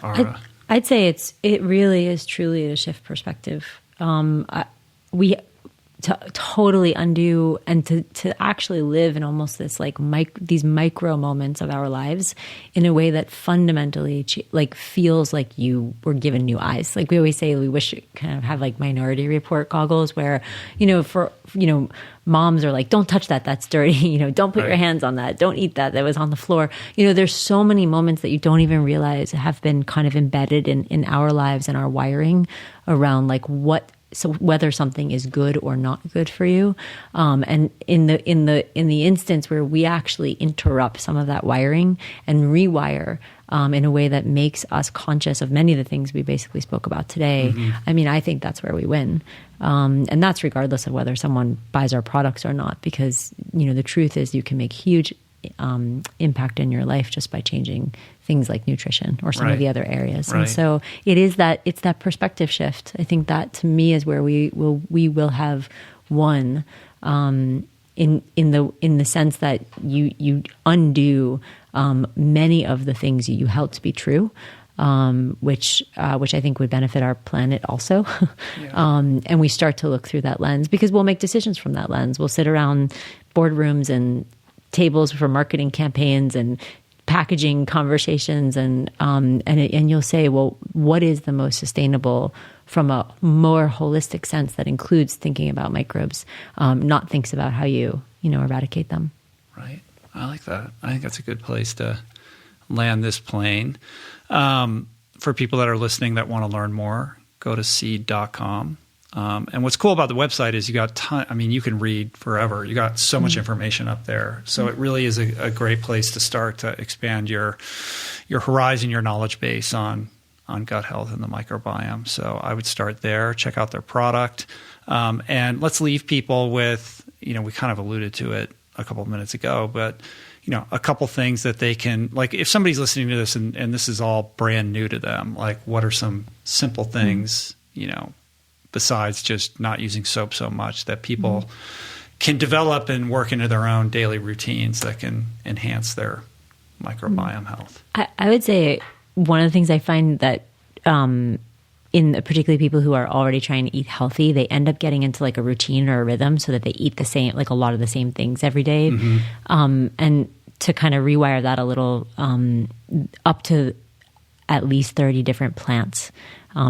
Ara. I'd say it really is truly to shift perspective. We totally undo, and to actually live in almost this these micro moments of our lives in a way that fundamentally feels like you were given new eyes. Like we always say, we wish it kind of have Minority Report goggles, where moms are like, don't touch that, that's dirty. Don't put your hands on that. Don't eat that was on the floor. There's so many moments that you don't even realize have been kind of embedded in our lives and our wiring around so whether something is good or not good for you, and in the instance where we actually interrupt some of that wiring and rewire in a way that makes us conscious of many of the things we basically spoke about today. Mm-hmm. I mean, I think that's where we win, and that's regardless of whether someone buys our products or not. Because the truth is, you can make huge impact in your life just by changing things like nutrition or some of the other areas. Right. And so it's that perspective shift. I think that, to me, is where we will have won in the sense that you undo many of the things you held to be true, which I think would benefit our planet also. Yeah. And we start to look through that lens, because we'll make decisions from that lens. We'll sit around boardrooms and tables for marketing campaigns and packaging conversations, and you'll say, well, what is the most sustainable from a more holistic sense that includes thinking about microbes, not thinks about how you eradicate them. Right. I like that. I think that's a good place to land this plane. For people that are listening that want to learn more, go to seed.com. And what's cool about the website is you got you can read forever. You got so much information up there. So it really is a great place to start to expand your horizon, your knowledge base on gut health and the microbiome. So I would start there, check out their product. And let's leave people with, we kind of alluded to it a couple of minutes ago, but a couple things that they can, like if somebody's listening to this and this is all brand new to them, like what are some simple things, besides just not using soap so much that people can develop and work into their own daily routines that can enhance their microbiome health? I would say one of the things I find that in particularly people who are already trying to eat healthy, they end up getting into like a routine or a rhythm so that they eat the same, like a lot of the same things every day. And to kind of rewire that a little, up to at least 30 different plants,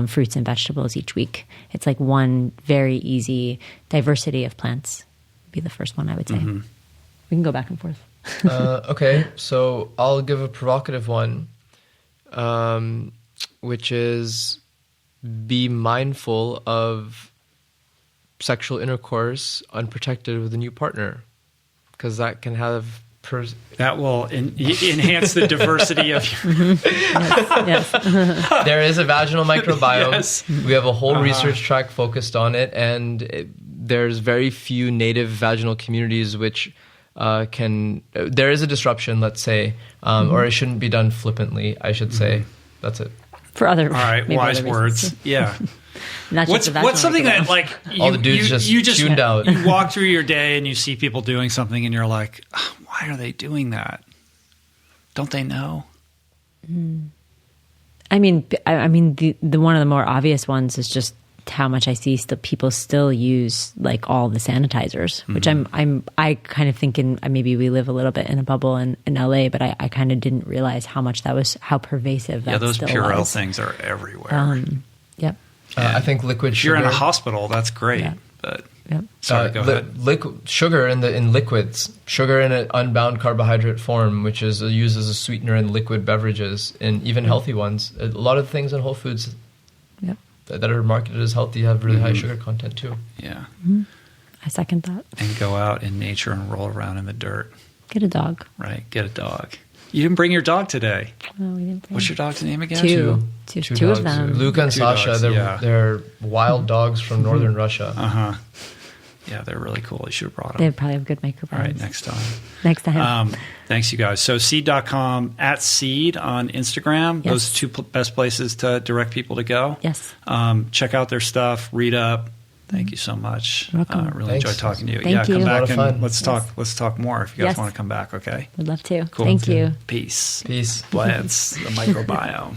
fruits and vegetables each week. It's like one very easy diversity of plants would be the first one I would say. We can go back and forth. Okay, so I'll give a provocative one, which is be mindful of sexual intercourse unprotected with a new partner, because that can have that will enhance the diversity of your yes. There is a vaginal microbiome. Yes. We have a whole research track focused on it, and there's very few native vaginal communities which there is a disruption, let's say, or it shouldn't be done flippantly, I should say. That's it. For other, all right, wise other words. Yeah. What's something that like all the dudes just tuned out? You walk through your day and you see people doing something and you're like, oh, why are they doing that? Don't they know? I mean, the one of the more obvious ones is just how much I see people still use like all the sanitizers, which I kind of think maybe we live a little bit in a bubble in LA, but I kind of didn't realize how pervasive that those still Purell was. things are everywhere. Yep. I think liquid if sugar. you're in a hospital, that's great. But Yep. sorry, go ahead. Sugar in liquids, sugar in an unbound carbohydrate form, which is used as a sweetener in liquid beverages and even healthy ones. A lot of things in Whole Foods that are marketed as healthy have really high sugar content too. Yeah. I second that. And go out in nature and roll around in the dirt. Get a dog. Right. Get a dog. You didn't bring your dog today. No, we didn't. What's your dog's name again? Two dogs. of them. Luca and Two Sasha, dogs, they're wild dogs from northern Russia. Yeah, they're really cool. You should have brought them. They probably have good microbiomes. All right, next time. Next time. Thanks, you guys. So seed.com, @seed on Instagram. Yes. Those two best places to direct people to go. Yes. Check out their stuff. Read up. Thank you so much. You're welcome. Really Thanks. enjoyed talking to you. Thank you. Come It was a back lot of and fun. let's talk. Let's talk more if you guys Yes. want to come back. Okay. Would love to. Cool. Thank you. Peace. Peace. Plants, the microbiome.